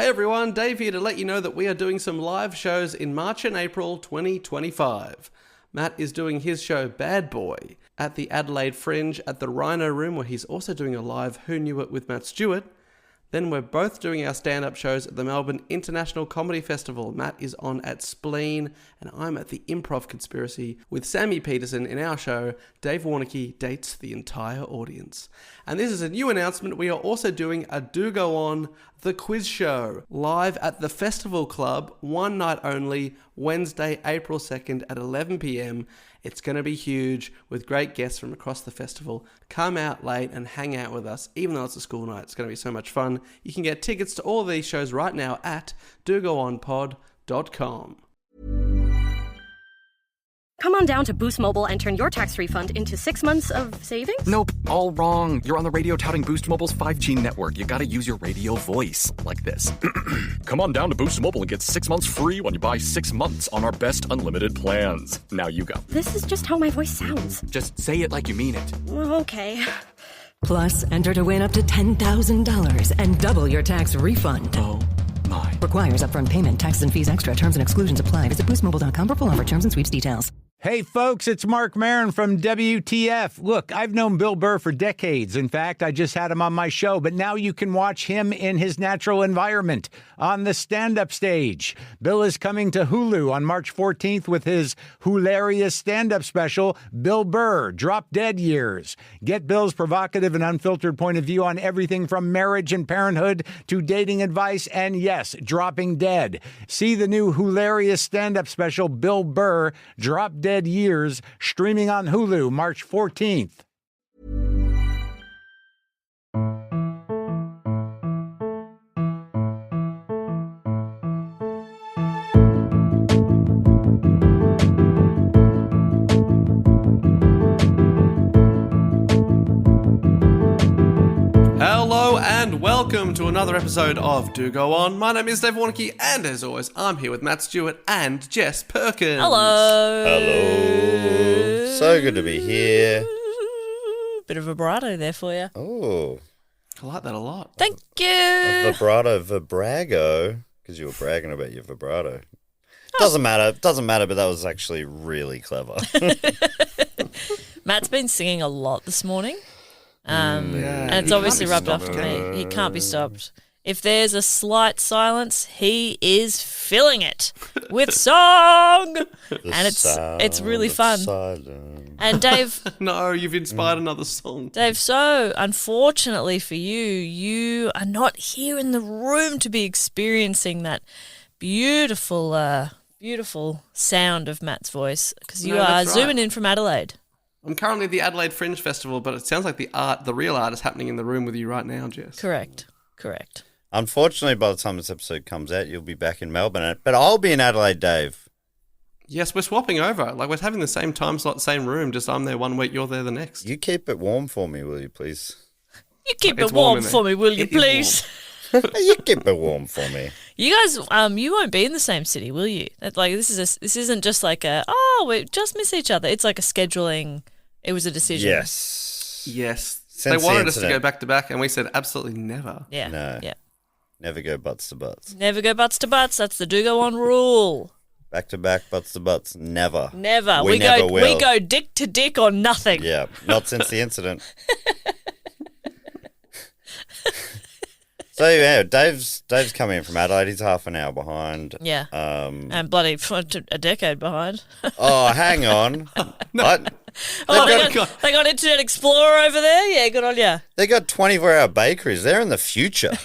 Hey everyone, Dave here to let you know that we are doing some live shows in March and April 2025. Matt is doing his show Bad Boy at the Adelaide Fringe at the Rhino Room, where he's also doing a live Who Knew It with Matt Stewart. Then we're both doing our stand-up shows at the Melbourne International Comedy Festival. Matt is on at Spleen, and I'm at the Improv Conspiracy with Sammy Peterson in our show, Dave Warnicky Dates the Entire Audience. And this is a new announcement. We are also doing a Do Go On, The Quiz Show, live at the Festival Club, one night only, Wednesday, April 2nd at 11 p.m. It's going to be huge with great guests from across the festival. Come out late and hang out with us, even though it's a school night. It's going to be so much fun. You can get tickets to all of these shows right now at dogoonpod.com. Come on down to Boost Mobile and turn your tax refund into 6 months of savings? Nope, all wrong. You're on the radio touting Boost Mobile's 5G network. You gotta use your radio voice, like this. Come on down to Boost Mobile and get 6 months free when you buy 6 months on our best unlimited plans. Now you go. This is just how my voice sounds. Just say it like you mean it. Okay. Plus, enter to win up to $10,000 and double your tax refund. Oh my. Requires upfront payment. Taxes and fees extra. Terms and exclusions apply. Visit boostmobile.com for full offer terms and sweeps details. Hey, folks, it's Mark Maron from WTF. Look, I've known Bill Burr for decades. In fact, I just had him on my show, but now you can watch him in his natural environment on the stand-up stage. Bill is coming to Hulu on March 14th with his hilarious stand-up special, Bill Burr, Drop Dead Years. Get Bill's provocative and unfiltered point of view on everything from marriage and parenthood to dating advice and, yes, dropping dead. See the new hilarious stand-up special, Bill Burr, Drop Dead Years, streaming on Hulu March 14th. Hello and welcome to another episode of Do Go On. My name is Dave Warnicky, and as always, I'm here with Matt Stewart and Jess Perkins. Hello. Hello. So good to be here. Bit of vibrato there for you. Oh. I like that a lot. Thank you. A vibrago, because you were bragging about your vibrato. Doesn't matter, but that was actually really clever. Matt's been singing a lot this morning. And it's obviously rubbed off to me. He can't be stopped. If there's a slight silence, he is filling it with song. And it's really fun. And Dave... No, you've inspired another song. Dave, so unfortunately for you, you are not here in the room to be experiencing that beautiful, beautiful sound of Matt's voice, because you are zooming in from Adelaide. I'm currently at the Adelaide Fringe Festival, but it sounds like the real art is happening in the room with you right now, Jess. Correct. Unfortunately, by the time this episode comes out, you'll be back in Melbourne. But I'll be in Adelaide, Dave. Yes, we're swapping over. Like, we're having the same time slot, same room, just I'm there one week, you're there the next. You keep it warm for me, will you, please? You keep it warm for me, will you, please? You keep it warm for me. You guys, you won't be in the same city, will you? This isn't just like we just miss each other. It's like a scheduling. It was a decision. Yes. They wanted us to go back to back, and we said absolutely never. Yeah. No. Yeah. Never go butts to butts. Never go butts to butts. That's the Do Go On rule. Back to back, butts to butts. Never. Never. We never will. We go dick to dick or nothing. Yeah. Not since the incident. So yeah, Dave's coming in from Adelaide. He's half an hour behind. Yeah. And bloody a decade behind. Oh, hang on. No. They got Internet Explorer over there? Yeah, good on ya. They got 24-hour bakeries. They're in the future.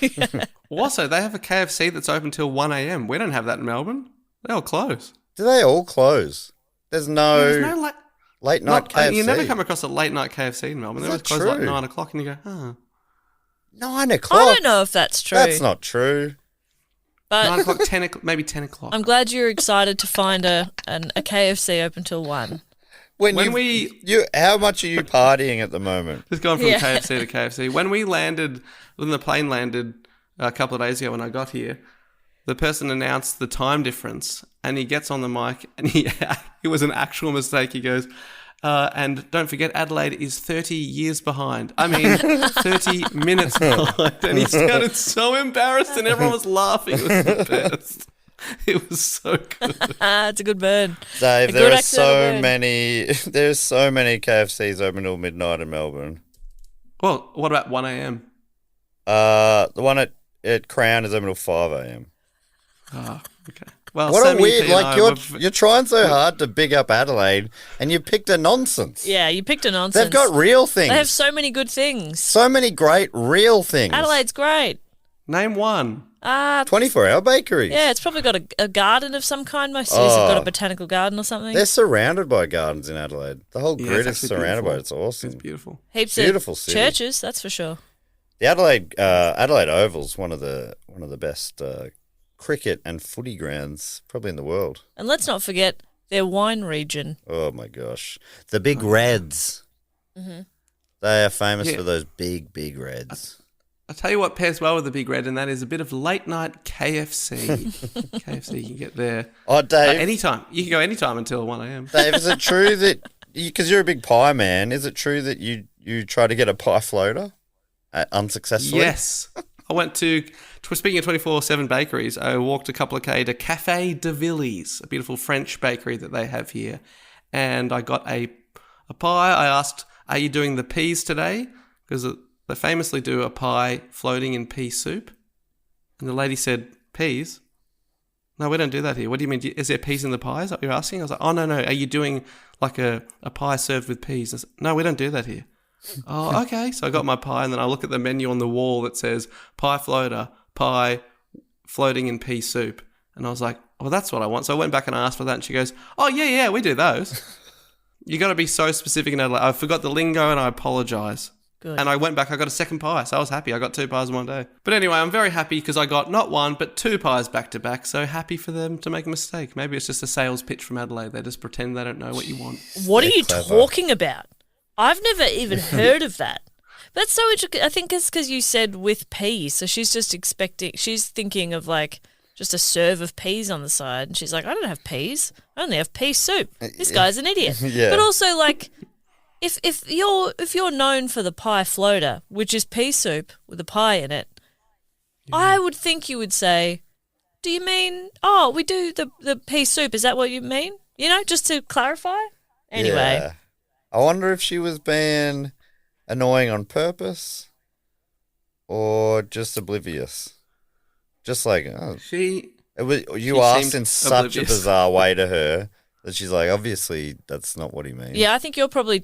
Also, they have a KFC that's open till 1 a.m. We don't have that in Melbourne. They all close. Do they all close? There's no late night KFC. You never come across a late night KFC in Melbourne. They always close like 9 o'clock and you go, 9 o'clock? I don't know if that's true. That's not true. But 9 o'clock, 10 o'clock, maybe 10 o'clock. I'm glad you're excited to find a KFC open till 1. How much are you partying at the moment? Just going from KFC to KFC. When the plane landed a couple of days ago when I got here, the person announced the time difference, and he gets on the mic, and it was an actual mistake. He goes, And don't forget, Adelaide is 30 years behind. I mean, 30 minutes behind. And he sounded so embarrassed and everyone was laughing. It was the best. It was so good. It's a good burn. Dave, there's so many KFCs open till midnight in Melbourne. Well, what about 1 a.m.? The one at Crown is open till 5 a.m. Oh, okay. Well, what Sammy a weird, P and like you're trying so hard to big up Adelaide and you picked a nonsense. Yeah, you picked a nonsense. They've got real things. They have so many good things. So many great real things. Adelaide's great. Name one. 24-hour bakeries. Yeah, it's probably got a garden of some kind. Most cities have got a botanical garden or something. They're surrounded by gardens in Adelaide. The whole grid is surrounded by it. It's awesome. It's beautiful. Heaps beautiful of city. churches, that's for sure. The Adelaide Oval's one of the best cricket and footy grounds probably in the world. And let's not forget their wine region. Oh my gosh, the Big Reds. Mm-hmm. They are famous for those big reds. I'll tell you what pairs well with the Big Red, and that is a bit of late night KFC. KFC, you can get there. Oh, Dave. Anytime. You can go anytime until 1 a.m. Dave, is it true that, because you're a big pie man, is it true that you try to get a pie floater unsuccessfully? Yes. I went to, speaking of 24/7 bakeries, I walked a couple of K to Café de Villiers, a beautiful French bakery that they have here. And I got a pie. I asked, are you doing the peas today? Because they famously do a pie floating in pea soup. And the lady said, peas? No, we don't do that here. What do you mean? Is there peas in the pie? Is that what you're asking? I was like, oh, no. Are you doing like a pie served with peas? I said, no, we don't do that here. Oh, okay. So I got my pie and then I look at the menu on the wall that says pie floater, pie floating in pea soup. And I was like, well, that's what I want. So I went back and asked for that and she goes, oh, yeah, we do those. You got to be so specific in Adelaide. I forgot the lingo and I apologise. Good. And I went back, I got a second pie, so I was happy. I got 2 pies in one day. But anyway, I'm very happy because I got not 1, but 2 pies back to back. So happy for them to make a mistake. Maybe it's just a sales pitch from Adelaide. They just pretend they don't know what you want. What are you talking about? I've never even heard of that. That's so interesting. I think it's because you said with peas. So she's just she's thinking of like just a serve of peas on the side. And she's like, I don't have peas. I only have pea soup. This guy's an idiot. Yeah. But also like, If you're known for the pie floater, which is pea soup with a pie in it, I would think you would say, do you mean, we do the pea soup, is that what you mean? You know, just to clarify? Anyway. Yeah. I wonder if she was being annoying on purpose or just oblivious. Just like, you asked in such a bizarre way to her. That she's like, obviously, that's not what he means. Yeah, I think you're probably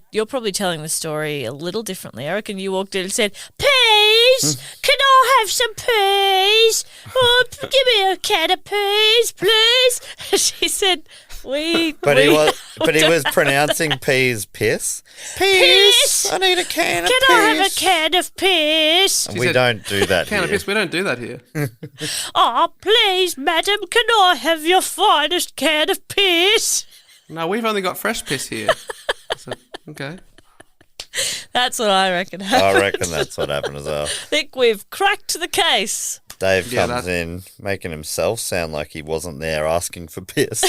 telling the story a little differently. I reckon you walked in and said, peas, can I have some peas? Oh, give me a can of peas, please. She said, he was pronouncing peas piss. Peas, I need a can of peas. Can I have a can of peas? We don't do that Can here. of piss, we don't do that here. Oh, please, madam, can I have your finest can of piss? No, we've only got fresh piss here. So, okay. That's what I reckon happened. I reckon that's what happened as well. I think we've cracked the case. Dave comes in making himself sound like he wasn't there asking for piss.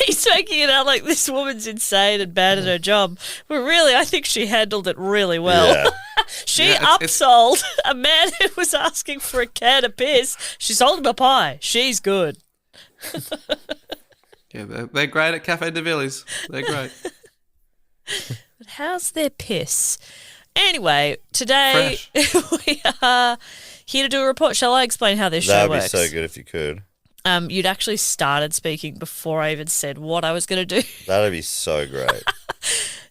He's making it out like this woman's insane and bad at her job. But really, I think she handled it really well. Yeah. She upsold a man who was asking for a can of piss. She sold him a pie. She's good. Yeah, they're great at Café de Villiers. They're great. But how's their piss? Anyway, today we are here to do a report. Shall I explain how this show works? That'd be so good if you could. You'd actually started speaking before I even said what I was going to do. That'd be so great.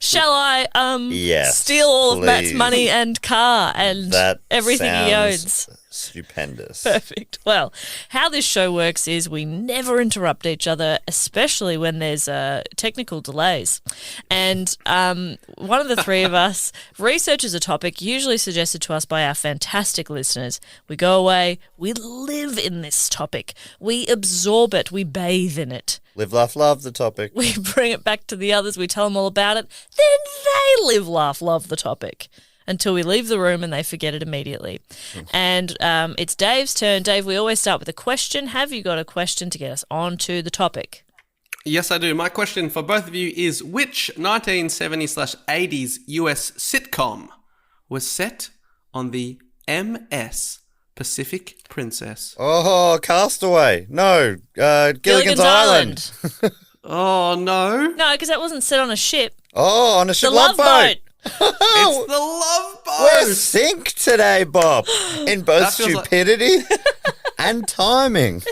Shall I yes, steal all please. of Matt's money and car and everything he owns? Stupendous. Perfect. Well, how this show works is we never interrupt each other, especially when there's technical delays. And one of the three of us researches a topic usually suggested to us by our fantastic listeners. We go away, we live in this topic, we absorb it, we bathe in it. Live, laugh, love the topic. We bring it back to the others, we tell them all about it, then they live, laugh, love the topic. Until we leave the room and they forget it immediately. And it's Dave's turn. Dave, we always start with a question. Have you got a question to get us on to the topic? Yes, I do. My question for both of you is, which 1970s/80s US sitcom was set on the MS Pacific Princess? Oh, Castaway. No, Gilligan's Island. Oh, no. No, because that wasn't set on a ship. Oh, on a ship. The Love Boat. It's the Love Boat. We're synced today, Bob, in both stupidity and timing.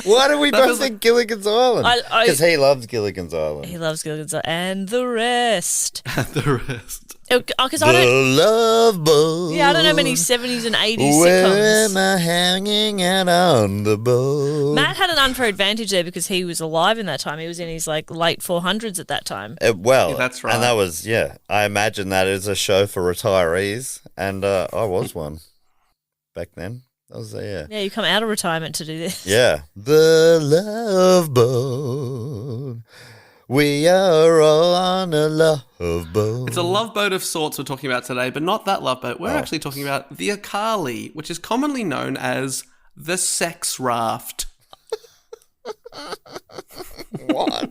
Why do we both think Gilligan's Island? Because he loves Gilligan's Island. He loves Gilligan's Island. And the rest. The rest. Because I don't. Love Boat. Yeah, I don't know many 70s and 80s Where sitcoms. am I hanging out on the boat? Matt had an unfair advantage there because he was alive in that time. He was in his late 400s at that time. Well, yeah, that's right. And that was, I imagine that is a show for retirees, and I was one back then. That was, Yeah, you come out of retirement to do this. Yeah. The Love Boat. We are all on a love boat. It's a love boat of sorts we're talking about today, but not that love boat. We're actually talking about the Acali, which is commonly known as the Sex Raft. What?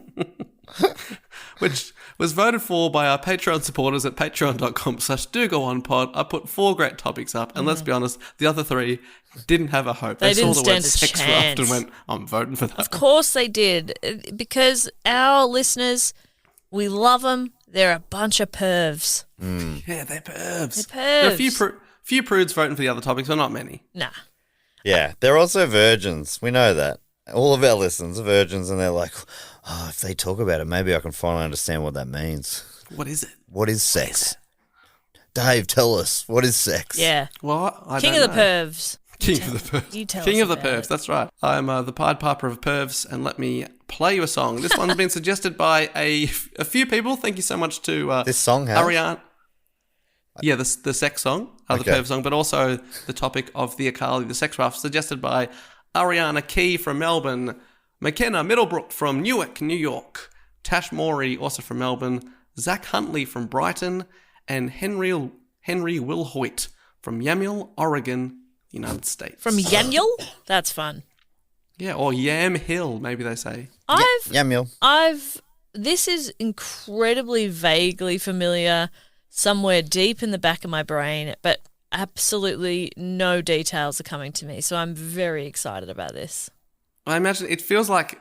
Which was voted for by our Patreon supporters at patreon.com/dogoonpod. I put 4 great topics up, and let's be honest, the other 3 didn't have a hope. They didn't saw the word stand a Sex Raft chance. and went, I'm voting for that. Of course they did. Because our listeners, we love them. They're a bunch of pervs. Yeah, they're pervs. They're There are pervs. a few prudes voting for the other topics, but not many. Nah. Yeah, they're also virgins. We know that. All of our listeners are virgins, and they're like, if they talk about it, maybe I can finally understand what that means. What is it? What is sex? Dave, tell us. What is sex? Yeah. What? I King don't of the know. pervs. King of the pervs. You tell King us of the about pervs, it. that's right. I'm the Pied Piper of pervs, and let me play you a song. This one's been suggested by a few people. Thank you so much to This song has? Ariane. Yeah, the sex song, the Okay. perv song, but also the topic of the Acali, the Sex Raft, suggested by Ariana Key from Melbourne, McKenna Middlebrook from Newark, New York, Tash Morey, also from Melbourne, Zach Huntley from Brighton, and Henry Wilhoit from Yamhill, Oregon, United States. From Yamhill? That's fun. Yeah, or Yam Hill, maybe they say. Yamhill. This is incredibly vaguely familiar somewhere deep in the back of my brain, but absolutely no details are coming to me. So I'm very excited about this. I imagine it feels like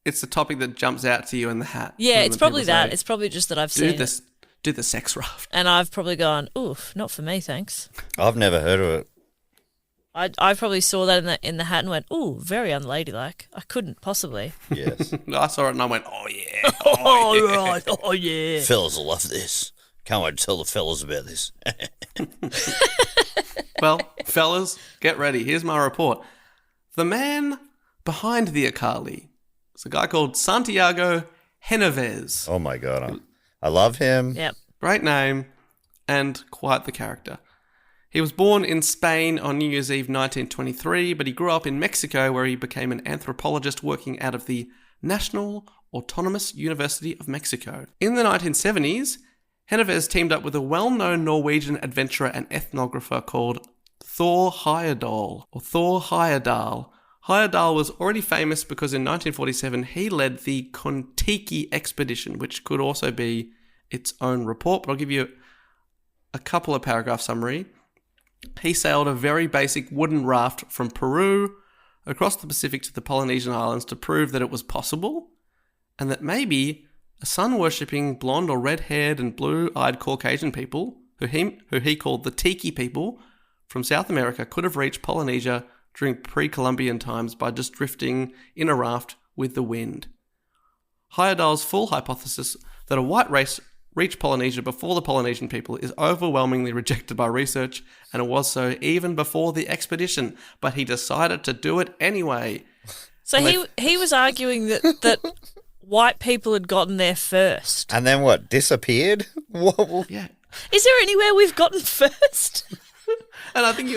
it's the topic that jumps out to you in the hat. Yeah, when it's the probably people that. say, It's probably just that I've seen it. Do the Sex Raft. And I've probably gone, oof, not for me, thanks. I've never heard of it. I probably saw that in the hat and went, ooh, very unladylike. I couldn't possibly. Yes. I saw it and I went, oh yeah. Right. Oh, yeah. Fellas will love this. Can't wait to tell the fellas about this. Well, fellas, get ready. Here's my report. The man behind the Acali is a guy called Santiago Genovez. Oh, my God. I love him. Yep. Great name and quite the character. He was born in Spain on New Year's Eve 1923, but he grew up in Mexico where he became an anthropologist working out of the National Autonomous University of Mexico. In the 1970s, Genovez teamed up with a well-known Norwegian adventurer and ethnographer called Thor Heyerdahl, or Thor Heyerdahl. Heyerdahl was already famous because in 1947 he led the Kon-Tiki expedition, which could also be its own report, but I'll give you a couple of paragraph summary. He sailed a very basic wooden raft from Peru across the Pacific to the Polynesian Islands to prove that it was possible and that maybe a sun-worshipping blonde or red-haired and blue-eyed Caucasian people, who he called the Tiki people, from South America could have reached Polynesia during pre-Columbian times by just drifting in a raft with the wind. Heyerdahl's full hypothesis that a white race reached Polynesia before the Polynesian people is overwhelmingly rejected by research, and it was so even before the expedition, but he decided to do it anyway. So he was arguing that white people had gotten there first. And then what? Disappeared? What? Yeah. Is there anywhere we've gotten first? And I think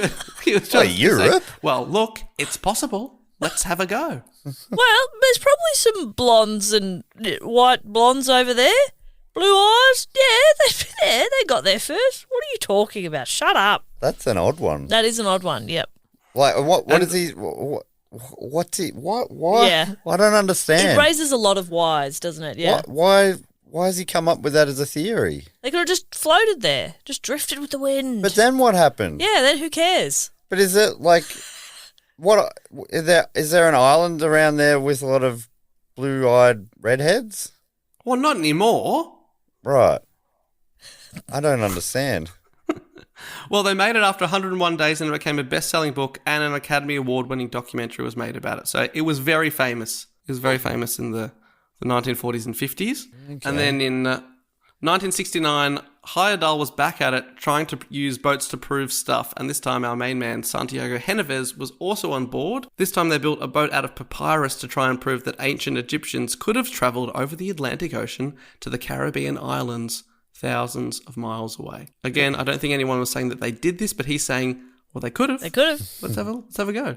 he was trying to Europe? say, well, look, it's possible. Let's have a go. Well, there's probably some blondes and white blondes over there. Blue eyes? Yeah, they've been there. They got there first. What are you talking about? Shut up. That's an odd one. That is an odd one, yep. Like, what is he... What's it? What? Why? Yeah. I don't understand. It raises a lot of whys, doesn't it? Yeah. Why has he come up with that as a theory? They could have just floated there, just drifted with the wind. But then what happened? Yeah, then who cares? But is it like, what is there an island around there with a lot of blue-eyed redheads? Well, not anymore. Right. I don't understand. Well, they made it after 101 days and it became a best-selling book, and an Academy Award-winning documentary was made about it. So it was very famous. It was very famous in the 1940s and 50s. Okay. And then in 1969, Heyerdahl was back at it, trying to use boats to prove stuff, and this time our main man, Santiago Genovés, was also on board. This time they built a boat out of papyrus to try and prove that ancient Egyptians could have travelled over the Atlantic Ocean to the Caribbean islands thousands of miles away. Again, I don't think anyone was saying that they did this, but he's saying, well, they could have. They could have. Let's have a go.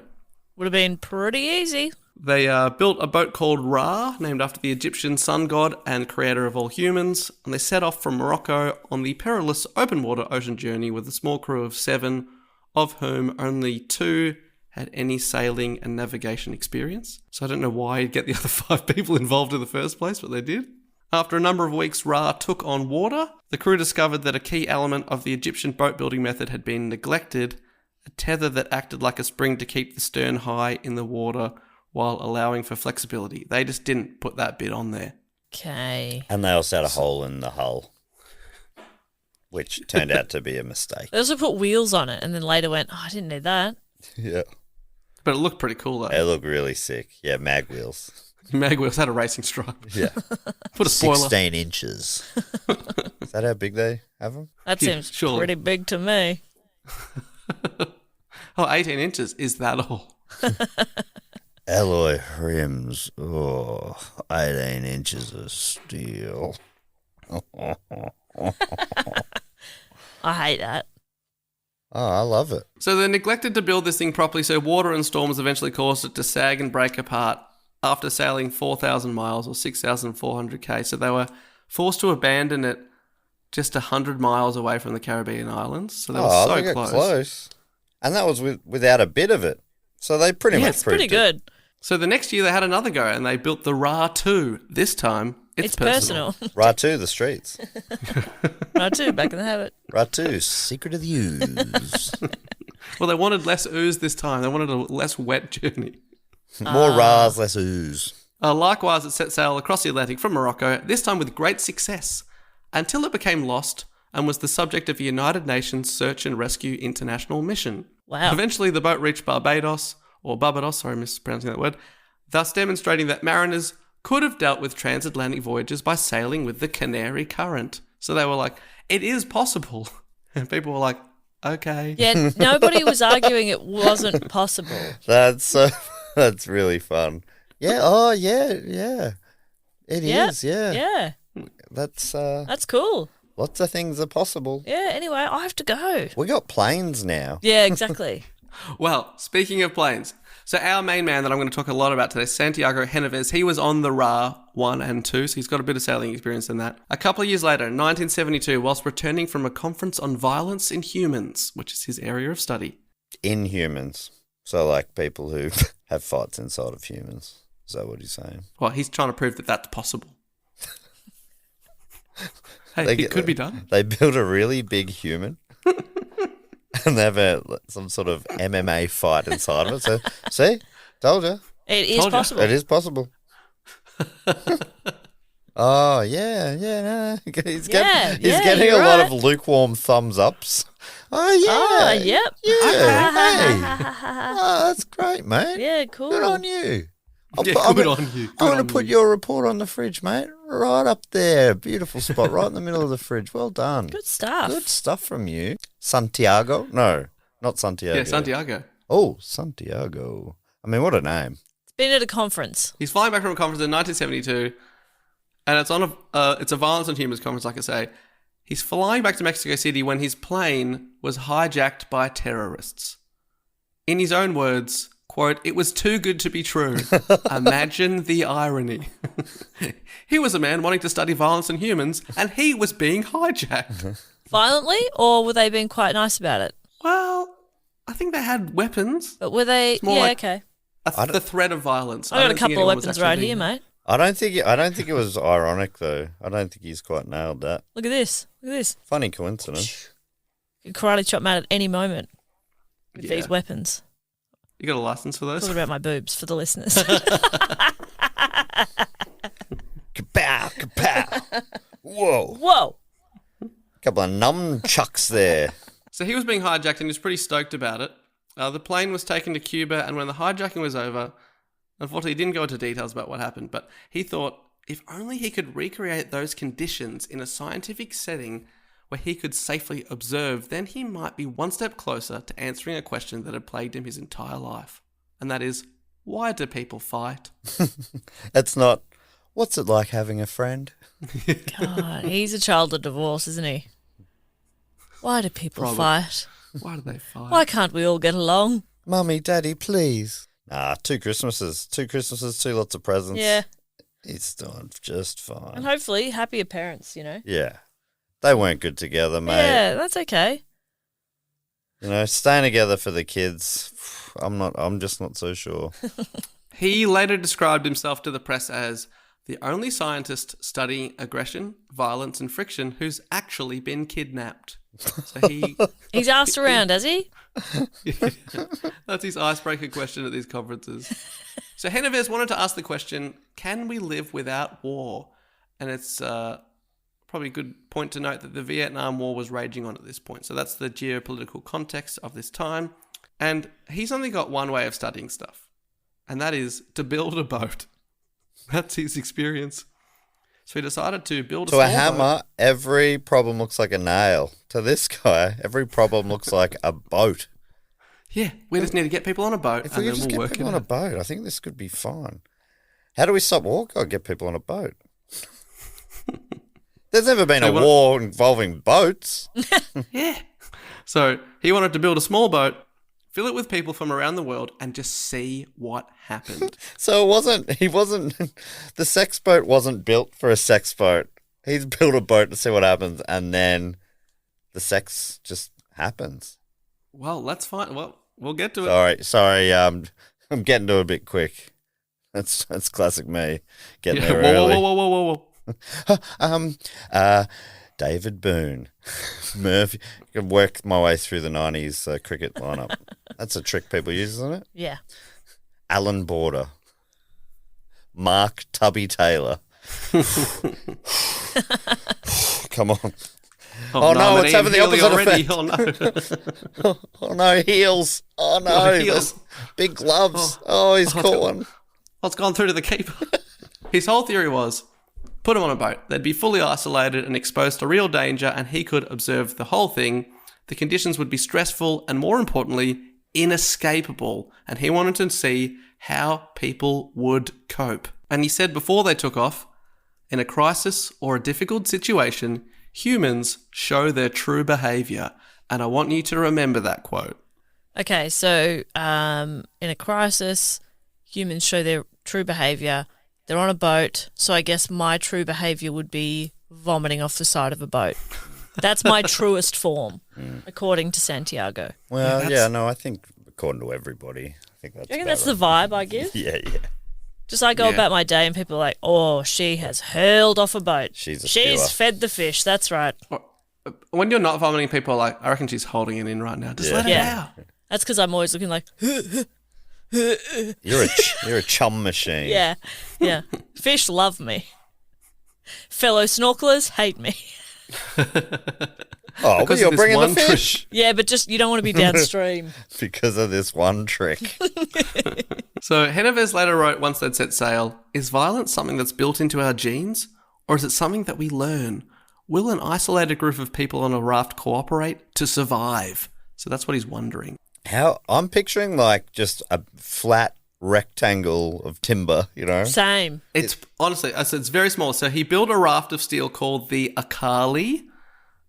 Would have been pretty easy. They built a boat called Ra, named after the Egyptian sun god and creator of all humans, and they set off from Morocco on the perilous open water ocean journey with a small crew of 7, of whom only 2 had any sailing and navigation experience. So I don't know why you'd get the other 5 people involved in the first place, but they did. After a number of weeks, Ra took on water. The crew discovered that a key element of the Egyptian boat building method had been neglected, a tether that acted like a spring to keep the stern high in the water while allowing for flexibility. They just didn't put that bit on there. Okay. And they also had a hole in the hull, which turned out to be a mistake. They also put wheels on it and then later went, I didn't need that. Yeah. But it looked pretty cool, though. It looked really sick. Yeah, mag wheels. Mag wheels had a racing stripe. Yeah. Put a spoiler. 16 inches. Is that how big they have them? That seems pretty big to me. 18 inches. Is that all? Alloy rims. 18 inches of steel. I hate that. Oh, I love it. So they neglected to build this thing properly, so water and storms eventually caused it to sag and break apart after sailing 4,000 miles or 6,400 km. So they were forced to abandon it just 100 miles away from the Caribbean islands. So they were so they close. got close. And that was without a bit of it. So they pretty much proved pretty good. So the next year they had another go and they built the Ra 2. This time it's personal. Ra 2, the streets. Ra 2, back in the habit. Ra 2, secret of the ooze. Well, they wanted less ooze this time. They wanted a less wet journey. More Ra's, less ooze. Likewise, it set sail across the Atlantic from Morocco, this time with great success, until it became lost and was the subject of a United Nations Search and Rescue International Mission. Wow. Eventually, the boat reached Barbados, sorry, I'm mispronouncing that word, thus demonstrating that mariners could have dealt with transatlantic voyages by sailing with the Canary Current. So they were like, it is possible. And people were like, okay. Yeah, nobody was arguing it wasn't possible. That's really fun. Yeah, yeah. It is, yeah. Yeah. That's cool. Lots of things are possible. Yeah, anyway, I have to go. We got planes now. Yeah, exactly. Well, speaking of planes, so our main man that I'm going to talk a lot about today, Santiago Genovés, he was on the Ra 1 and 2, so he's got a bit of sailing experience in that. A couple of years later, in 1972, whilst returning from a conference on violence in humans, which is his area of study. In humans. So like people who have fights inside of humans. Is that what he's saying? Well, he's trying to prove that that's possible. Hey, it could be done. They build a really big human and they have some sort of MMA fight inside of it. So, see? Told you. It is possible. It is possible. Oh, yeah. No. He's getting a lot of lukewarm thumbs ups. Oh, yeah. Oh, yep. Yeah. Hey. Oh, that's great, mate. Yeah, cool. Good on you. Good on you. I'm going to put your report on the fridge, mate. Right up there. Beautiful spot, right in the middle of the fridge. Well done. Good stuff. Good stuff from you. Santiago? No, not Santiago. Yeah, Santiago. Oh, Santiago. I mean, what a name. It's been at a conference. He's flying back from a conference in 1972, and it's a violence and humans conference, like I say. He's flying back to Mexico City when his plane was hijacked by terrorists. In his own words, quote, "It was too good to be true. Imagine the irony." He was a man wanting to study violence in humans, and he was being hijacked. Violently, or were they being quite nice about it? Well, I think they had weapons. But were they... Yeah, okay. the threat of violence. I got a couple of weapons right here, mate. I don't think it was ironic though. I don't think he's quite nailed that. Look at this. Look at this. Funny coincidence. You can karate chop Matt at any moment with these weapons. You got a license for those? Talking about my boobs for the listeners. Kapow, kapow. Whoa. Whoa. Couple of nunchucks there. So he was being hijacked and he was pretty stoked about it. The plane was taken to Cuba, and when the hijacking was over, unfortunately he didn't go into details about what happened, but he thought if only he could recreate those conditions in a scientific setting where he could safely observe, then he might be one step closer to answering a question that had plagued him his entire life. And that is, why do people fight? It's not, what's it like having a friend? God, he's a child of divorce, isn't he? Why do people fight? Why do they fight? Why can't we all get along? Mummy, Daddy, please. Nah, 2 Christmases, 2 lots of presents. Yeah. He's doing just fine. And hopefully happier parents, Yeah. They weren't good together, mate. Yeah, that's okay. Staying together for the kids, I'm just not so sure. He later described himself to the press as the only scientist studying aggression, violence and friction who's actually been kidnapped. So he's asked around, has he? That's his icebreaker question at these conferences. So Genevieve wanted to ask the question, can we live without war? And it's probably a good point to note that the Vietnam War was raging on at this point. So that's the geopolitical context of this time. And he's only got one way of studying stuff, and that is to build a boat. That's his experience. So he decided to build a small boat. To a hammer, boat. Every problem looks like a nail. To this guy, every problem looks like a boat. Yeah, we just need to get people on a boat, if we could just get people on a boat, I think this could be fine. How do we stop war? Got to get people on a boat. There's never been a war involving boats. Yeah. So he wanted to build a small boat, fill it with people from around the world, and just see what happened. So the sex boat wasn't built for a sex boat. He's built a boat to see what happens, and then the sex just happens. Well, let's find. Well, we'll get to it. Sorry. I'm getting to it a bit quick. That's classic me. Getting there early. Whoa. David Boone, Murphy. I can work my way through the 90s cricket lineup. That's a trick people use, isn't it? Yeah. Alan Border, Mark Tubby Taylor. Come on. Oh no, it's having the opposite effect. Oh no, heels. Oh no, heels. Big gloves. Oh, he's caught one. What's gone through to the keeper? His whole theory was, put him on a boat. They'd be fully isolated and exposed to real danger, and he could observe the whole thing. The conditions would be stressful and, more importantly, inescapable, and he wanted to see how people would cope. And he said before they took off, in a crisis or a difficult situation, humans show their true behaviour, and I want you to remember that quote. Okay, so in a crisis, humans show their true behaviour. They're on a boat, so I guess my true behaviour would be vomiting off the side of a boat. That's my truest form, according to Santiago. Well, I think according to everybody, I think that's. You reckon that's the vibe I give? Yeah. Just I go about my day and people are like, oh, she has hurled off a boat. She's fed the fish. That's right. When you're not vomiting, people are like, I reckon she's holding it in right now. Just let it out. That's because I'm always looking like. You're a chum machine. Yeah. Fish love me. Fellow snorkelers hate me. Oh, but you're bringing the fish. Yeah, but just you don't want to be downstream. Because of this one trick. So Genevieve later wrote, once they'd set sail, is violence something that's built into our genes? Or is it something that we learn? Will an isolated group of people on a raft cooperate to survive? So that's what he's wondering. I'm picturing like just a flat rectangle of timber, Same. It's honestly, it's very small. So he built a raft of steel called the Acali,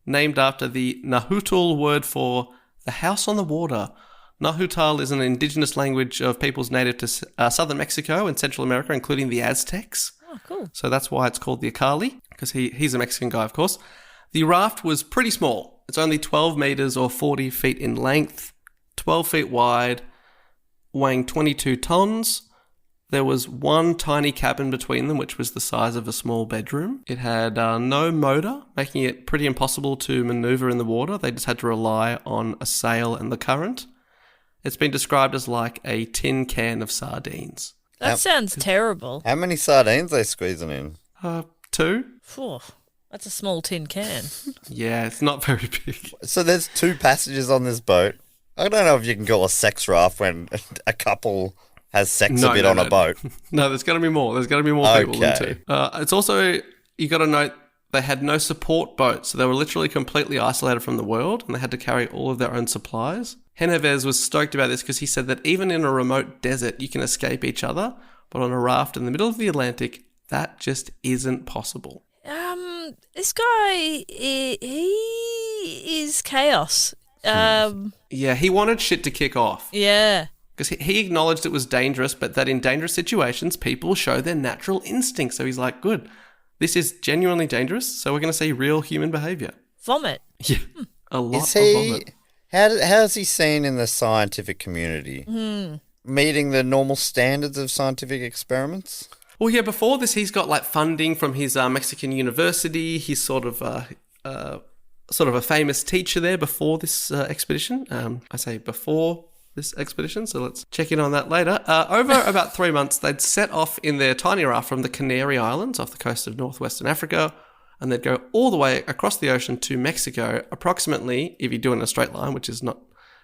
named after the Nahuatl word for the house on the water. Nahuatl is an indigenous language of peoples native to southern Mexico and Central America, including the Aztecs. Oh, cool. So that's why it's called the Acali, because he's a Mexican guy, of course. The raft was pretty small. It's only 12 meters or 40 feet in length, 12 feet wide, weighing 22 tons. There was one tiny cabin between them, which was the size of a small bedroom. It had no motor, making it pretty impossible to maneuver in the water. They just had to rely on a sail and the current. It's been described as like a tin can of sardines. That sounds terrible. How many sardines are they squeezing in? 2. Phew, that's a small tin can. Yeah, it's not very big. So there's 2 passengers on this boat. I don't know if you can call a sex raft when a couple has sex a bit on a boat. No, there's got to be more. There's got to be more people than 2. It's also, you got to note, they had no support boats, so they were literally completely isolated from the world, and they had to carry all of their own supplies. Genovese was stoked about this because he said that even in a remote desert, you can escape each other, but on a raft in the middle of the Atlantic, that just isn't possible. This guy, he is chaos. Yeah, he wanted shit to kick off. Yeah. Because he acknowledged it was dangerous, but that in dangerous situations, people show their natural instincts. So he's like, good, this is genuinely dangerous, so we're going to see real human behaviour. Vomit. Yeah, a lot Is he, of vomit. How's he seen in the scientific community? Meeting the normal standards of scientific experiments? Well, yeah, before this, he's got like funding from his Mexican university. He's sort of a famous teacher there before this expedition. I say before this expedition, so let's check in on that later. Over about 3 months, they'd set off in their tiny raft from the Canary Islands off the coast of northwestern Africa, and they'd go all the way across the ocean to Mexico, approximately, if you do it in a straight line, which is not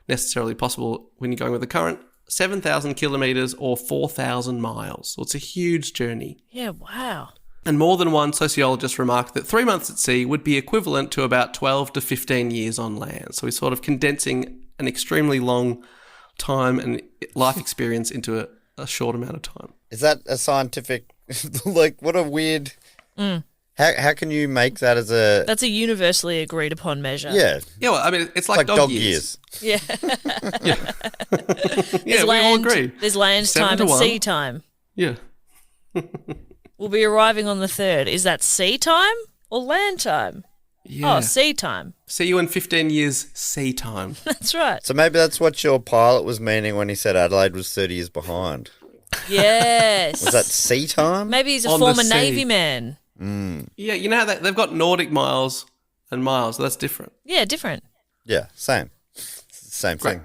necessarily possible when you're going with the current, 7,000 kilometres or 4,000 miles. So it's a huge journey. Yeah, wow. And more than one sociologist remarked that 3 months at sea would be equivalent to about 12 to 15 years on land. So he's sort of condensing an extremely long time and life experience into a short amount of time. Is that a scientific, like, what a weird, how can you make that as a... That's a universally agreed upon measure. Yeah. Yeah, well, I mean, it's like dog years. Yeah. Yeah, we all agree. There's land 7 time to and 1. sea time. Yeah. We'll be arriving on the 3rd. Is that sea time or land time? Yeah. Oh, sea time. See you in 15 years, sea time. That's right. So maybe that's what your pilot was meaning when he said Adelaide was 30 years behind. Yes. Was that sea time? Maybe he's a On the former sea. Navy man. Yeah, you know how they've got Nordic miles and miles, so that's different. Yeah, different. Yeah, same. Same thing.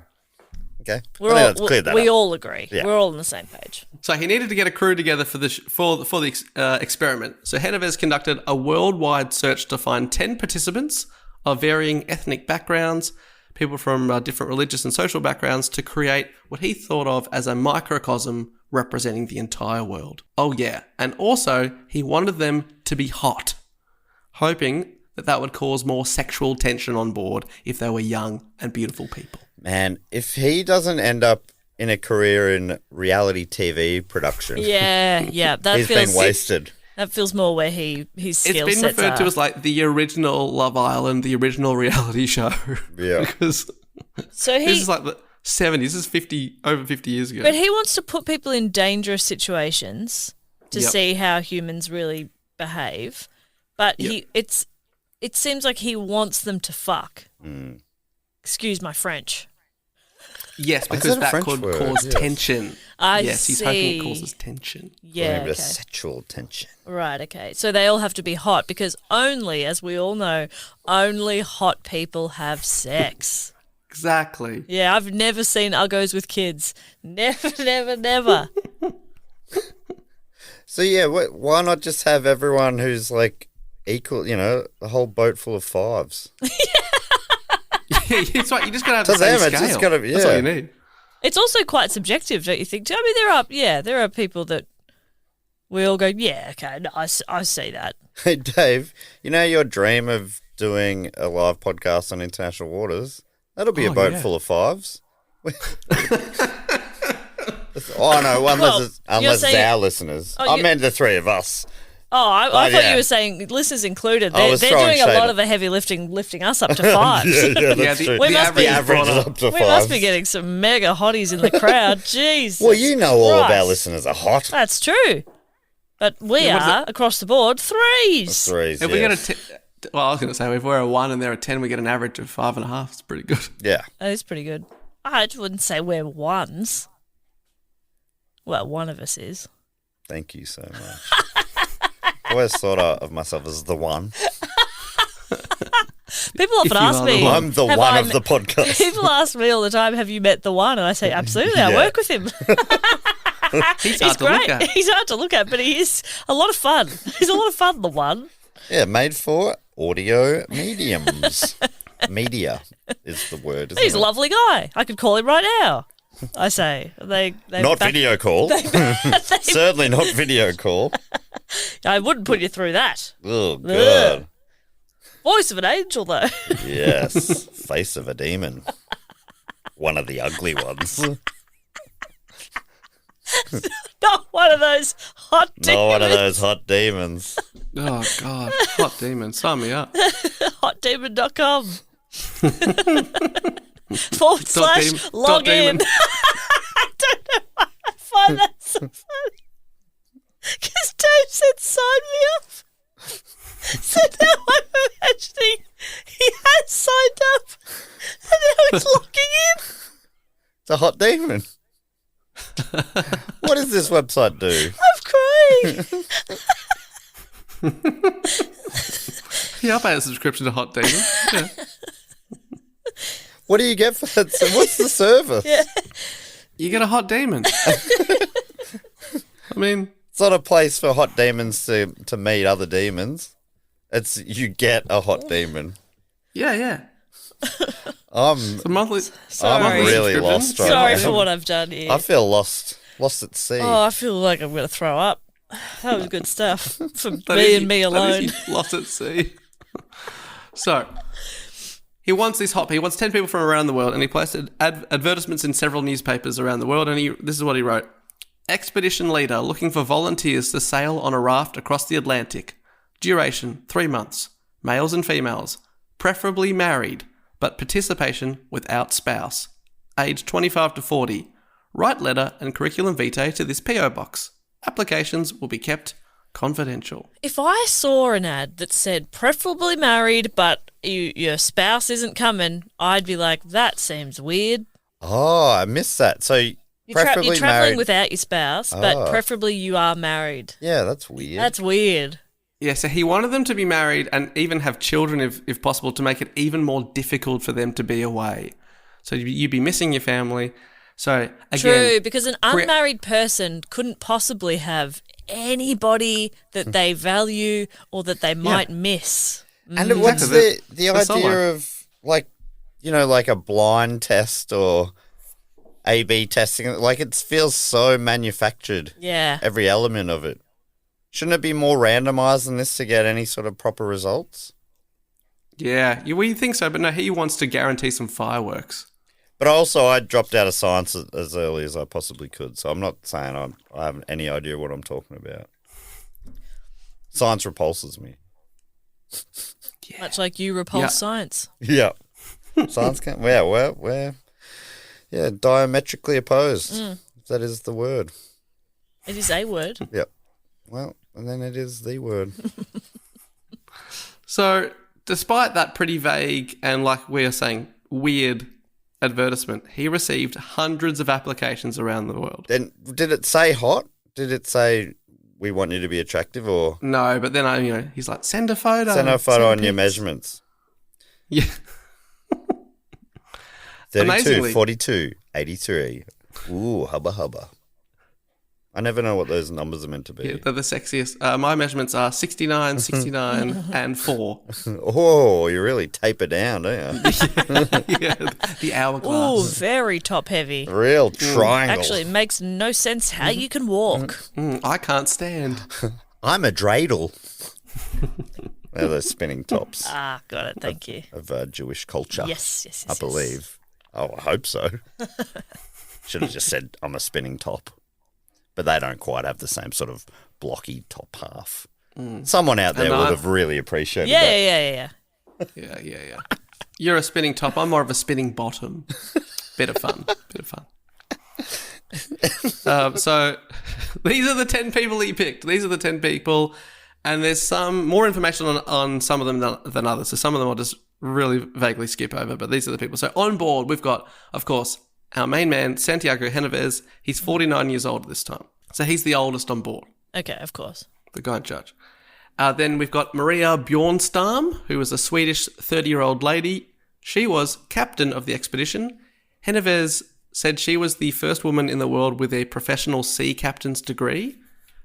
Okay. Let's clear that we up. all agree. Yeah. We're all on the same page. So he needed to get a crew together for the experiment. So Genovese conducted a worldwide search to find 10 participants of varying ethnic backgrounds, people from different religious and social backgrounds, to create what he thought of as a microcosm representing the entire world. Oh yeah, and also he wanted them to be hot, hoping that would cause more sexual tension on board if they were young and beautiful people. Man, if he doesn't end up in a career in reality TV production, Yeah, that he's feels been wasted. That feels more where his skill It's been sets referred are. to as like the original Love Island, the original reality show. Yeah. Because So this is like the 70s. This is over 50 years ago. But he wants to put people in dangerous situations to Yep. see how humans really behave. But it seems like he wants them to fuck. Excuse my French. Yes, Is because that a that French could word? cause Yes. tension. Yes, he's hoping see. it causes tension. Yeah, Maybe okay. a sexual tension. Right, okay. So they all have to be hot because only, as we all know, only hot people have sex. Exactly. Yeah, I've never seen uggos with kids. Never, never, never. So yeah, why not just have everyone who's like equal, a whole boat full of fives? Yeah, that's right. You just gotta have To the same them, it's scale. just gotta- That's all yeah. you need. It's also quite subjective, don't you think? I mean, there are people that we all go, yeah, okay, no, I see that. Hey Dave, your dream of doing a live podcast on international waters? That'll be a boat full of fives. Oh no, unless it's our listeners. I meant the three of us. Oh, I thought yeah. you were saying listeners included. I They're was doing throwing a lot shade. of the heavy lifting us up to fives. Yeah, that's the- true. We must average be- is average brought is up. up to We fives. must be getting some mega hotties in the crowd. Jeez. Well, all of our Christ. listeners are hot. That's true. But we what is are, across the board, threes. Threes, If we get yes. I was going to say, if we're a 1 and they're a 10, we get an average of 5.5. It's pretty good. Yeah. That is pretty good. I wouldn't say we're ones. Well, one of us is. Thank you so much. I always thought of myself as the one. People often ask me. I'm the one of the podcast. People ask me all the time, have you met the one? And I say, absolutely, I work with him. He's hard to look at. He's hard to look at, but he is a lot of fun. He's a lot of fun, the one. Yeah, made for audio mediums. Media is the word, isn't He's it? a lovely guy. I could call him right now, I say. Not video call. Certainly not video call. I wouldn't put you through that. Oh, God. Ugh. Voice of an angel, though. Yes. Face of a demon. One of the ugly ones. Not one of those hot demons. Not one of those hot demons. Oh, God. Hot demon. Sign me up. Hotdemon.com / log in. I don't know why I find that so funny. Because Dave said sign me up. So now I'm imagining he has signed up and now he's logging in. It's a hot demon. What does this website do? I'm crying. Yeah, I'll pay a subscription to Hot Demon. Yeah. What do you get for that? What's the service? Yeah. You get a hot demon. I mean, it's not a place for hot demons to meet other demons. It's you get a hot demon. Yeah. It's a monthly. I'm really lost right Sorry now. for what I've done here. I feel lost at sea. Oh, I feel like I'm going to throw up. That was good stuff for me and me alone. Lost at sea. So, he wants 10 people from around the world, and he placed advertisements in several newspapers around the world, and this is what he wrote. Expedition leader looking for volunteers to sail on a raft across the Atlantic. Duration, 3 months. Males and females. Preferably married, but participation without spouse. Age 25 to 40. Write letter and curriculum vitae to this PO box. Applications will be kept confidential. If I saw an ad that said preferably married, but your spouse isn't coming, I'd be like, that seems weird. Oh, I missed that. So You're traveling married without your spouse, but preferably you are married. Yeah, that's weird. That's weird. Yeah, so he wanted them to be married and even have children if possible to make it even more difficult for them to be away. So you'd be missing your family. So again, True, because an unmarried person couldn't possibly have anybody that they value or that they might miss. And what's the idea of like a blind test or A/B testing? Like it feels so manufactured. Yeah. Every element of it. Shouldn't it be more randomized than this to get any sort of proper results? Yeah, we think so, but no, he wants to guarantee some fireworks. But also, I dropped out of science as early as I possibly could, so I'm not saying I have any idea what I'm talking about. Science repulses me. Yeah. Much like you repulse science. Yeah. Science can't... We're diametrically opposed. That is the word. It is a word. Yep. Well, and then it is the word. So, despite that pretty vague and, like we are saying, weird advertisement, he received hundreds of applications around the world. Then did it say hot? Did it say we want you to be attractive or? No, but then he's like, send a photo. Send a photo on your measurements. Yeah. 32, Amazingly. 42, 83. Ooh, hubba hubba. I never know what those numbers are meant to be. Yeah, they're the sexiest. My measurements are 69, 69, and 4. Oh, you really taper down, don't you? Yeah, the hourglass. Ooh, very top heavy. Real triangle. Actually, it makes no sense how you can walk. I can't stand. I'm a dreidel. They're those spinning tops. Ah, got it. Thank you. Of Jewish culture. Yes. I believe. Oh, I hope so. Should have just said I'm a spinning top. But they don't quite have the same sort of blocky top half. Someone out there would have really appreciated that. Yeah. You're a spinning top. I'm more of a spinning bottom. Bit of fun. So these are the 10 people he picked. These are the 10 people. And there's some more information on some of them than others. So some of them I'll just really vaguely skip over. But these are the people. So on board, we've got, of course, our main man, Santiago Genovese, he's 49 years old at this time. So he's the oldest on board. Okay, of course. The guy in charge. Then we've got Maria Bjornstam, who was a Swedish 30-year-old lady. She was captain of the expedition. Genovese said she was the first woman in the world with a professional sea captain's degree,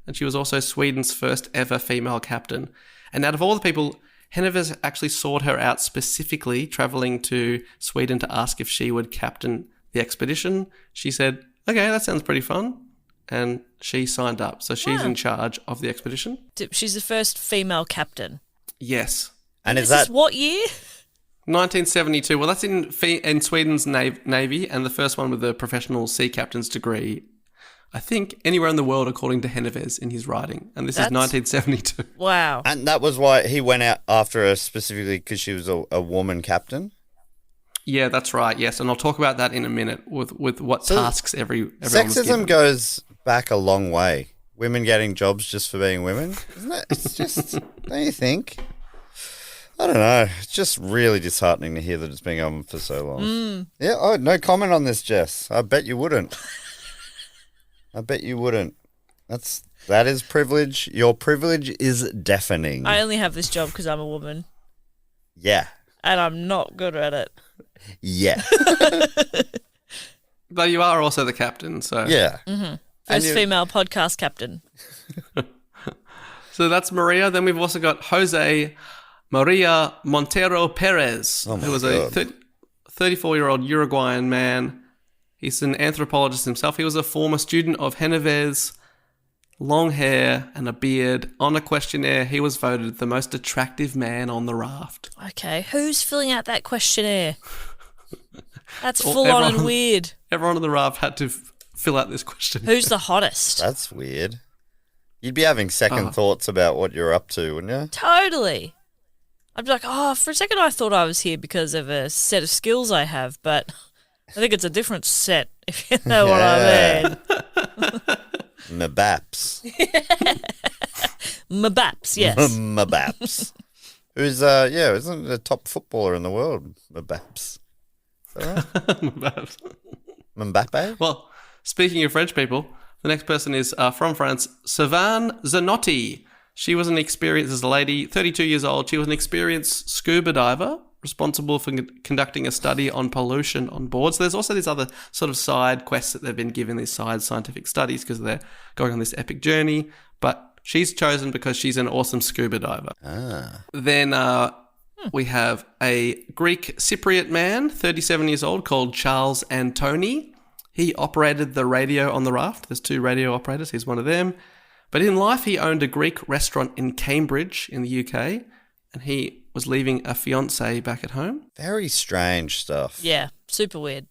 and she was also Sweden's first ever female captain. And out of all the people, Genovese actually sought her out specifically, travelling to Sweden to ask if she would captain the expedition. She said, okay, that sounds pretty fun. And she signed up. So she's in charge of the expedition. She's the first female captain. Yes. And This is what year? 1972. Well, that's in Sweden's Navy, and the first one with a professional sea captain's degree, I think, anywhere in the world, according to Genovese in his writing. And this is 1972. Wow. And that was why he went out after her specifically because she was a woman captain? Yeah, that's right, yes. And I'll talk about that in a minute with what tasks everyone was given. Sexism goes back a long way. Women getting jobs just for being women. Isn't it? It's just, don't you think? I don't know. It's just really disheartening to hear that it's been on for so long. Yeah, oh, no comment on this, Jess. I bet you wouldn't. That is privilege. Your privilege is deafening. I only have this job because I'm a woman. Yeah. And I'm not good at it. Yeah. But you are also the captain, so... Yeah. Mm-hmm. First female podcast captain. So that's Maria. Then we've also got Jose Maria Montero Perez, who was a 34-year-old Uruguayan man. He's an anthropologist himself. He was a former student of Genovese, long hair and a beard. On a questionnaire, he was voted the most attractive man on the raft. Okay, who's filling out that questionnaire? That's full on and weird. Everyone on the raft had to fill out this questionnaire. Who's the hottest? That's weird. You'd be having second thoughts about what you're up to, wouldn't you? Totally. I'd be like, oh, for a second I thought I was here because of a set of skills I have, but I think it's a different set, if you know what I mean. Mabaps. Mabaps, yes. Mabaps. Who's, isn't a top footballer in the world, Mabaps. Is that right? Mbappe? Well, speaking of French people, the next person is from France, Savane Zanotti. She was an experienced lady, 32 years old. She was an experienced scuba diver responsible for conducting a study on pollution on board. So there's also these other sort of side quests that they've been given, these side scientific studies, because they're going on this epic journey. But she's chosen because she's an awesome scuba diver. Then we have a Greek Cypriot man, 37 years old, called Charles Antoni. He operated the radio on the raft. There's 2 radio operators. He's one of them. But in life, he owned a Greek restaurant in Cambridge in the UK, and he was leaving a fiancée back at home. Very strange stuff. Yeah, super weird.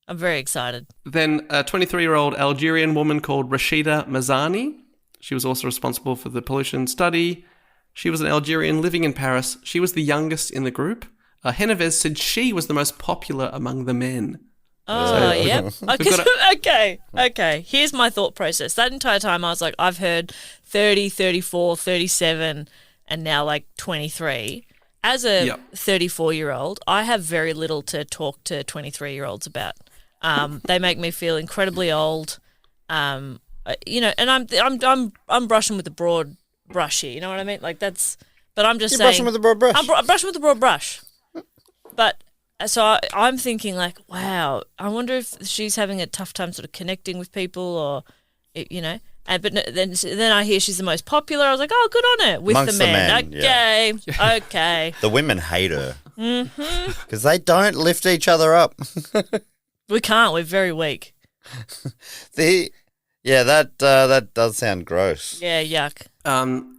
I'm very excited. Then a 23-year-old Algerian woman called Rashida Mazani. She was also responsible for the pollution study. She was an Algerian living in Paris. She was the youngest in the group. Genovese said she was the most popular among the men. Oh, yep. Okay. Here's my thought process. That entire time I was like, I've heard 30, 34, 37, and now like 23. As a 34-year-old, I have very little to talk to 23-year-olds about. They make me feel incredibly old. And I'm brushing with the broad brush here. You know what I mean? Like that's. But I'm just saying. Brushing with the broad brush. I'm brushing with the broad brush. But. So I'm thinking like, wow, I wonder if she's having a tough time sort of connecting with people or, you know. Then I hear she's the most popular. I was like, oh, good on her. With Amongst the men. the Okay. yeah. Okay. The women hate her. Because they don't lift each other up. We can't. We're very weak. That does sound gross. Yeah, yuck.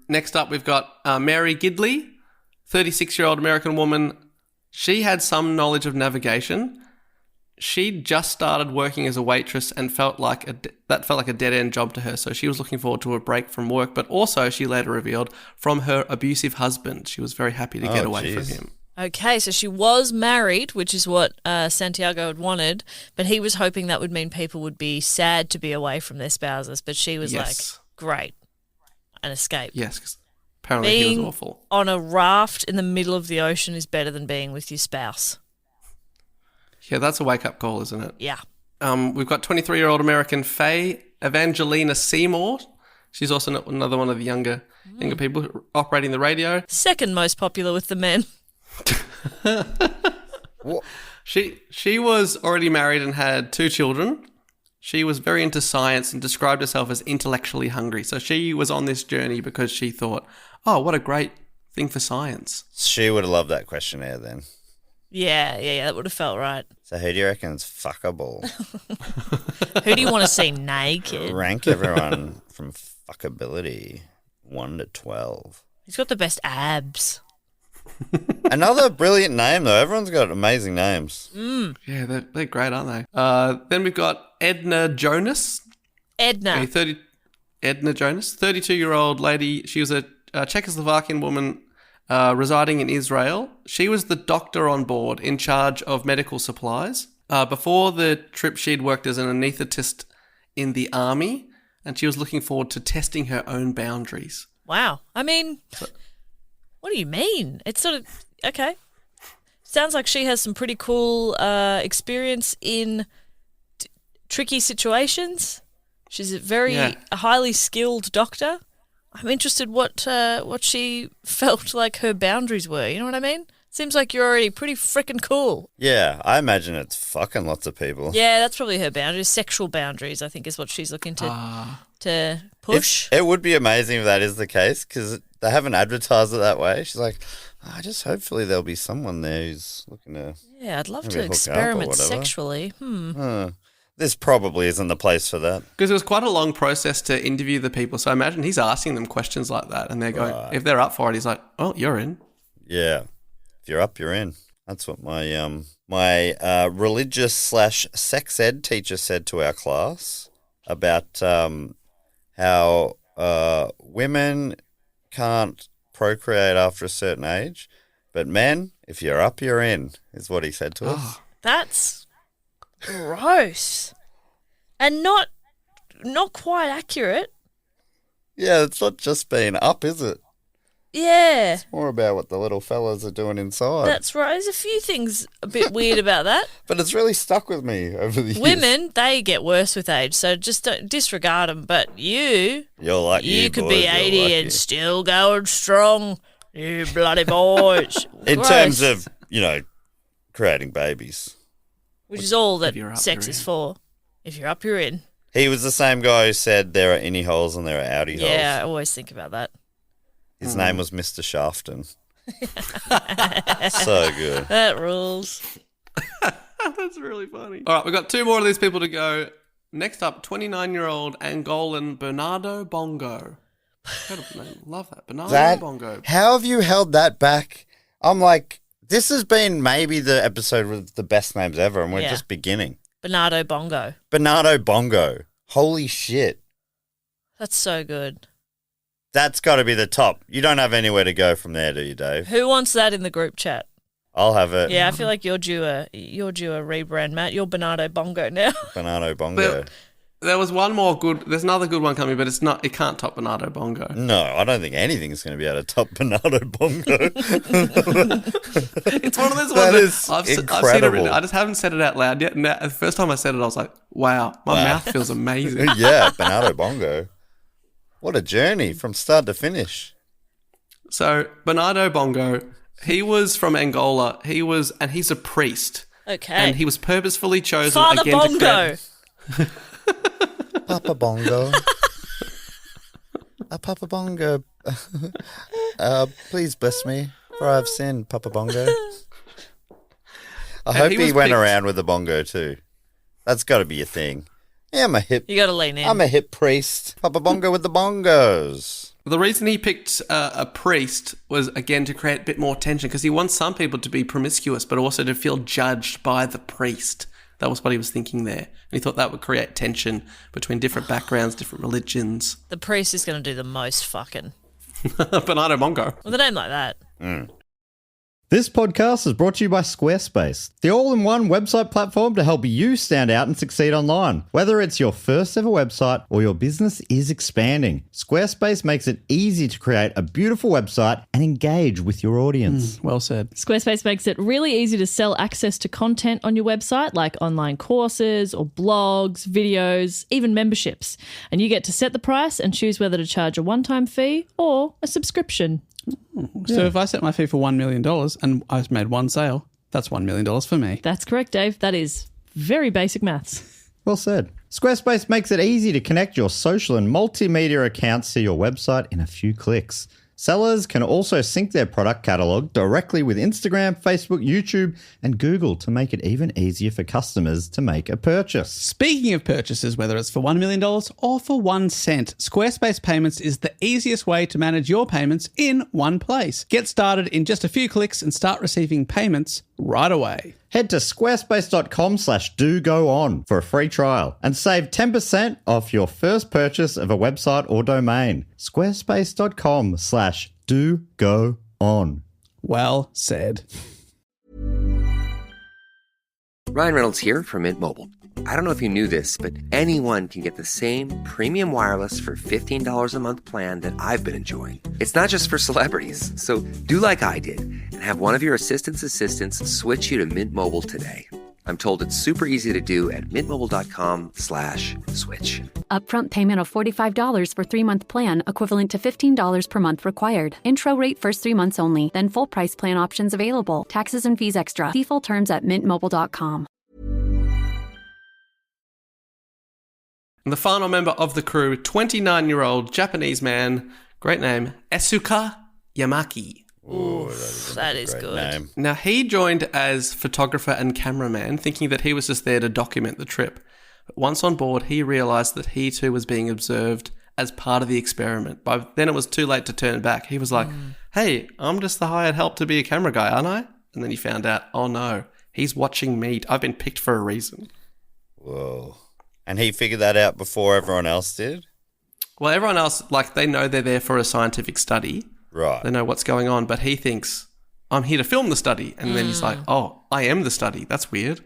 Next up, we've got Mary Gidley, 36-year-old American woman. She had some knowledge of navigation. She'd just started working as a waitress and felt like a dead-end job to her. So she was looking forward to a break from work, but also, she later revealed, from her abusive husband. She was very happy to get away from him. Okay, so she was married, which is what Santiago had wanted, but he was hoping that would mean people would be sad to be away from their spouses. But she was like, great, an escape. Yes, because apparently he was awful. On a raft in the middle of the ocean is better than being with your spouse. Yeah, that's a wake-up call, isn't it? Yeah. We've got 23-year-old American Faye Evangelina Seymour. She's also another one of the younger people operating the radio. Second most popular with the men. She was already married and had 2 children. She was very into science and described herself as intellectually hungry. So she was on this journey because she thought, oh, what a great thing for science. She would have loved that questionnaire then. Yeah, that would have felt right. So who do you reckon is fuckable? Who do you want to see naked? Rank everyone from fuckability 1 to 12. He's got the best abs. Another brilliant name, though. Everyone's got amazing names. Yeah, they're great, aren't they? Then we've got Edna Jonas. Edna. Edna Jonas, 32-year-old lady. She was a Czechoslovakian woman residing in Israel. She was the doctor on board in charge of medical supplies. Before the trip, she'd worked as an anaesthetist in the army, and she was looking forward to testing her own boundaries. Wow. I mean, what do you mean? It's sort of, okay. Sounds like she has some pretty cool experience in tricky situations. She's a very highly skilled doctor. I'm interested what she felt like her boundaries were. You know what I mean? Seems like you're already pretty freaking cool. Yeah, I imagine it's fucking lots of people. Yeah, that's probably her boundaries. Sexual boundaries, I think, is what she's looking to push. It would be amazing if that is the case, because they haven't advertised it that way. She's like, hopefully there'll be someone there who's looking to... Yeah, I'd love to experiment sexually. This probably isn't the place for that. Because it was quite a long process to interview the people. So I imagine he's asking them questions like that, and they're going, if they're up for it, he's like, oh, you're in. Yeah. If you're up, you're in. That's what my religious / sex ed teacher said to our class about how women can't procreate after a certain age, but men, if you're up, you're in, is what he said to us. That's gross. And not quite accurate. Yeah, it's not just being up, is it? Yeah. It's more about what the little fellas are doing inside. That's right. There's a few things a bit weird about that. But it's really stuck with me over the years. Women, they get worse with age, so just don't disregard them. But you're lucky. You could be 80 and still going strong. You bloody boys. In terms of, creating babies. Which is all that sex is for. If you're up, you're in. He was the same guy who said there are innie holes and there are outie holes. Yeah, I always think about that. His name was Mr. Shafton. So good. That rules. That's really funny. All right, we've got 2 more of these people to go. Next up, 29-year-old Angolan Bernardo Bongo. Incredible name. Love that. Bernardo Bongo. How have you held that back? I'm like, this has been maybe the episode with the best names ever, and we're just beginning. Bernardo Bongo. Bernardo Bongo. Holy shit. That's so good. That's got to be the top. You don't have anywhere to go from there, do you, Dave? Who wants that in the group chat? I'll have it. Yeah, I feel like you're due a rebrand, Matt. You're Bernardo Bongo now. Bernardo Bongo. There was one more good. There's another good one coming, but it's not. It can't top Bernardo Bongo. No, I don't think anything's going to be able to top Bernardo Bongo. It's one of those ones I've seen it written. I just haven't said it out loud yet. And the first time I said it, I was like, "Wow, my mouth feels amazing." Yeah, Bernardo Bongo. What a journey from start to finish. So Bernardo Bongo, he was from Angola. He's a priest. Okay. And he was purposefully chosen Father again Bongo. to Papa Bongo. Papa Bongo. Please bless me, for I have sinned, Papa Bongo. I hope he went around with the bongo too. That's got to be a thing. Yeah, You got to lean in. I'm a hip priest. Papa Bongo with the bongos. The reason he picked a priest was, again, to create a bit more tension, because he wants some people to be promiscuous, but also to feel judged by the priest. That was what he was thinking there. And he thought that would create tension between different backgrounds, different religions. The priest is going to do the most fucking. Bernardo Bongo. With a name like that. Mm. This podcast is brought to you by Squarespace, the all-in-one website platform to help you stand out and succeed online. Whether it's your first ever website or your business is expanding, Squarespace makes it easy to create a beautiful website and engage with your audience. Well said. Squarespace makes it really easy to sell access to content on your website, like online courses or blogs, videos, even memberships. And you get to set the price and choose whether to charge a one-time fee or a subscription. So if I set my fee for $1 million and I've made one sale, that's $1 million for me. That's correct, Dave. That is very basic maths. Well said. Squarespace makes it easy to connect your social and multimedia accounts to your website in a few clicks. Sellers can also sync their product catalog directly with Instagram, Facebook, YouTube, and Google to make it even easier for customers to make a purchase. Speaking of purchases, whether it's for $1 million or for 1 cent, Squarespace Payments is the easiest way to manage your payments in one place. Get started in just a few clicks and start receiving payments right away. Head to squarespace.com/dogoon for a free trial and save 10% off your first purchase of a website or domain. Squarespace.com/dogoon. Well said. Ryan Reynolds here from Mint Mobile. I don't know if you knew this, but anyone can get the same premium wireless for $15 a month plan that I've been enjoying. It's not just for celebrities. So do like I did and have one of your assistants switch you to Mint Mobile today. I'm told it's super easy to do at mintmobile.com/switch. Upfront payment of $45 for 3-month plan, equivalent to $15 per month required. Intro rate first 3 months only, then full price plan options available. Taxes and fees extra. See full terms at mintmobile.com. And the final member of the crew, 29-year-old Japanese man, great name, Asuka Yamaki. Ooh, that is good. Name. Now, he joined as photographer and cameraman, thinking that he was just there to document the trip. But once on board, he realised that he too was being observed as part of the experiment. By then, it was too late to turn back. He was like, hey, I'm just the hired help to be a camera guy, aren't I? And then he found out, oh no, he's watching me. I've been picked for a reason. Whoa. And he figured that out before everyone else did? Well, everyone else, like, they know they're there for a scientific study. Right. They know what's going on, but he thinks, I'm here to film the study. And then he's like, oh, I am the study. That's weird.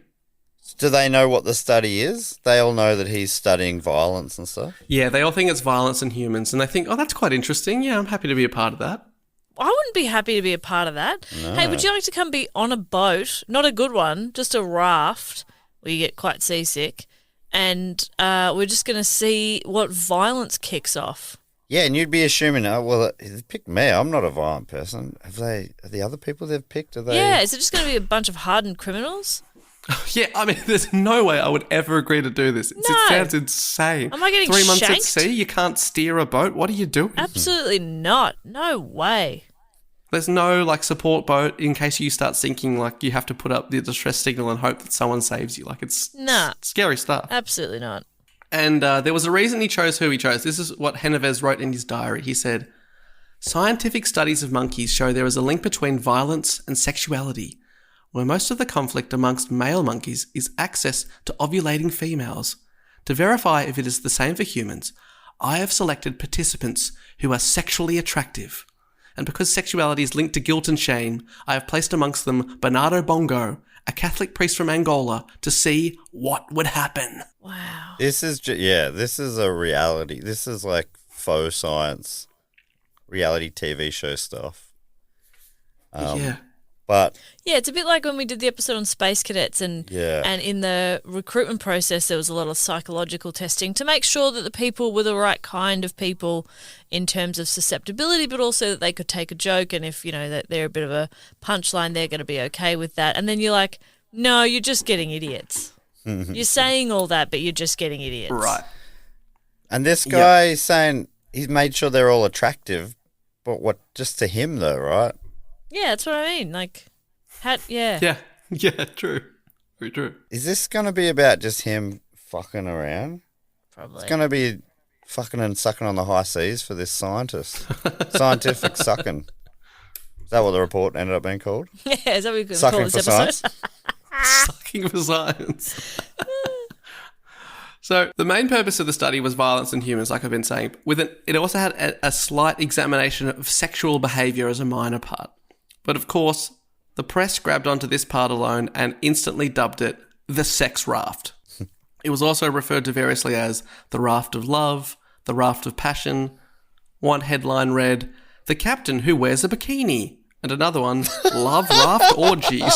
Do they know what the study is? They all know that he's studying violence and stuff? Yeah, they all think it's violence in humans. And they think, oh, that's quite interesting. Yeah, I'm happy to be a part of that. I wouldn't be happy to be a part of that. No. Hey, would you like to come be on a boat? Not a good one, just a raft where you get quite seasick. And we're just going to see what violence kicks off. Yeah, and you'd be assuming, oh, well, they picked me. I'm not a violent person. Are the other people they've picked, are they? Yeah, is it just going to be a bunch of hardened criminals? Yeah, I mean, there's no way I would ever agree to do this. No. It sounds insane. Am I getting 3 months shanked? at sea, you can't steer a boat. What are you doing? Absolutely not. No way. There's no, like, support boat in case you start sinking. Like, you have to put up the distress signal and hope that someone saves you. Like, it's scary stuff. Absolutely not. And there was a reason he chose who he chose. This is what Henneves wrote in his diary. He said, scientific studies of monkeys show there is a link between violence and sexuality, where most of the conflict amongst male monkeys is access to ovulating females. To verify if it is the same for humans, I have selected participants who are sexually attractive. And because sexuality is linked to guilt and shame, I have placed amongst them Bernardo Bongo, a Catholic priest from Angola, to see what would happen. Wow. This is this is a reality. This is like faux science, reality TV show stuff. But yeah, it's a bit like when we did the episode on space cadets, and in the recruitment process, there was a lot of psychological testing to make sure that the people were the right kind of people in terms of susceptibility, but also that they could take a joke, and if that they're a bit of a punchline, they're going to be okay with that. And then you're like, no, you're just getting idiots. You're saying all that, but you're just getting idiots. Right. And this guy is saying he's made sure they're all attractive, but what? Just to him though, right? Yeah, that's what I mean. Like, Yeah, true. Very true. Is this going to be about just him fucking around? Probably. It's going to be fucking and sucking on the high seas for this scientist. Scientific sucking. Is that what the report ended up being called? Yeah, is that what we could Sucking call this for episode? science? Sucking for science. So the main purpose of the study was violence in humans, like I've been saying. It also had a slight examination of sexual behaviour as a minor part. But of course, the press grabbed onto this part alone and instantly dubbed it the Sex Raft. It was also referred to variously as the Raft of Love, the Raft of Passion. One headline read, "The Captain Who Wears a Bikini," and another one, "Love Raft Orgies."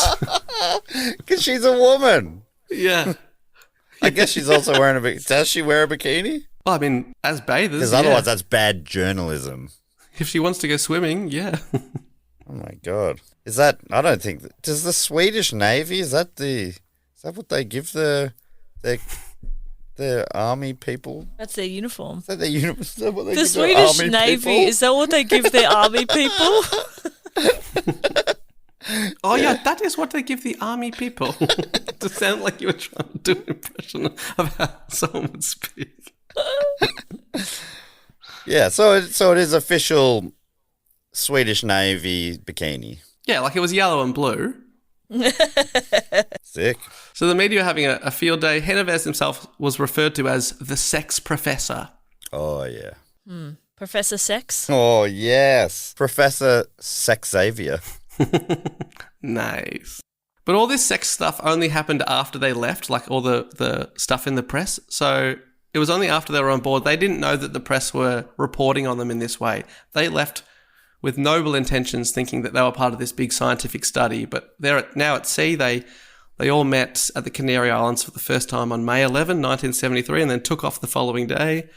Because she's a woman. Yeah. I guess she's also wearing a bikini. Does she wear a bikini? Well, I mean, as bathers, because otherwise that's bad journalism. If she wants to go swimming, yeah. Oh my God. Is that, I don't think, does the Swedish Navy, is that what they give their army people? That's their uniform. Is that their uniform? Is that what they the give Swedish their army Navy, people? is that what they give their army people? Oh yeah, that is what they give the army people. To sound like you were trying to do an impression of how someone would speak. Yeah, so it is official Swedish Navy bikini. Yeah, like it was yellow and blue. Sick. So the media were having a field day. Genovese himself was referred to as the sex professor. Oh, yeah. Professor Sex? Oh, yes. Professor Sex Xavier. Nice. But all this sex stuff only happened after they left, like all the stuff in the press. So it was only after they were on board. They didn't know that the press were reporting on them in this way. They left with noble intentions, thinking that they were part of this big scientific study. But they're now at sea. They all met at the Canary Islands for the first time on May 11, 1973, and then took off the following day.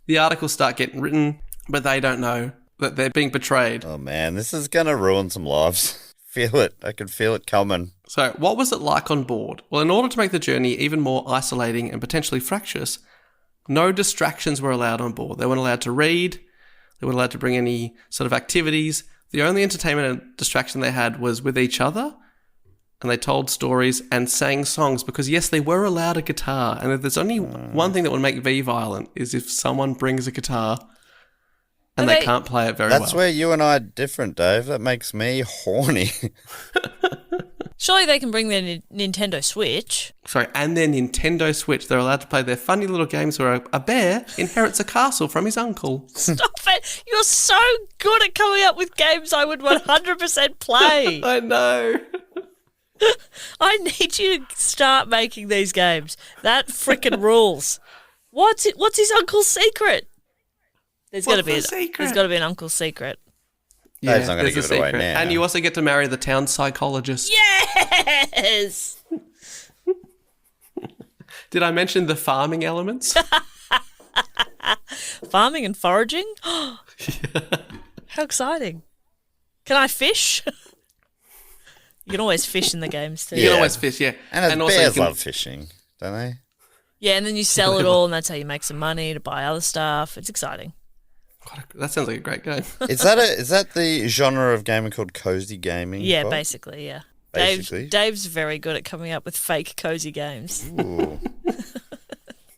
The articles start getting written, but they don't know that they're being betrayed. Oh, man, this is going to ruin some lives. Feel it. I can feel it coming. So what was it like on board? Well, in order to make the journey even more isolating and potentially fractious, no distractions were allowed on board. They weren't allowed to read. They weren't allowed to bring any sort of activities. The only entertainment and distraction they had was with each other, and they told stories and sang songs because, yes, they were allowed a guitar. And if there's only one thing that would make V violent is if someone brings a guitar and they can't play it very well. That's where you and I are different, Dave. That makes me horny. Surely they can bring their Nintendo Switch. Sorry, and their Nintendo Switch. They're allowed to play their funny little games where a bear inherits a castle from his uncle. Stop it. You're so good at coming up with games I would 100% play. I know. I need you to start making these games. That frickin' rules. What's his uncle's secret? There's got to be an uncle's secret. Yeah, Dave's not going to give it away now. And you also get to marry the town psychologist. Yes! Did I mention the farming elements? Farming and foraging? How exciting. Can I fish? You can always fish in the games too. You can always fish, yeah. And also bears love fishing, don't they? Yeah, and then you sell it all and that's how you make some money to buy other stuff. It's exciting. That sounds like a great game. Is that the genre of gaming called cozy gaming? Yeah, Bob? Basically, yeah. Basically. Dave's very good at coming up with fake cozy games. Ooh.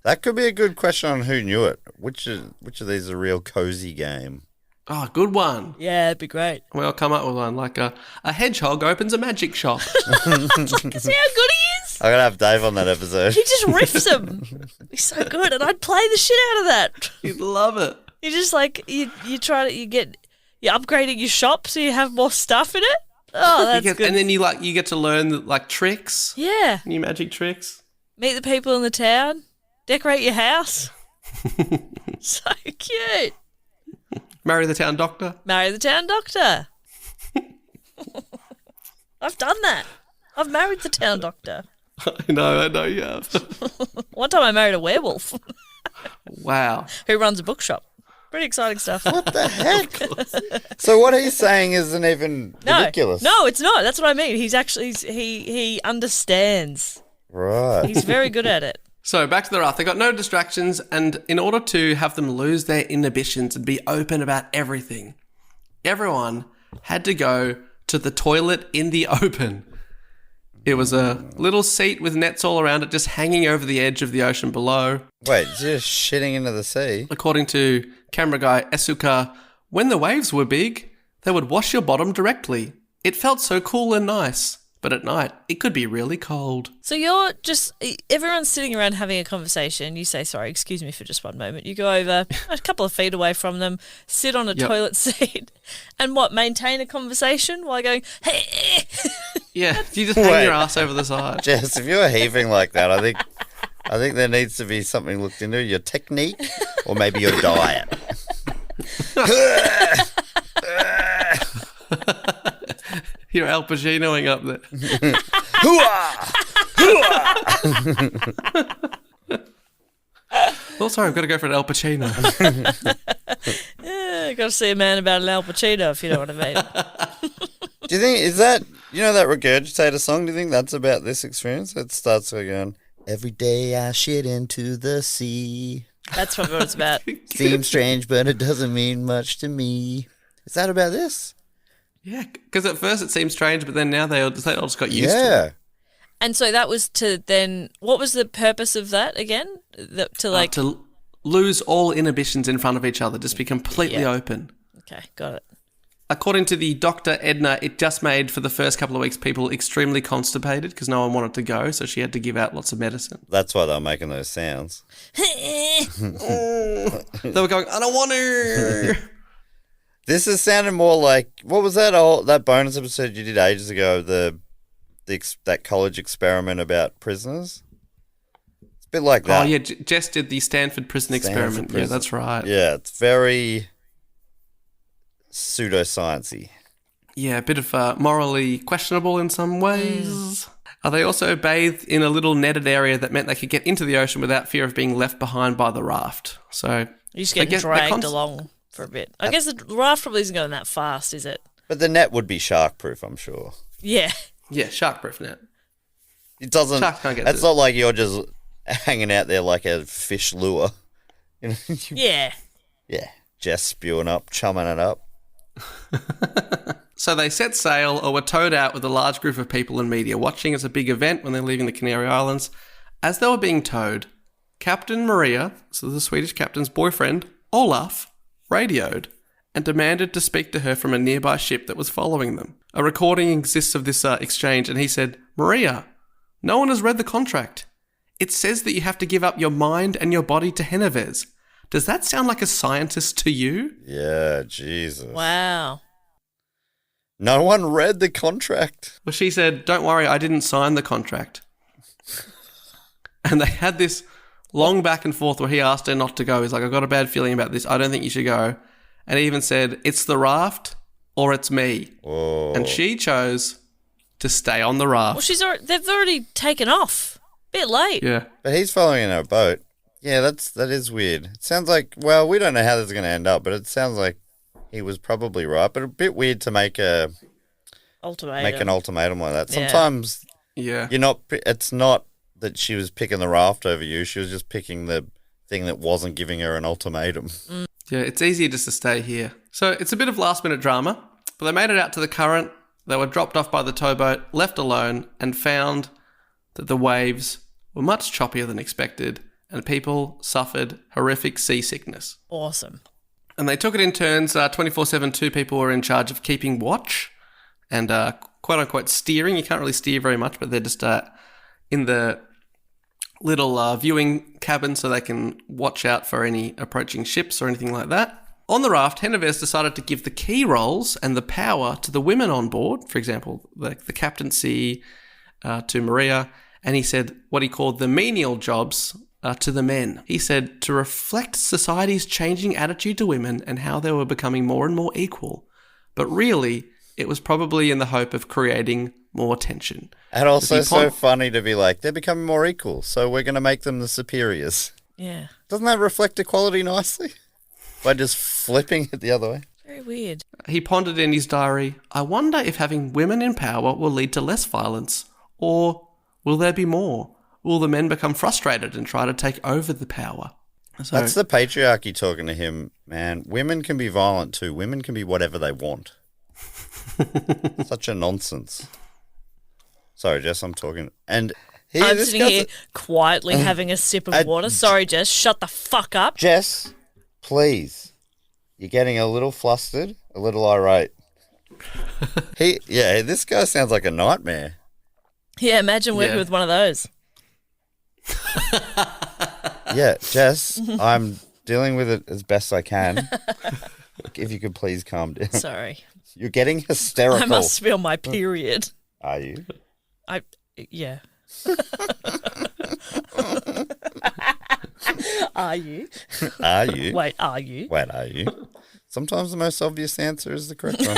That could be a good question on Who Knew It. Which of these is a real cozy game? Oh, good one. Yeah, it'd be great. We'll come up with one like a hedgehog opens a magic shop. See how good he is? I'm going to have Dave on that episode. He just riffs him. He's so good, and I'd play the shit out of that. You'd love it. You just like you're upgrading your shop so you have more stuff in it. Oh, that's good. And then you get to learn like tricks. Yeah. New magic tricks. Meet the people in the town. Decorate your house. So cute. Marry the town doctor. Marry the town doctor. I've done that. I've married the town doctor. I know you have. One time I married a werewolf. Wow. Who runs a bookshop. Pretty exciting stuff. What the heck? So what he's saying isn't even ridiculous. No, it's not. That's what I mean. He's actually, he understands. Right. He's very good at it. So back to the raft. They got no distractions, and in order to have them lose their inhibitions and be open about everything, everyone had to go to the toilet in the open. It was a little seat with nets all around it, just hanging over the edge of the ocean below. Wait, just shitting into the sea? According to camera guy Esuka, when the waves were big, they would wash your bottom directly. It felt so cool and nice. But at night, it could be really cold. So everyone's sitting around having a conversation. You say, sorry, excuse me for just one moment. You go over a couple of feet away from them, sit on a toilet seat, and maintain a conversation while going, hey. Yeah, you just hang your ass over the side. Jess, if you're heaving like that, I think there needs to be something looked into, your technique or maybe your diet. You're Al Pacinoing up there. Oh, sorry, I've got to go for an Al Pacino. Yeah, got to see a man about an Al Pacino, if you know what I mean. Do you think, is that, that Regurgitator song, do you think that's about this experience? It starts by going, every day I shit into the sea. That's probably what it's about. Seems strange, but it doesn't mean much to me. Is that about this? Yeah, because at first it seemed strange, but then now they all just got used to it. And so that was to then, what was the purpose of that again? To lose all inhibitions in front of each other, just be completely open. Okay, got it. According to the Dr. Edna, it just made, for the first couple of weeks, people extremely constipated because no one wanted to go, so she had to give out lots of medicine. That's why they were making those sounds. They were going, I don't want to. This is sounding more like, what was that bonus episode you did ages ago, that college experiment about prisoners? It's a bit like that. Oh, yeah, Jess did the Stanford prison experiment. Yeah, that's right. Yeah, it's very pseudoscience-y. Yeah, a bit of morally questionable in some ways. They also bathed in a little netted area that meant they could get into the ocean without fear of being left behind by the raft. So you just get dragged along for a bit. I guess the raft probably isn't going that fast, is it? But the net would be shark-proof, I'm sure. Yeah. Yeah, shark-proof net. It doesn't. Sharks can't get it's not like you're just hanging out there like a fish lure. Yeah. Yeah, just spewing up, chumming it up. So they set sail or were towed out with a large group of people and media watching as a big event when they're leaving the Canary Islands. As they were being towed, Captain Maria, so the Swedish captain's boyfriend, Olaf, radioed and demanded to speak to her from a nearby ship that was following them. A recording exists of this exchange, and he said, Maria, no one has read the contract. It says that you have to give up your mind and your body to Genovese. Does that sound like a scientist to you? Yeah, Jesus. Wow. No one read the contract. Well, she said, don't worry, I didn't sign the contract. And they had this long back and forth where he asked her not to go. He's like, I've got a bad feeling about this. I don't think you should go. And he even said, it's the raft or it's me. Whoa. And she chose to stay on the raft. Well, they've already taken off. Bit late. Yeah. But he's following in her boat. Yeah, that is weird. It sounds like, well, we don't know how this is going to end up, but it sounds like he was probably right. But a bit weird to make an ultimatum like that. Sometimes you're not. It's not that she was picking the raft over you. She was just picking the thing that wasn't giving her an ultimatum. Yeah, it's easier just to stay here. So it's a bit of last-minute drama, but they made it out to the current. They were dropped off by the towboat, left alone, and found that the waves were much choppier than expected, and people suffered horrific seasickness. Awesome. And they took it in turns. 24/7, two people were in charge of keeping watch and quote-unquote steering. You can't really steer very much, but they're just in the little viewing cabin so they can watch out for any approaching ships or anything like that. On the raft, Genovese decided to give the key roles and the power to the women on board, for example, the captaincy to Maria, and he said what he called the menial jobs to the men. He said to reflect society's changing attitude to women and how they were becoming more and more equal. But really, it was probably in the hope of creating more tension. And also so funny to be like, they're becoming more equal, so we're going to make them the superiors. Yeah. Doesn't that reflect equality nicely? By just flipping it the other way. Very weird. He pondered in his diary, I wonder if having women in power will lead to less violence, or will there be more? Will the men become frustrated and try to take over the power? So, that's the patriarchy talking to him, man. Women can be violent too. Women can be whatever they want. Such a nonsense. Sorry, Jess, I'm talking. And I'm sitting here quietly having a sip of water. Sorry, Jess, shut the fuck up. Jess, please. You're getting a little flustered, a little irate. This guy sounds like a nightmare. Yeah, imagine working with one of those. Yeah, Jess, I'm dealing with it as best I can. If you could please calm down. Sorry. You're getting hysterical. I must feel my period. Are you? Yeah. Are you? Are you? Wait, are you? Wait, are you? Sometimes the most obvious answer is the correct one.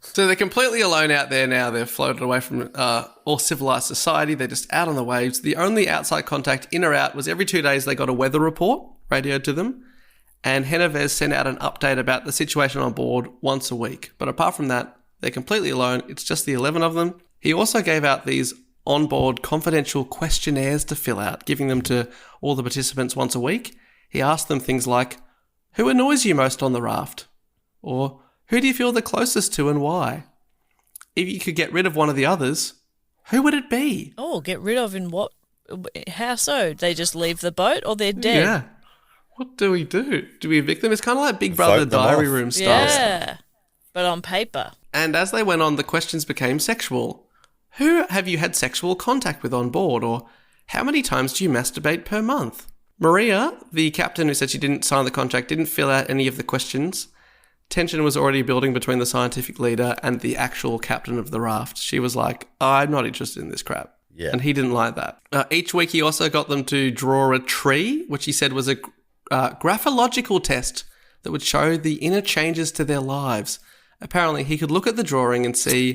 So they're completely alone out there now. They're floated away from all civilized society. They're just out on the waves. The only outside contact in or out was every 2 days they got a weather report radioed to them. And Genovese sent out an update about the situation on board once a week. But apart from that, they're completely alone. It's just the 11 of them. He also gave out these onboard confidential questionnaires to fill out, giving them to all the participants once a week. He asked them things like, who annoys you most on the raft? Or who do you feel the closest to and why? If you could get rid of one of the others, who would it be? Oh, get rid of in what? How so? They just leave the boat or they're dead? Yeah. What do we do? Do we evict them? It's kind of like Big Brother Diary Room style. Yeah, but on paper. And as they went on, the questions became sexual. Who have you had sexual contact with on board? Or how many times do you masturbate per month? Maria, the captain who said she didn't sign the contract, didn't fill out any of the questions. Tension was already building between the scientific leader and the actual captain of the raft. She was like, I'm not interested in this crap. Yeah. And he didn't like that. Each week he also got them to draw a tree, which he said was a graphological test that would show the inner changes to their lives. Apparently he could look at the drawing and see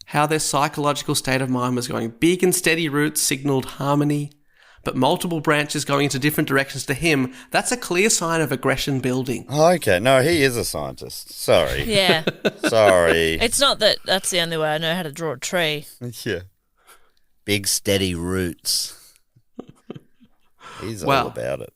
how their psychological state of mind was going. Big and steady roots signalled harmony, but multiple branches going into different directions to him, that's a clear sign of aggression building. Okay, no, he is a scientist. Sorry. Yeah. Sorry. It's not that that's the only way I know how to draw a tree. Yeah. Big, steady roots. He's all about it.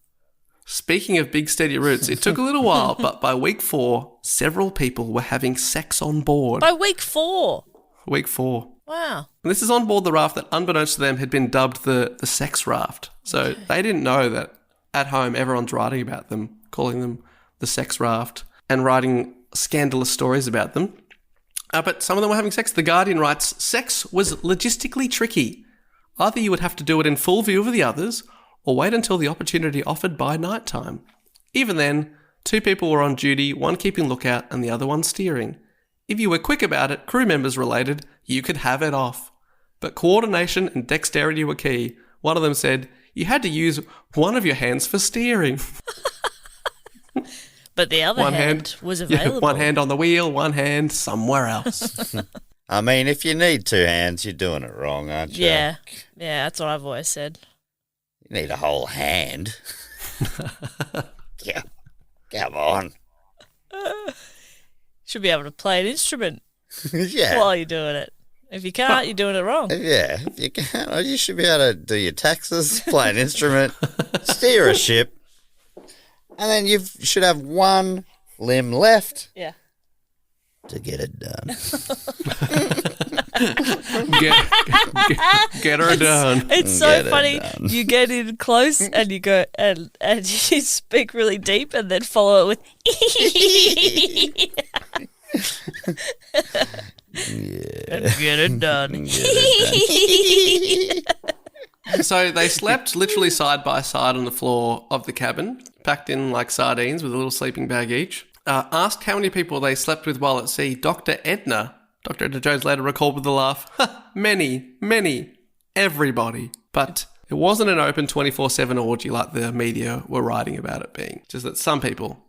Speaking of big, steady roots, it took a little while, but by week 4, several people were having sex on board. By week 4? Week 4. Wow. And this is on board the raft that, unbeknownst to them, had been dubbed the Sex Raft. So they didn't know that at home everyone's writing about them, calling them the Sex Raft, and writing scandalous stories about them. But some of them were having sex. The Guardian writes, sex was logistically tricky. Either you would have to do it in full view of the others, or wait until the opportunity offered by night time. Even then, 2 people were on duty, one keeping lookout and the other one steering. If you were quick about it, crew members related, you could have it off. But coordination and dexterity were key. One of them said, you had to use one of your hands for steering. But the other hand was available. Yeah, one hand on the wheel, one hand somewhere else. I mean, if you need 2 hands, you're doing it wrong, aren't you? Yeah, that's what I've always said. You need a whole hand. Yeah, come on. Should be able to play an instrument Yeah. while you're doing it. If you can't, you're doing it wrong. Yeah, if you can't, you should be able to do your taxes, play an instrument, steer a ship, and then you should have one limb left. Yeah. To get it done. Get her done. It's so funny. You get in close and you go and you speak really deep and then follow it with and get it done. So they slept literally side by side on the floor of the cabin, packed in like sardines with a little sleeping bag each. Asked how many people they slept with while at sea, Dr. Edna Jones later recalled with a laugh, many, everybody. But it wasn't an open 24/7 orgy like the media were writing about it being, just that some people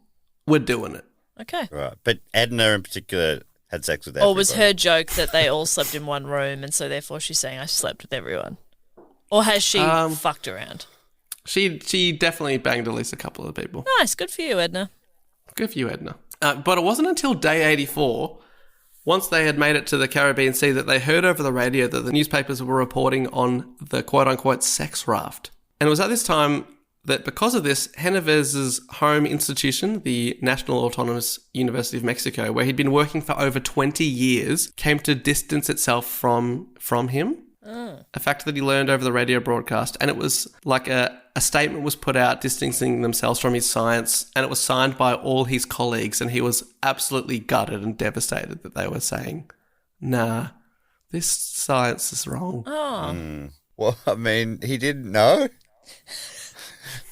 were doing it. Okay. Right, but Edna in particular had sex with everybody. Or was her joke that they all slept in one room and so therefore she's saying I slept with everyone? Or has she fucked around? She definitely banged at least a couple of people. Nice, good for you, Edna. Good for you, Edna. But it wasn't until day 84, once they had made it to the Caribbean Sea, that they heard over the radio that the newspapers were reporting on the quote-unquote sex raft. And it was at this time that because of this, Genovese's home institution, the National Autonomous University of Mexico, where he'd been working for over 20 years, came to distance itself from him. A fact that he learned over the radio broadcast. And it was like a statement was put out distancing themselves from his science, and it was signed by all his colleagues, and he was absolutely gutted and devastated that they were saying, nah, this science is wrong. Oh. Well, I mean, he didn't know.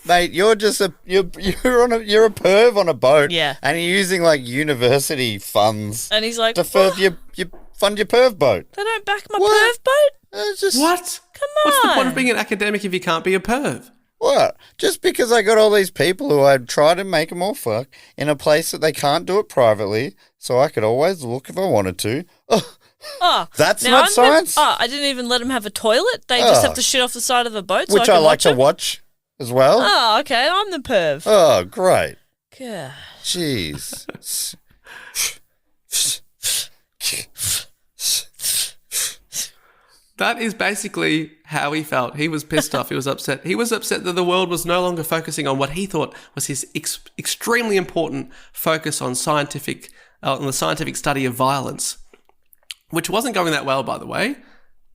Mate, you're just you're a perv on a boat. Yeah. And you're using like university funds. And he's like, to further your fund your perv boat. They don't back my perv boat? What? Come on. What's the point of being an academic if you can't be a perv? What? Just because I got all these people who I'd try to make them all fuck in a place that they can't do it privately, so I could always look if I wanted to. Oh, that's not science? I didn't even let them have a toilet. They just have to shit off the side of a boat so Which I I can like to it. watch as well. Oh, okay. I'm the perv. Oh, great. God. Jeez. That is basically how he felt. He was pissed off. He was upset. He was upset that the world was no longer focusing on what he thought was his extremely important focus on on the scientific study of violence, which wasn't going that well, by the way.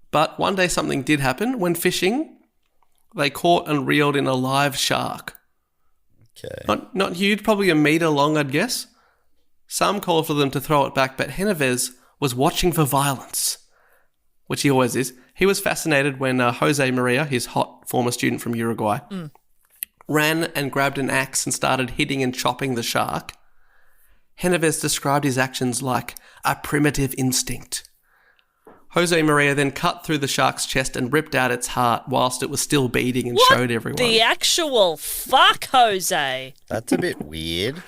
But one day something did happen. When fishing, they caught and reeled in a live shark. Okay. Not huge, probably a metre long, I'd guess. Some called for them to throw it back, but Genovese was watching for violence, which he always is. He was fascinated when Jose Maria, his hot former student from Uruguay, ran and grabbed an axe and started hitting and chopping the shark. Genovese described his actions like a primitive instinct. Jose Maria then cut through the shark's chest and ripped out its heart whilst it was still beating and showed everyone. The actual fuck, Jose. That's a bit weird.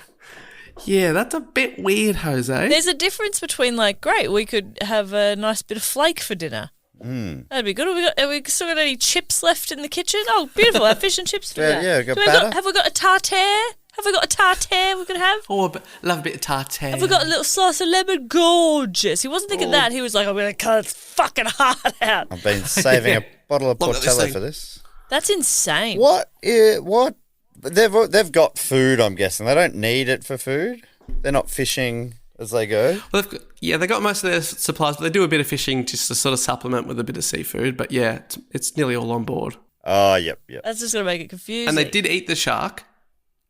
Yeah, that's a bit weird, Jose. There's a difference between great, we could have a nice bit of flake for dinner. That'd be good. Have we still got any chips left in the kitchen? Oh, beautiful. Have fish and chips. Yeah, we got batter. Have we got a tartare? Have we got a tartare we could have? Oh, love a bit of tartare. Have we got a little slice of lemon? Gorgeous. He wasn't thinking that. He was like, I'm going to cut its fucking heart out. I've been saving a bottle of Portello for this. That's insane. What? They've got food, I'm guessing. They don't need it for food. They're not fishing as they go. Well, they got most of their supplies, but they do a bit of fishing just to sort of supplement with a bit of seafood. But yeah, it's nearly all on board. Oh, yep. That's just going to make it confusing. And they did eat the shark,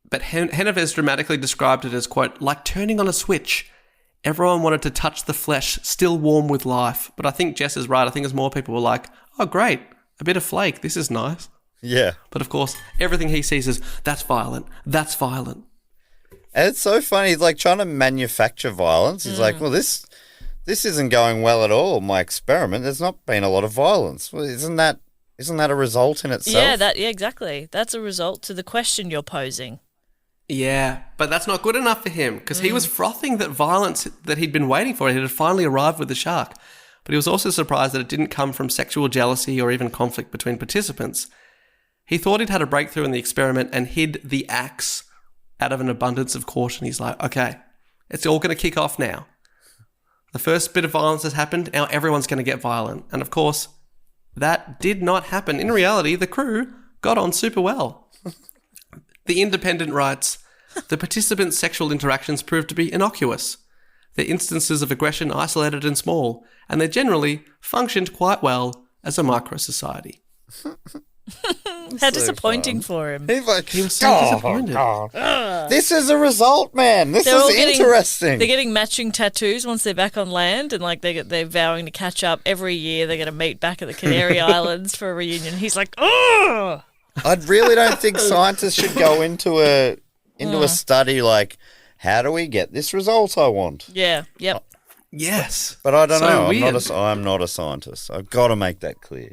but Genovese dramatically described it as, quote, like turning on a switch. Everyone wanted to touch the flesh, still warm with life. But I think Jess is right. I think as more people were like, oh, great, a bit of flake. This is nice. Yeah. But of course, everything he sees is, that's violent. That's violent. And it's so funny. He's like trying to manufacture violence. He's like, well, this isn't going well at all, my experiment. There's not been a lot of violence. Well, isn't that a result in itself? Yeah, exactly. That's a result to the question you're posing. Yeah, but that's not good enough for him because he was frothing that violence that he'd been waiting for. It had finally arrived with the shark. But he was also surprised that it didn't come from sexual jealousy or even conflict between participants. He thought he'd had a breakthrough in the experiment and hid the axe out of an abundance of caution. He's like, okay, it's all going to kick off now. The first bit of violence has happened, now everyone's going to get violent. And of course, that did not happen. In reality, the crew got on super well. The Independent writes, the participants' sexual interactions proved to be innocuous. Their instances of aggression isolated and small, and they generally functioned quite well as a micro-society. How disappointing for him. He was so disappointed. This is a result, man. This is interesting. They're getting matching tattoos once they're back on land, and they're vowing to catch up every year. They're going to meet back at the Canary Islands for a reunion. He's like, oh! I really don't think scientists should go into a study like, how do we get this result I want? Yeah. Yep. Yes. But I don't know. I'm not a scientist. I've got to make that clear.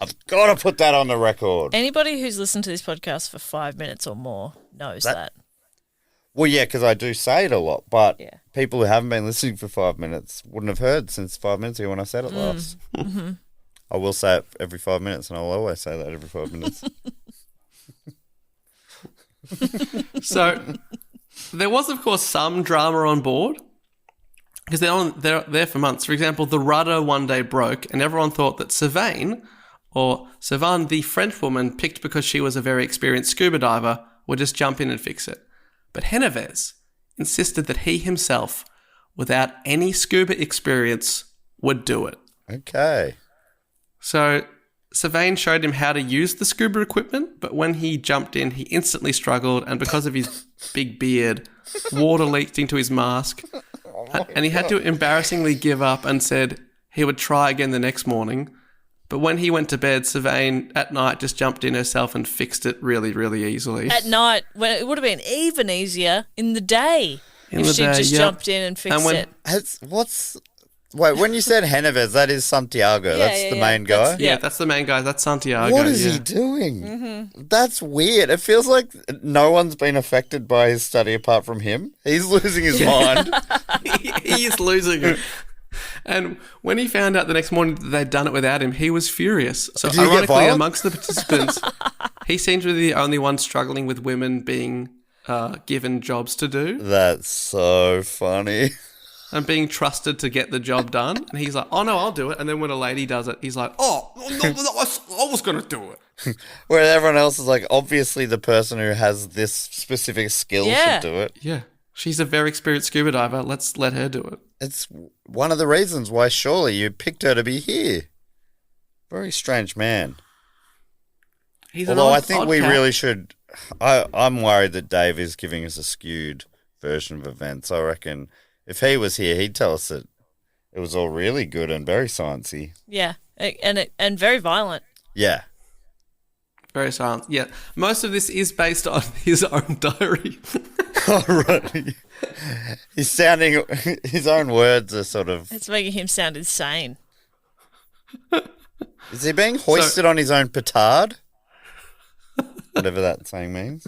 I've got to put that on the record. Anybody who's listened to this podcast for 5 minutes or more knows that. Well, yeah, because I do say it a lot, but people who haven't been listening for 5 minutes wouldn't have heard since 5 minutes ago when I said it last. Mm-hmm. I will say it every 5 minutes, and I'll always say that every 5 minutes. So there was, of course, some drama on board because they're there for months. For example, the rudder one day broke and everyone thought that Sylvain, or Sylvain, the French woman picked because she was a very experienced scuba diver, would just jump in and fix it. But Genovese insisted that he himself, without any scuba experience, would do it. Okay. So Sylvain showed him how to use the scuba equipment, but when he jumped in, he instantly struggled, and because of his big beard, water leaked into his mask, and he had to embarrassingly give up and said he would try again the next morning. But when he went to bed, Sylvain at night just jumped in herself and fixed it really, really easily. At night, when it would have been even easier in the day. If she just jumped in and fixed it. Wait, when you said Genovese, that is Santiago. That's the main guy? That's the main guy. That's Santiago. What is he doing? Mm-hmm. That's weird. It feels like no one's been affected by his study apart from him. He's losing his mind. He is losing it. And when he found out the next morning that they'd done it without him, he was furious. So ironically, amongst the participants, he seemed to be the only one struggling with women being given jobs to do. That's so funny. And being trusted to get the job done. And he's like, oh, no, I'll do it. And then when a lady does it, he's like, oh, no, I was going to do it. Where everyone else is like, obviously the person who has this specific skill should do it. Yeah. She's a very experienced scuba diver. Let's let her do it. It's one of the reasons why surely you picked her to be here. Very strange man. Although I think we really should... I'm worried that Dave is giving us a skewed version of events. I reckon... If he was here, he'd tell us that it was all really good and very sciencey. Yeah, and very violent. Yeah. Very silent. Yeah. Most of this is based on his own diary. Oh, right. He's sounding... His own words are sort of... It's making him sound insane. Is he being hoisted on his own petard? Whatever that saying means.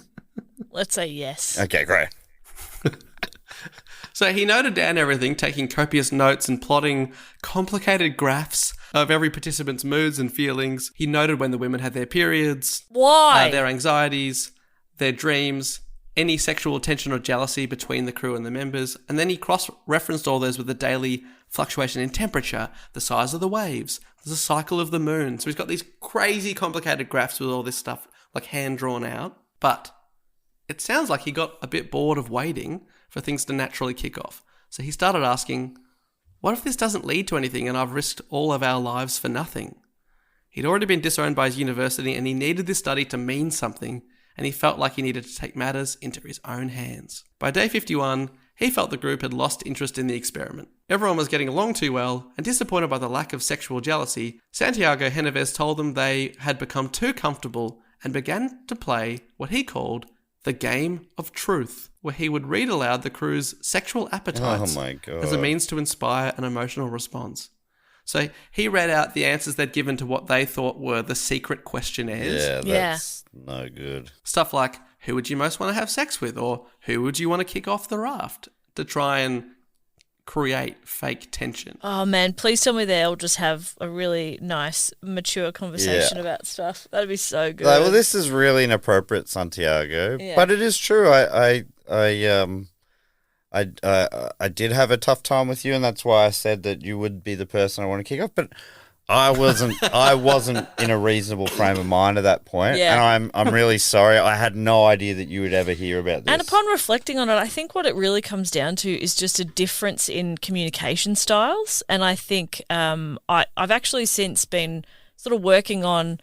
Let's say yes. Okay, great. So he noted down everything, taking copious notes and plotting complicated graphs of every participant's moods and feelings. He noted when the women had their periods. Why? Their anxieties, their dreams, any sexual tension or jealousy between the crew and the members. And then he cross-referenced all those with the daily fluctuation in temperature, the size of the waves, the cycle of the moon. So he's got these crazy complicated graphs with all this stuff like hand-drawn out. But it sounds like he got a bit bored of waiting for things to naturally kick off. So he started asking, what if this doesn't lead to anything and I've risked all of our lives for nothing? He'd already been disowned by his university and he needed this study to mean something, and he felt like he needed to take matters into his own hands. By day 51, he felt the group had lost interest in the experiment. Everyone was getting along too well, and disappointed by the lack of sexual jealousy, Santiago Genovese told them they had become too comfortable and began to play what he called the game of truth, where he would read aloud the crew's sexual appetites as a means to inspire an emotional response. So he read out the answers they'd given to what they thought were the secret questionnaires. Yeah, that's no good. Stuff like, who would you most want to have sex with? Or who would you want to kick off the raft? To try and create fake tension. Oh man, please tell me they'll just have a really nice, mature conversation about stuff. That'd be so good. Well, this is really inappropriate, Santiago, but it is true. I did have a tough time with you, and that's why I said that you would be the person I want to kick off. But I wasn't in a reasonable frame of mind at that point, and I'm really sorry. I had no idea that you would ever hear about this. And upon reflecting on it, I think what it really comes down to is just a difference in communication styles. And I think I've actually since been sort of working on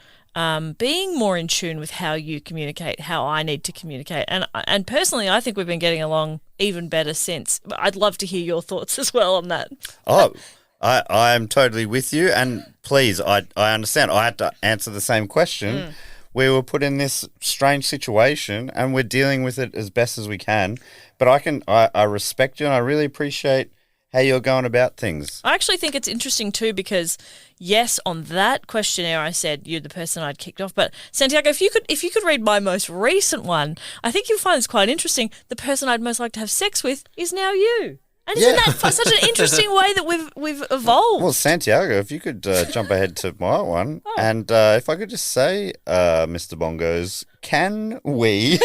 being more in tune with how you communicate, how I need to communicate. And personally, I think we've been getting along even better since. But I'd love to hear your thoughts as well on that. Oh, I am totally with you, and please, I understand. I had to answer the same question. We were put in this strange situation, and we're dealing with it as best as we can. But I respect you, and I really appreciate how you're going about things. I actually think it's interesting too because, yes, on that questionnaire I said you're the person I'd kicked off. But Santiago, if you could read my most recent one, I think you'll find this quite interesting. The person I'd most like to have sex with is now you. And isn't that such an interesting way that we've evolved? Well, Santiago, if you could jump ahead to my one, and if I could just say, Mr. Bongos, can we?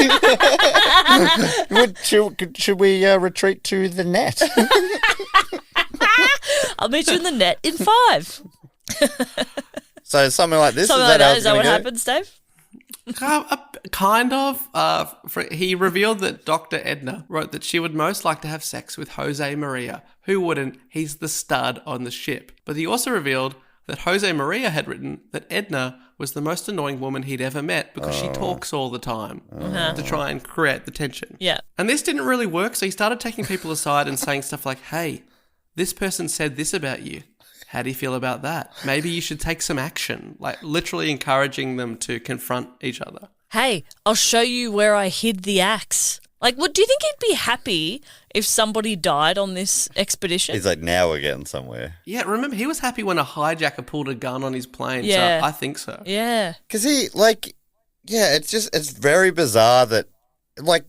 Should we retreat to the net? I'll meet you in the net in 5. So something like this? Something like that. Is that what happens, Dave? Kind of. He revealed that Dr. Edna wrote that she would most like to have sex with Jose Maria. Who wouldn't? He's the stud on the ship. But he also revealed that Jose Maria had written that Edna was the most annoying woman he'd ever met because she talks all the time to try and create the tension. Yeah. And this didn't really work, so he started taking people aside and saying stuff like, hey, this person said this about you. How do you feel about that? Maybe you should take some action, like literally encouraging them to confront each other. Hey, I'll show you where I hid the axe. Like, do you think he'd be happy if somebody died on this expedition? He's like, now we're getting somewhere. Yeah, remember, he was happy when a hijacker pulled a gun on his plane, Yeah. so I think so. Yeah. Because it's very bizarre that, like,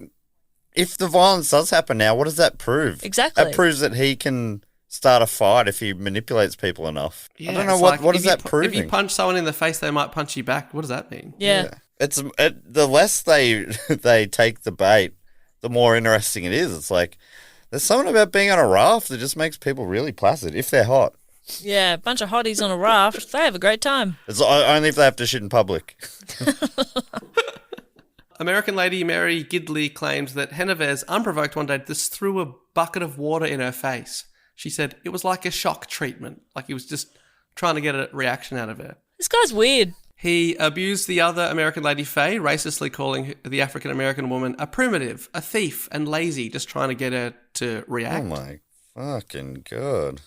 if the violence does happen now, what does that prove? Exactly. That proves that he can start a fight if he manipulates people enough. Yeah, I don't know, it's what like, is that proving? If you punch someone in the face, they might punch you back. What does that mean? Yeah. The less they take the bait, the more interesting it is. It's like, there's something about being on a raft that just makes people really placid if they're hot. Yeah, a bunch of hotties on a raft. They have a great time. It's only if they have to shit in public. American lady Mary Gidley claims that Genovese, unprovoked one day, just threw a bucket of water in her face. She said it was like a shock treatment, like he was just trying to get a reaction out of her. This guy's weird. He abused the other American lady, Faye, racistly calling the African-American woman a primitive, a thief, and lazy, just trying to get her to react. Oh my fucking God.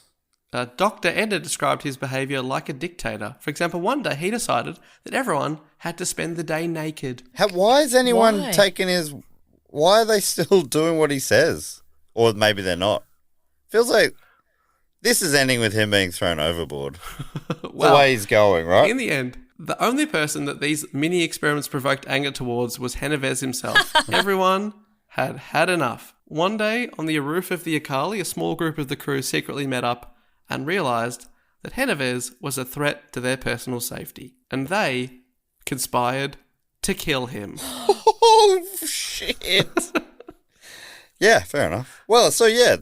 Dr. Edna described his behaviour like a dictator. For example, one day he decided that everyone had to spend the day naked. Why is anyone taking his... Why are they still doing what he says? Or maybe they're not. Feels like this is ending with him being thrown overboard. Well, the way he's going, right? In the end, the only person that these mini experiments provoked anger towards was Genovese himself. Everyone had had enough. One day, on the roof of the Acali, a small group of the crew secretly met up and realised that Genovese was a threat to their personal safety. And they conspired to kill him. Oh, shit. Yeah, fair enough. Well, so yeah.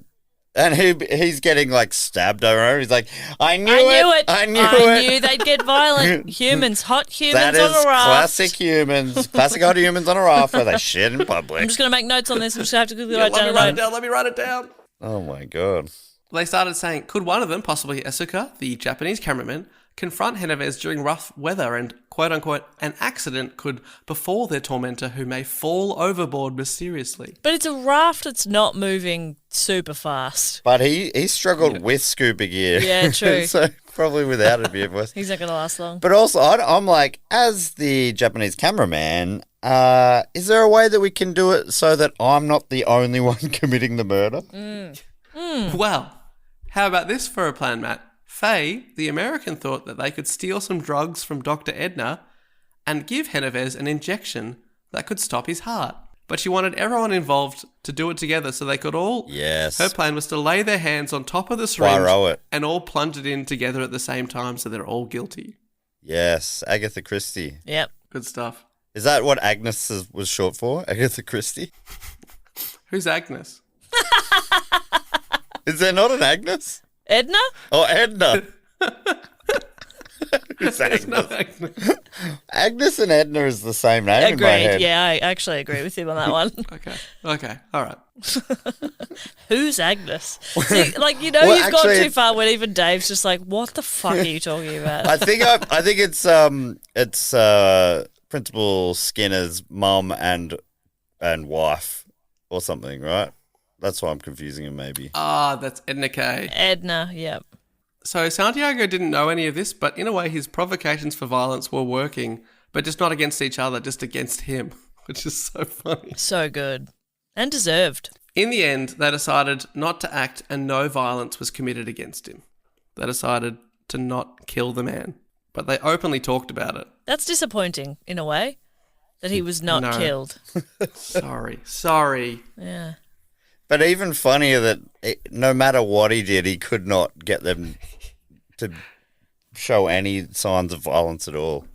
And he's getting, like, stabbed over. He's like, I knew it. I knew they'd get violent. Humans, hot humans that on a raft. Classic humans. Classic hot humans on a raft where they shit in public. I'm just going to make notes on this. I'm just going to have to quickly write down. Let me write it down. Oh, my God. They started saying, could one of them, possibly Asuka, the Japanese cameraman, confront Genovese during rough weather and, quote-unquote, an accident could befall their tormentor who may fall overboard mysteriously. But it's a raft that's not moving super fast. But he struggled with scuba gear. Yeah, true. So probably without it, be worse. He's not going to last long. But also, I'm like, as the Japanese cameraman, is there a way that we can do it so that I'm not the only one committing the murder? Well, how about this for a plan, Matt? Faye, the American, thought that they could steal some drugs from Dr. Edna and give Genovese an injection that could stop his heart. But she wanted everyone involved to do it together so they could all... Yes. Her plan was to lay their hands on top of the syringe Poirot it. and all plunge it in together at the same time so they're all guilty. Yes, Agatha Christie. Yep. Good stuff. Is that what Agnes was short for? Agatha Christie? Who's Agnes? Is there not an Agnes? Edna? Oh, Edna. Who's There's no Agnes? Agnes. Agnes and Edna is the same name in my Agreed. head. Yeah, I actually agree with him on that one. Okay. All right. Who's Agnes? See, like, you've gone too far when even Dave's just like, what the fuck are you talking about? I think it's Principal Skinner's mum and wife or something, right? That's why I'm confusing him, maybe. That's Edna Kay. Edna, yep. So Santiago didn't know any of this, but in a way his provocations for violence were working, but just not against each other, just against him, which is so funny. So good. And deserved. In the end, they decided not to act and no violence was committed against him. They decided to not kill the man, but they openly talked about it. That's disappointing, in a way, that he was not killed. Sorry. Yeah. But even funnier that no matter what he did, he could not get them to show any signs of violence at all.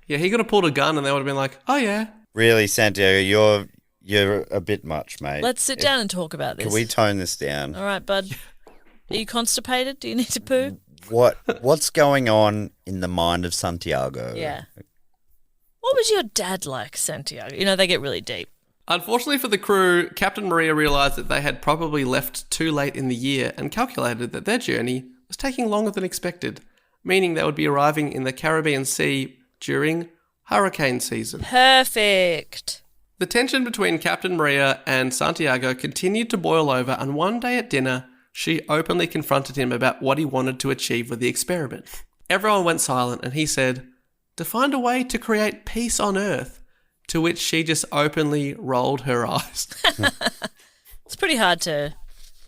Yeah, he could have pulled a gun and they would have been like, oh yeah. Really, Santiago, you're a bit much, mate. Let's sit down and talk about this. Can we tone this down? All right, bud. Are you constipated? Do you need to poo? What's going on in the mind of Santiago? Yeah. What was your dad like, Santiago? They get really deep. Unfortunately for the crew, Captain Maria realised that they had probably left too late in the year and calculated that their journey was taking longer than expected, meaning they would be arriving in the Caribbean Sea during hurricane season. Perfect. The tension between Captain Maria and Santiago continued to boil over, and one day at dinner, she openly confronted him about what he wanted to achieve with the experiment. Everyone went silent and he said, to find a way to create peace on Earth, to which she just openly rolled her eyes. It's pretty hard to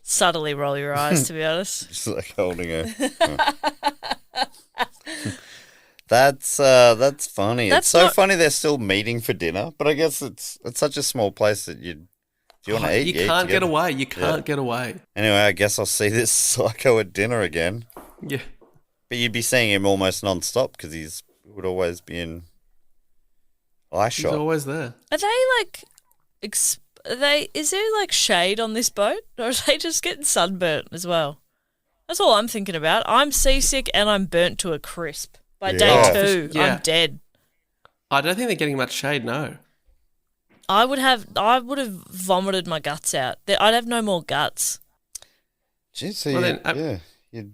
subtly roll your eyes, to be honest. Just like holding her. That's funny. It's so funny they're still meeting for dinner, but I guess it's such a small place that if you want to eat, you can't get away. You can't get away. Anyway, I guess I'll see this psycho at dinner again. Yeah. But you'd be seeing him almost non-stop because he would always be in eye shot. He's always there. Are they like... is there like shade on this boat, or are they just getting sunburnt as well? That's all I'm thinking about. I'm seasick and I'm burnt to a crisp. By day 2, I'm dead. I don't think they're getting much shade, no. I would have vomited my guts out. I'd have no more guts. Geez, so you'd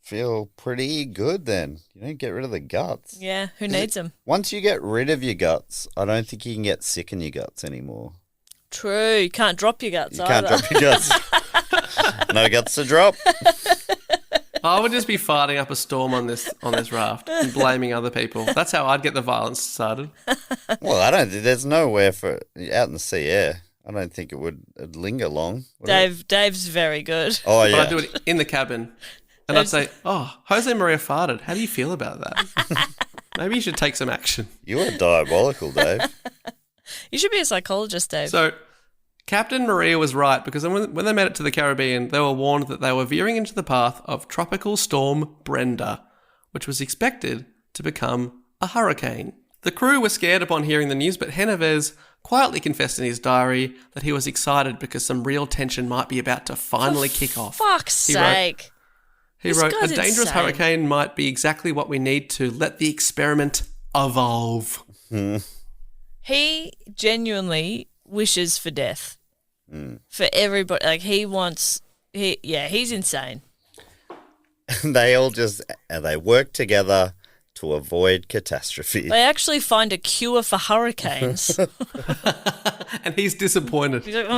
feel pretty good then. You don't get rid of the guts. Yeah, who needs them? Once you get rid of your guts, I don't think you can get sick in your guts anymore. True, you can't drop your guts either. You can't drop your guts. No guts to drop. I would just be farting up a storm on this raft and blaming other people. That's how I'd get the violence started. Well, there's nowhere for out in the sea air. I don't think it'd linger long. Dave's very good. Oh yeah, but I'd do it in the cabin, and I'd say, "Oh, Jose Maria farted. How do you feel about that? Maybe you should take some action." You are diabolical, Dave. You should be a psychologist, Dave. So, Captain Maria was right, because when they made it to the Caribbean, they were warned that they were veering into the path of Tropical Storm Brenda, which was expected to become a hurricane. The crew were scared upon hearing the news, but Genovese quietly confessed in his diary that he was excited because some real tension might be about to finally kick off. Fuck's sake. He wrote, "A dangerous hurricane might be exactly what we need to let the experiment evolve." He genuinely wishes for death. For everybody. Like, he's insane. They all they work together to avoid catastrophe. They actually find a cure for hurricanes. And he's disappointed. He's like,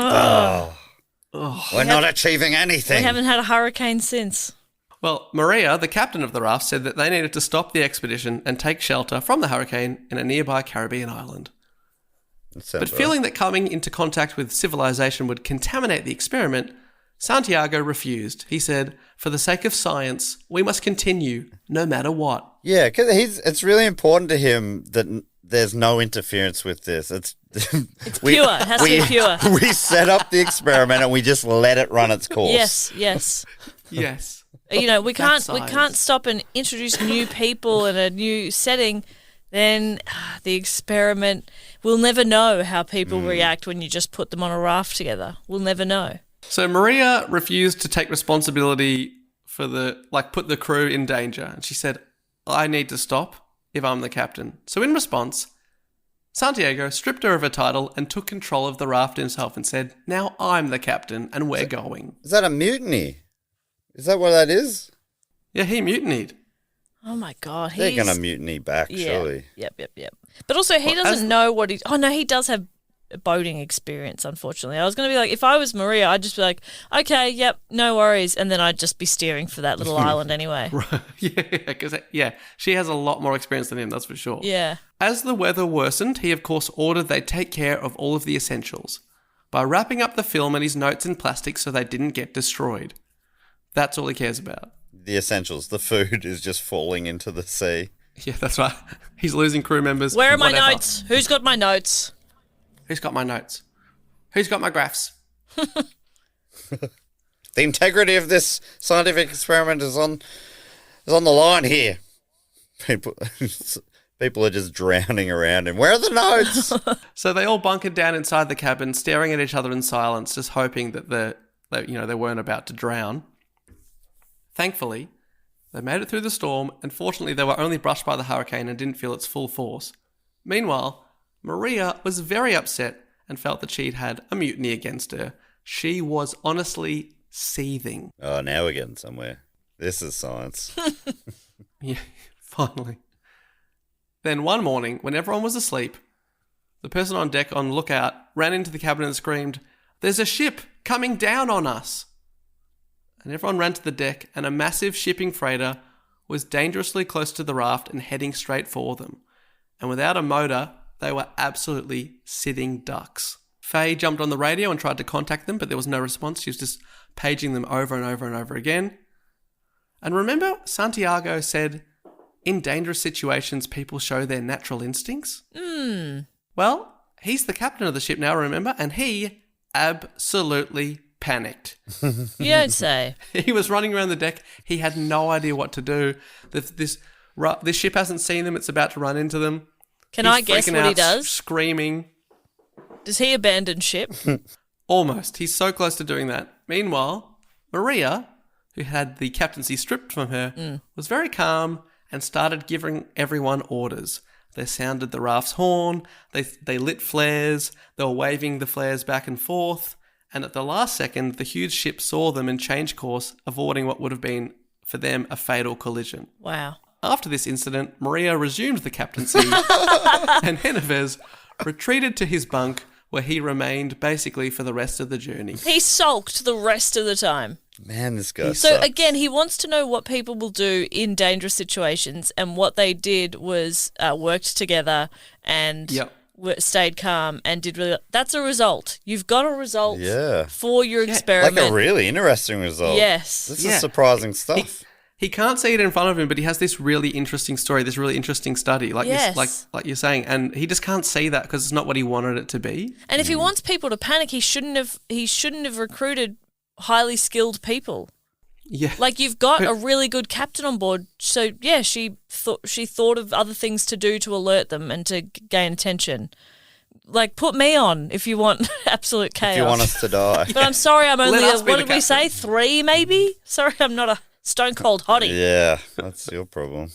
we're not achieving anything. We haven't had a hurricane since. Well, Maria, the captain of the raft, said that they needed to stop the expedition and take shelter from the hurricane in a nearby Caribbean island. But feeling that coming into contact with civilization would contaminate the experiment, Santiago refused. He said, "For the sake of science, we must continue, no matter what." Yeah, because it's really important to him that there's no interference with this. It's pure. It has to be pure. We set up the experiment and we just let it run its course. Yes. Yes. You know, we can't stop and introduce new people in a new setting. Then the experiment, we'll never know how people react when you just put them on a raft together. We'll never know. So Maria refused to take responsibility for put the crew in danger. And she said, "I need to stop if I'm the captain." So in response, Santiago stripped her of her title and took control of the raft himself and said, "Now I'm the captain and we're going." Is that a mutiny? Is that what that is? Yeah, he mutinied. Oh my God. They're going to mutiny back, surely. Yep. But also, he doesn't know what he's... Oh, no, he does have boating experience, unfortunately. I was going to be like, if I was Maria, I'd just be like, okay, yep, no worries. And then I'd just be steering for that little island anyway. Right. Yeah, because, she has a lot more experience than him, that's for sure. Yeah. As the weather worsened, he, of course, ordered they take care of all of the essentials by wrapping up the film and his notes in plastic so they didn't get destroyed. That's all he cares about. The essentials, the food is just falling into the sea. Yeah, that's right. He's losing crew members. Where are my notes? Who's got my notes? Who's got my notes? Who's got my graphs? The integrity of this scientific experiment is on the line here. People are just drowning around him. Where are the notes? So they all bunkered down inside the cabin, staring at each other in silence, just hoping that they weren't about to drown. Thankfully, they made it through the storm, and fortunately they were only brushed by the hurricane and didn't feel its full force. Meanwhile, Maria was very upset and felt that she'd had a mutiny against her. She was honestly seething. Oh, now we're getting somewhere. This is science. Yeah, finally. Then one morning, when everyone was asleep, the person on deck on lookout ran into the cabin and screamed, "There's a ship coming down on us!" And everyone ran to the deck, and a massive shipping freighter was dangerously close to the raft and heading straight for them. And without a motor, They were absolutely sitting ducks. Faye jumped on the radio and tried to contact them, but there was no response. She was just paging them over and over and over again. And remember, Santiago said, in dangerous situations, people show their natural instincts? Well, he's the captain of the ship now, remember? And he absolutely panicked. You don't say. He was running around the deck. He had no idea what to do. This ship hasn't seen them. It's about to run into them. Can I guess what he does? Screaming. Does he abandon ship? Almost. He's so close to doing that. Meanwhile, Maria, who had the captaincy stripped from her, was very calm and started giving everyone orders. They sounded the raft's horn, they lit flares, they were waving the flares back and forth, and at the last second, the huge ship saw them and changed course, avoiding what would have been, for them, a fatal collision. Wow. After this incident, Maria resumed the captaincy, and Genovese retreated to his bunk, where he remained basically for the rest of the journey. He sulked the rest of the time. Man, this guy So sucks. again, he wants to know what people will do in dangerous situations, and what they did was worked together and stayed calm and did really. That's a result. You've got a result for your experiment. Like a really interesting result. Yes. This is surprising stuff. He can't see it in front of him, but he has this really interesting story, this really interesting study, like like you're saying, and he just can't see that because it's not what he wanted it to be. And if he wants people to panic, he shouldn't have recruited highly skilled people. Yeah. Like, you've got a really good captain on board, so yeah, she thought of other things to do to alert them and to gain attention. Like, put me on if you want absolute chaos. If you want us to die. But I'm sorry, I'm only what did we captain. say? 3 maybe? Sorry, I'm not a stone cold hottie. Yeah, that's your problem.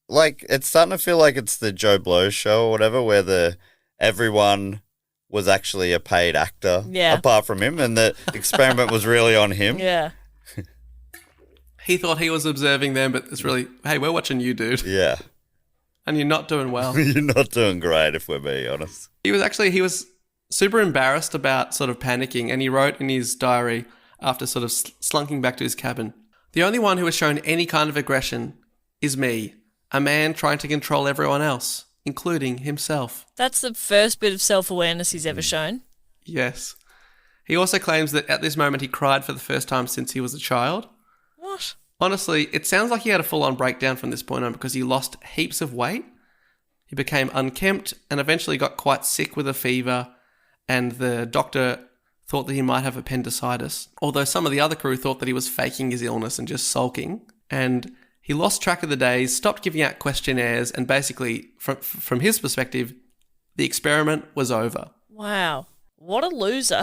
Like, it's starting to feel like it's the Joe Blow show or whatever, where everyone was actually a paid actor apart from him, and the experiment was really on him. Yeah. He thought he was observing them, but it's really, hey, we're watching you, dude. Yeah. And you're not doing well. You're not doing great, if we're being honest. He was super embarrassed about sort of panicking, and he wrote in his diary after sort of slunking back to his cabin, "The only one who has shown any kind of aggression is me, a man trying to control everyone else, including himself." That's the first bit of self-awareness he's ever shown. Yes. He also claims that at this moment he cried for the first time since he was a child. What? Honestly, it sounds like he had a full-on breakdown from this point on because he lost heaps of weight. He became unkempt and eventually got quite sick with a fever, and the doctor thought that he might have appendicitis, although some of the other crew thought that he was faking his illness and just sulking. And he lost track of the days, stopped giving out questionnaires, and basically, from his perspective, the experiment was over. Wow. What a loser.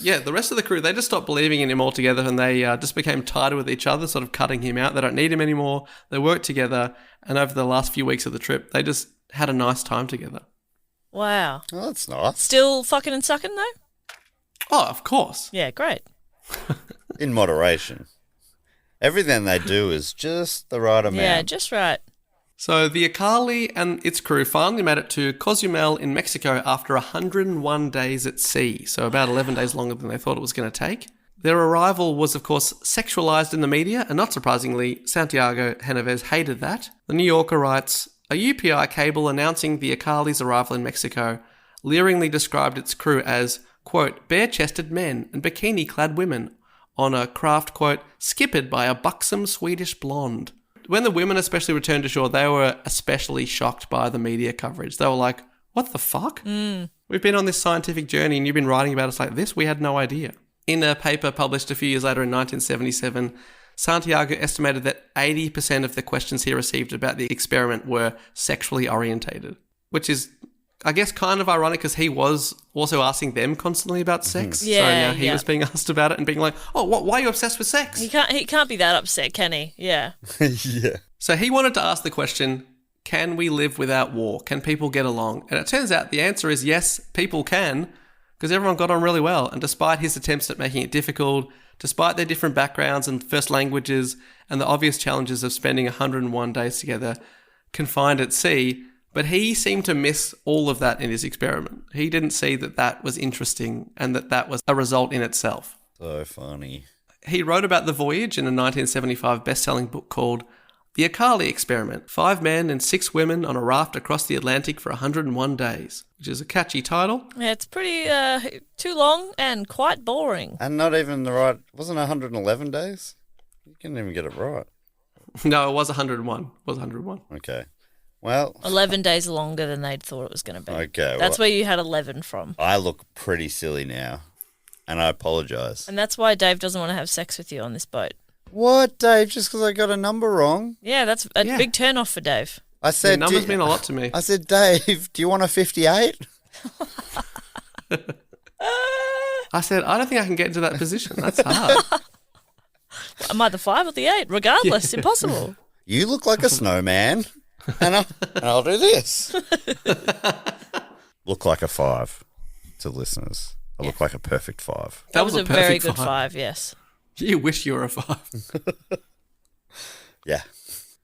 Yeah, the rest of the crew, they just stopped believing in him altogether, and they just became tighter with each other, sort of cutting him out. They don't need him anymore. They worked together, and over the last few weeks of the trip, they just had a nice time together. Wow. Oh, that's nice. Still fucking and sucking, though? Oh, of course. Yeah, great. In moderation. Everything they do is just the right amount. Yeah, just right. So the Acali and its crew finally made it to Cozumel in Mexico after 101 days at sea, so about 11 days longer than they thought it was going to take. Their arrival was, of course, sexualized in the media, and not surprisingly, Santiago Genovese hated that. The New Yorker writes, "A UPI cable announcing the Acali's arrival in Mexico leeringly described its crew as, quote, bare-chested men and bikini-clad women on a craft, quote, skippered by a buxom Swedish blonde." When the women especially returned to shore, they were especially shocked by the media coverage. They were like, what the fuck? We've been on this scientific journey and you've been writing about us like this? We had no idea. In a paper published a few years later in 1977, Santiago estimated that 80% of the questions he received about the experiment were sexually orientated, which is, I guess, kind of ironic because he was also asking them constantly about sex. Yeah, so now he was being asked about it and being like, oh, why are you obsessed with sex? He can't be that upset, can he? Yeah. Yeah. So he wanted to ask the question, can we live without war? Can people get along? And it turns out the answer is yes, people can, because everyone got on really well. And despite his attempts at making it difficult, despite their different backgrounds and first languages and the obvious challenges of spending 101 days together confined at sea, but he seemed to miss all of that in his experiment. He didn't see that that was interesting and that that was a result in itself. So funny. He wrote about the voyage in a 1975 best-selling book called The Acali experiment. 5 men and 6 women on a raft across the Atlantic for 101 days, which is a catchy title. Yeah, it's pretty too long and quite boring. And not even the right... Wasn't it 111 days? You couldn't even get it right. No, it was 101. It was 101. Okay. Well... 11 days longer than they'd thought it was going to be. Okay. That's where you had 11 from. I look pretty silly now, and I apologise. And that's why Dave doesn't want to have sex with you on this boat. What, Dave? Just because I got a number wrong? Yeah, that's a big turn-off for Dave. I said... numbers mean a lot to me. I said, Dave, do you want a 58? I said, I don't think I can get into that position. That's hard. I'm either 5 or the 8. Regardless, impossible. You look like a snowman, and I'll do this. Look like a 5 to listeners. I look like a perfect 5. That was a very good 5, yes. You wish you were a 5. Yeah.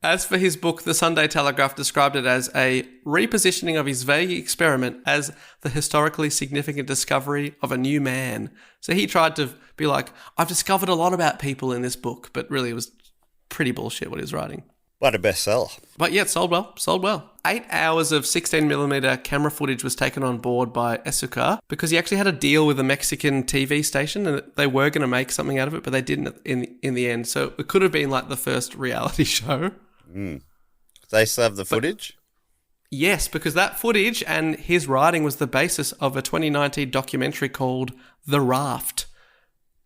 As for his book, The Sunday Telegraph described it as a repositioning of his vague experiment as the historically significant discovery of a new man. So he tried to be like, I've discovered a lot about people in this book, but really it was pretty bullshit what he was writing. What a bestseller. But yeah, it sold well. 8 hours of 16mm camera footage was taken on board by Esuka because he actually had a deal with a Mexican TV station and they were going to make something out of it, but they didn't in the end. So it could have been like the first reality show. They still have the footage? Yes, because that footage and his writing was the basis of a 2019 documentary called The Raft,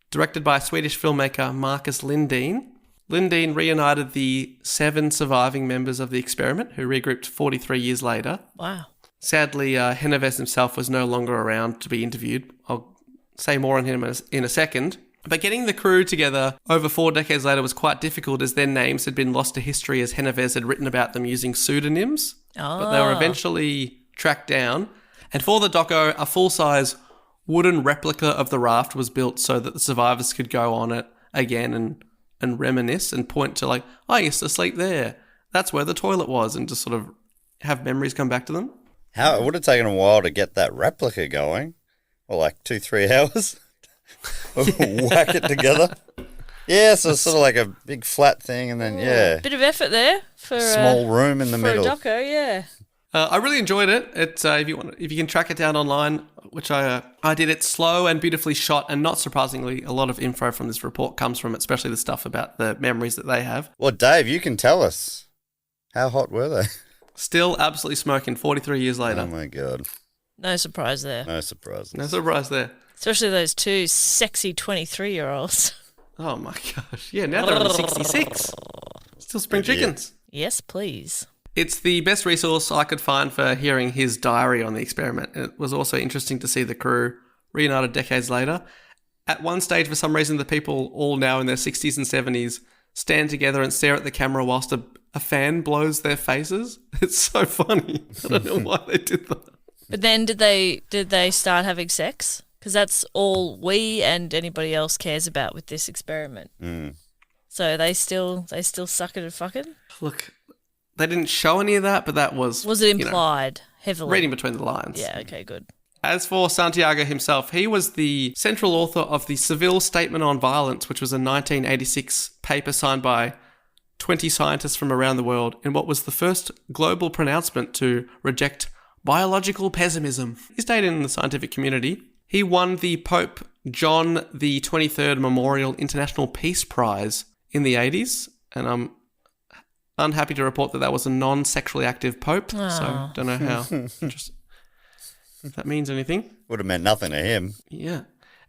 directed by Swedish filmmaker Marcus Lindeen. Lindeen reunited the 7 surviving members of the experiment, who regrouped 43 years later. Wow. Sadly, Genovese himself was no longer around to be interviewed. I'll say more on him in a second. But getting the crew together over 4 decades later was quite difficult as their names had been lost to history as Genovese had written about them using pseudonyms. But they were eventually tracked down. And for the doco, a full-size wooden replica of the raft was built so that the survivors could go on it again and reminisce and point to like, I used to sleep there. That's where the toilet was, and just sort of have memories come back to them. It would have taken a while to get that replica going. Or like 2-3 hours. Whack it together. Yeah, so it's sort of like a big flat thing, and then bit of effort there for small room in the middle. For a doco, yeah. I really enjoyed it. It's if you can track it down online, which I did. It's slow and beautifully shot, and not surprisingly, a lot of info from this report comes from it, especially the stuff about the memories that they have. Well, Dave, you can tell us. How hot were they? Still absolutely smoking 43 years later. Oh my God. No surprise there. No surprises. No surprise there. Especially those 2 sexy 23-year-olds. Oh my gosh. Yeah, now they're only 66. Still spring chickens. Yes, please. It's the best resource I could find for hearing his diary on the experiment. It was also interesting to see the crew reunited decades later. At one stage, for some reason, the people all now in their 60s and 70s stand together and stare at the camera whilst a fan blows their faces. It's so funny. I don't know why they did that. But then did they start having sex? Because that's all we and anybody else cares about with this experiment. So they still suck it and fucking? Look, they didn't show any of that, but that was... Was it implied heavily? Reading between the lines. Yeah, okay, good. As for Santiago himself, he was the central author of the Seville Statement on Violence, which was a 1986 paper signed by 20 scientists from around the world in what was the first global pronouncement to reject biological pessimism. He stayed in the scientific community. He won the Pope John the 23rd Memorial International Peace Prize in the 80s, and I'm unhappy to report that was a non-sexually active pope, so don't know how if that means anything. Would have meant nothing to him. Yeah.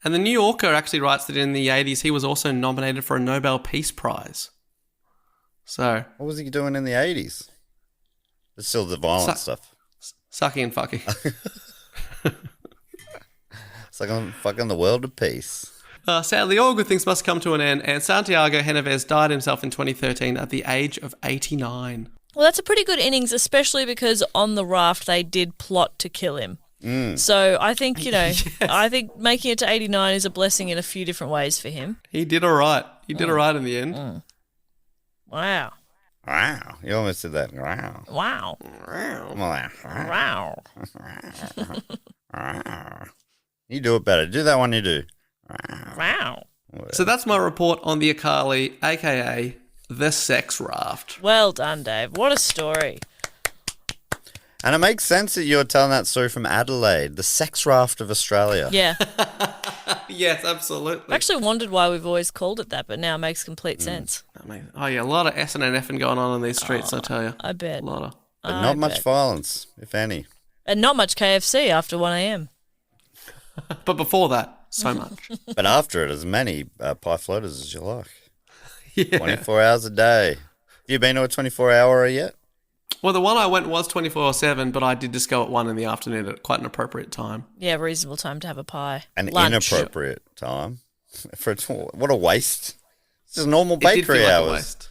And the New Yorker actually writes that in the 80s he was also nominated for a Nobel Peace Prize. So... What was he doing in the 80s? It's still the violent stuff. Sucking and fucking. Fucking the world of peace. Sadly, all good things must come to an end, and Santiago Genovese died himself in 2013 at the age of 89. Well, that's a pretty good innings, especially because on the raft they did plot to kill him. So I think, yes. I think making it to 89 is a blessing in a few different ways for him. He did all right. He did all right in the end. Wow. Wow. You almost did that. Wow. Wow. Wow. Wow. You do it better. Do that one you do. Wow. So that's my report on the Acali, a.k.a. the Sex Raft. Well done, Dave. What a story. And it makes sense that you're telling that story from Adelaide, the Sex Raft of Australia. Yeah. Yes, absolutely. I actually wondered why we've always called it that, but now it makes complete sense. Oh, yeah, a lot of S and F going on in these streets, I tell you. I bet. A lot of. But not much violence, if any. And not much KFC after 1 a.m. But before that, so much. But after it, as many pie floaters as you like. Yeah. 24 hours a day. Have you been to a 24-hour yet? Well, the one I went was 24/7, but I did just go at 1 in the afternoon at quite an appropriate time. Yeah, reasonable time to have a pie. An Lunch. inappropriate time. What a waste. It's just normal bakery hours. Like a waste.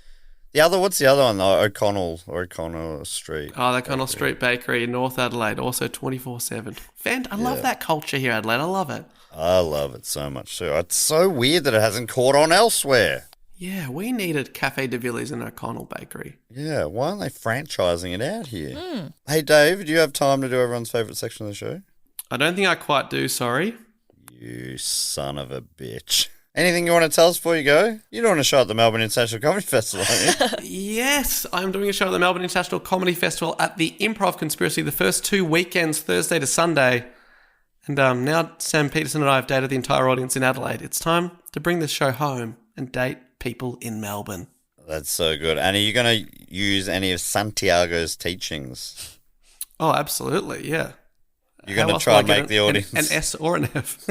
What's the other one? O'Connell Street. Oh, the O'Connell Street Bakery in North Adelaide, also 24/7. I love that culture here, Adelaide. I love it. I love it so much too. It's so weird that it hasn't caught on elsewhere. Yeah, we needed Cafe de Villiers and O'Connell Bakery. Yeah, why aren't they franchising it out here? Hey, Dave, do you have time to do everyone's favourite section of the show? I don't think I quite do, sorry. You son of a bitch. Anything you want to tell us before you go? You're doing a show at the Melbourne International Comedy Festival, aren't you? Yes, I'm doing a show at the Melbourne International Comedy Festival at the Improv Conspiracy the first 2 weekends, Thursday to Sunday. And now Sam Peterson and I have dated the entire audience in Adelaide. It's time to bring this show home and date people in Melbourne. That's so good. And are you going to use any of Santiago's teachings? Oh, absolutely, yeah. You're going to try and make the audience... An S or an F.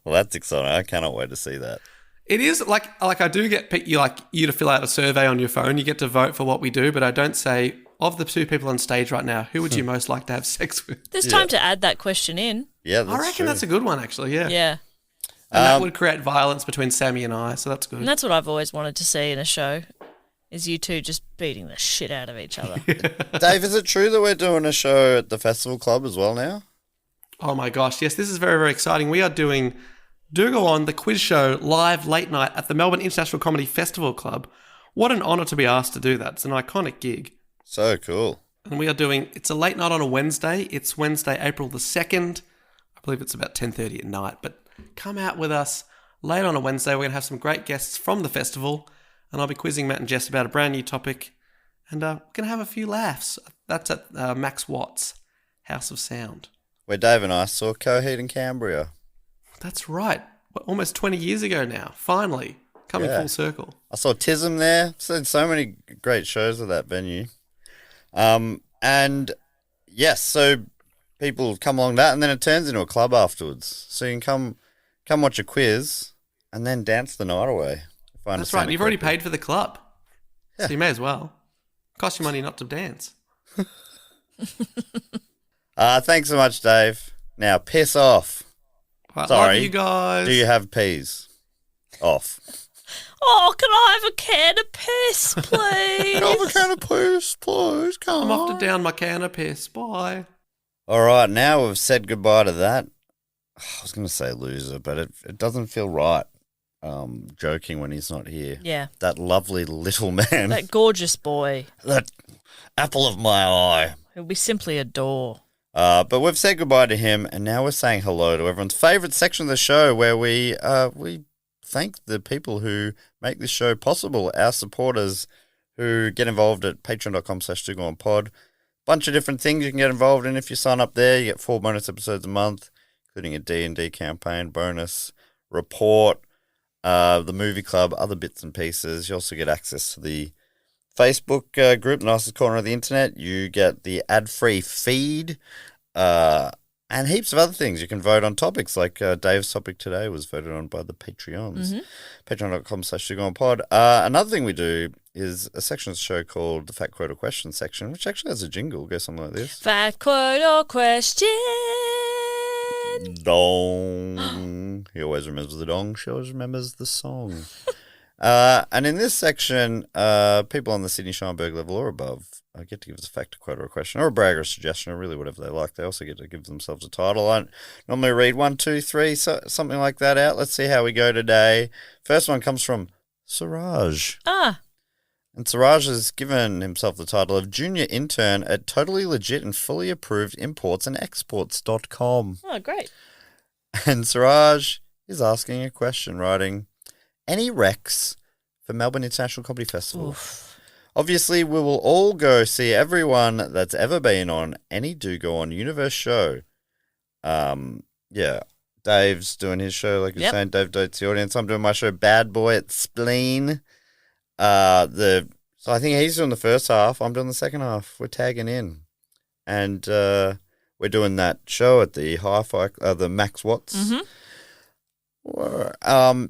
Well, that's exciting. I cannot wait to see that. It is like I do get you to fill out a survey on your phone. You get to vote for what we do, but I don't say, of the 2 people on stage right now, who would you most like to have sex with? There's time to add that question in. Yeah, that's I reckon true. that's a good one, actually, yeah. Yeah. And that would create violence between Sammy and I, so that's good. And that's what I've always wanted to see in a show, is you two just beating the shit out of each other. Dave, is it true that we're doing a show at the Festival Club as well now? Oh my gosh, yes, this is very, very exciting. We are doing Do Go On, the quiz show, live late night at the Melbourne International Comedy Festival Club. What an honour to be asked to do that. It's an iconic gig. So cool. And we are doing, it's a late night on a Wednesday. It's Wednesday, April the 2nd. I believe it's about 10:30 at night, but come out with us late on a Wednesday. We're going to have some great guests from the festival, and I'll be quizzing Matt and Jess about a brand new topic, and we're going to have a few laughs. That's at Max Watt's House of Sound. Where Dave and I saw Coheed and Cambria. That's right. Almost 20 years ago now. Finally. Coming full circle. I saw Tism there. Seen so many great shows at that venue. And yes, so people come along that, and then it turns into a club afterwards. So you can come watch a quiz and then dance the night away. That's right. You've already paid for the club. Yeah. So you may as well. Cost you money not to dance. Thanks so much, Dave. Now, piss off. Right, sorry. Love you guys. Do you have peas? Off. Oh, can I have a can of piss, please? Can I have a can of piss, please? Come I'm on. off to down my can of piss. Bye. All right, now we've said goodbye to that. I was going to say loser, but it doesn't feel right joking when he's not here. Yeah. That lovely little man. That gorgeous boy. That apple of my eye. He'll be simply adore. But we've said goodbye to him, and now we're saying hello to everyone's favourite section of the show, where we thank the people who make this show possible, our supporters who get involved at patreon.com/2goonpod. Bunch of different things you can get involved in. If you sign up there, you get 4 bonus episodes a month, including a D&D campaign, bonus, report, the movie club, other bits and pieces. You also get access to the Facebook group, the nicest corner of the internet. You get the ad-free feed, and heaps of other things. You can vote on topics, like Dave's topic today was voted on by the Patreons. Mm-hmm. Patreon.com/2goonpod. Another thing we do is a section of the show called the Fact, Quote or Question section, which actually has a jingle. Go something like this. Fact, quote or question. Dong. He always remembers the dong. She always remembers the song. And in this section, people on the Sydney Scheinberg level or above get to give us a fact, a quote, or a question, or a brag or a suggestion, or really whatever they like. They also get to give themselves a title. I normally read 1, 2, 3, something like that out. Let's see how we go today. First one comes from Siraj. And Siraj has given himself the title of Junior Intern at Totally Legit and Fully Approved Imports and Exports.com. Oh, great. And Siraj is asking a question, writing, any recs for Melbourne International Comedy Festival. Oof. Obviously, we will all go see everyone that's ever been on any Do Go On Universe show. Yeah, Dave's doing his show, like you're saying. Dave Dotes the audience. I'm doing my show, Bad Boy at Spleen. So I think he's doing the first half. I'm doing the second half. We're tagging in, and we're doing that show at the Hi-Fi, the Max Watts. Mm-hmm.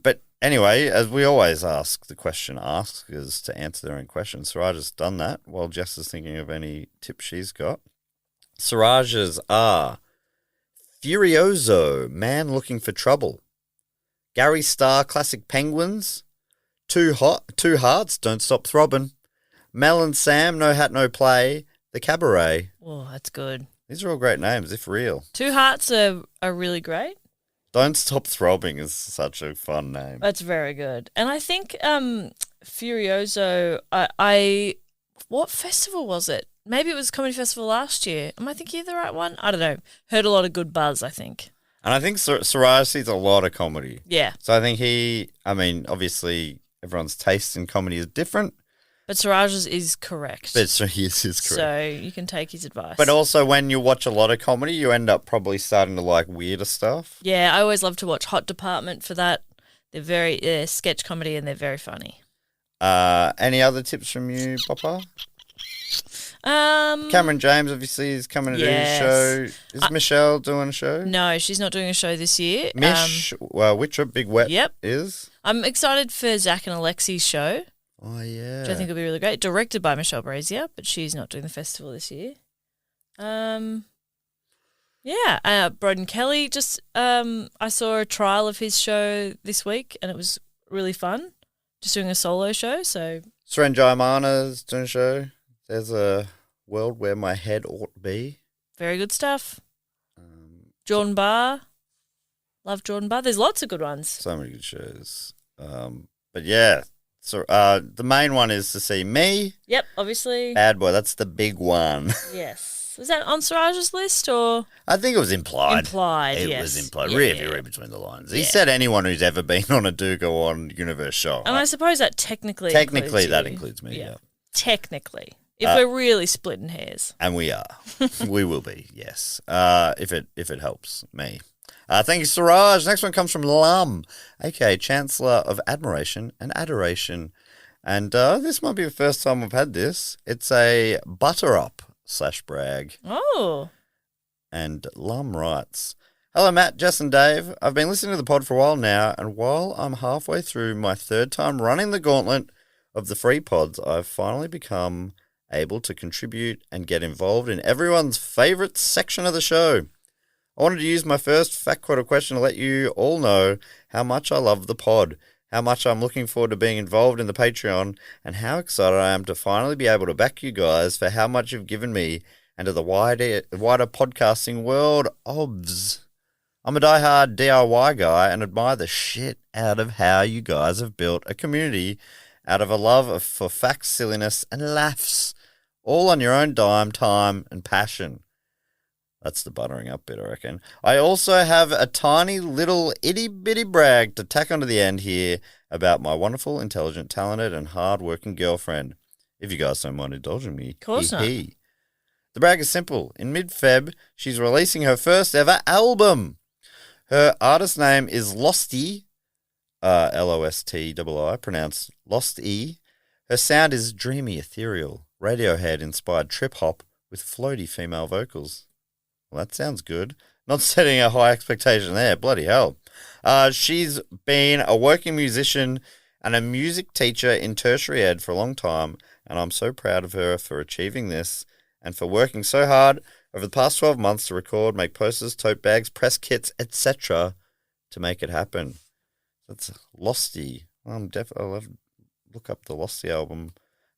But anyway, as we always ask the question askers to answer their own questions, Siraj has done that while Jess is thinking of any tips she's got. Siraj's are Furioso, Man Looking for Trouble. Gary Starr, Classic Penguins. Two Hearts, Don't Stop Throbbing. Mel and Sam, No Hat, No Play. The Cabaret. Oh, that's good. These are all great names, if real. Two Hearts are really great. Don't Stop Throbbing is such a fun name. That's very good. And I think Furioso, what festival was it? Maybe it was Comedy Festival last year. Am I thinking of the right one? I don't know. Heard a lot of good buzz, I think. And I think Siraj sees a lot of comedy. Yeah. So I think obviously everyone's taste in comedy is different. But Siraj's is correct. But he is correct. So you can take his advice. But also when you watch a lot of comedy, you end up probably starting to like weirder stuff. Yeah, I always love to watch Hot Department for that. They're sketch comedy and they're very funny. Any other tips from you, Papa? Cameron James obviously is coming to do his show. Is Michelle doing a show? No, she's not doing a show this year. Witcher, Big Wet is. I'm excited for Zach and Alexi's show. Oh, yeah. Which I think will be really great. Directed by Michelle Brazier, but she's not doing the festival this year. Broden Kelly, I saw a trial of his show this week and it was really fun. Just doing a solo show, so. Seren Jayamana's doing a show. There's a world where my head ought to be. Very good stuff. Jordan Barr. Love Jordan Barr. There's lots of good ones. So many good shows. But yeah. So the main one is to see me. Yep, obviously. Bad Boy, that's the big one. Yes. Was that on Siraj's list or? I think it was implied. It was implied. Read between the lines. He said anyone who's ever been on a Do Go On Universe show. And I suppose that technically includes me, yeah. Technically. If we're really splitting hairs. And we are. We will be, yes. If it helps me. Thank you, Siraj. Next one comes from Lum, aka Chancellor of Admiration and Adoration. And this might be the first time we've had this. It's a butter up / brag. Oh. And Lum writes, Hello, Matt, Jess and Dave. I've been listening to the pod for a while now, and while I'm halfway through my third time running the gauntlet of the free pods, I've finally become able to contribute and get involved in everyone's favourite section of the show. I wanted to use my first fact quarter question to let you all know how much I love the pod, how much I'm looking forward to being involved in the Patreon, and how excited I am to finally be able to back you guys for how much you've given me and to the wider podcasting world. Obs. I'm a diehard DIY guy and admire the shit out of how you guys have built a community out of a love for facts, silliness, and laughs, all on your own dime, time, and passion. That's the buttering up bit, I reckon. I also have a tiny little itty-bitty brag to tack onto the end here about my wonderful, intelligent, talented, and hard-working girlfriend. If you guys don't mind indulging me. Of course not. The brag is simple. In mid-Feb, she's releasing her first ever album. Her artist name is Losty, L-O-S-T-I-I, pronounced Lost-E. Her sound is dreamy, ethereal, Radiohead-inspired trip-hop with floaty female vocals. Well, that sounds good. Not setting a high expectation there. Bloody hell. She's been a working musician and a music teacher in tertiary ed for a long time, and I'm so proud of her for achieving this and for working so hard over the past 12 months to record, make posters, tote bags, press kits, etc. to make it happen. That's Losty. I'll have to look up the Losty album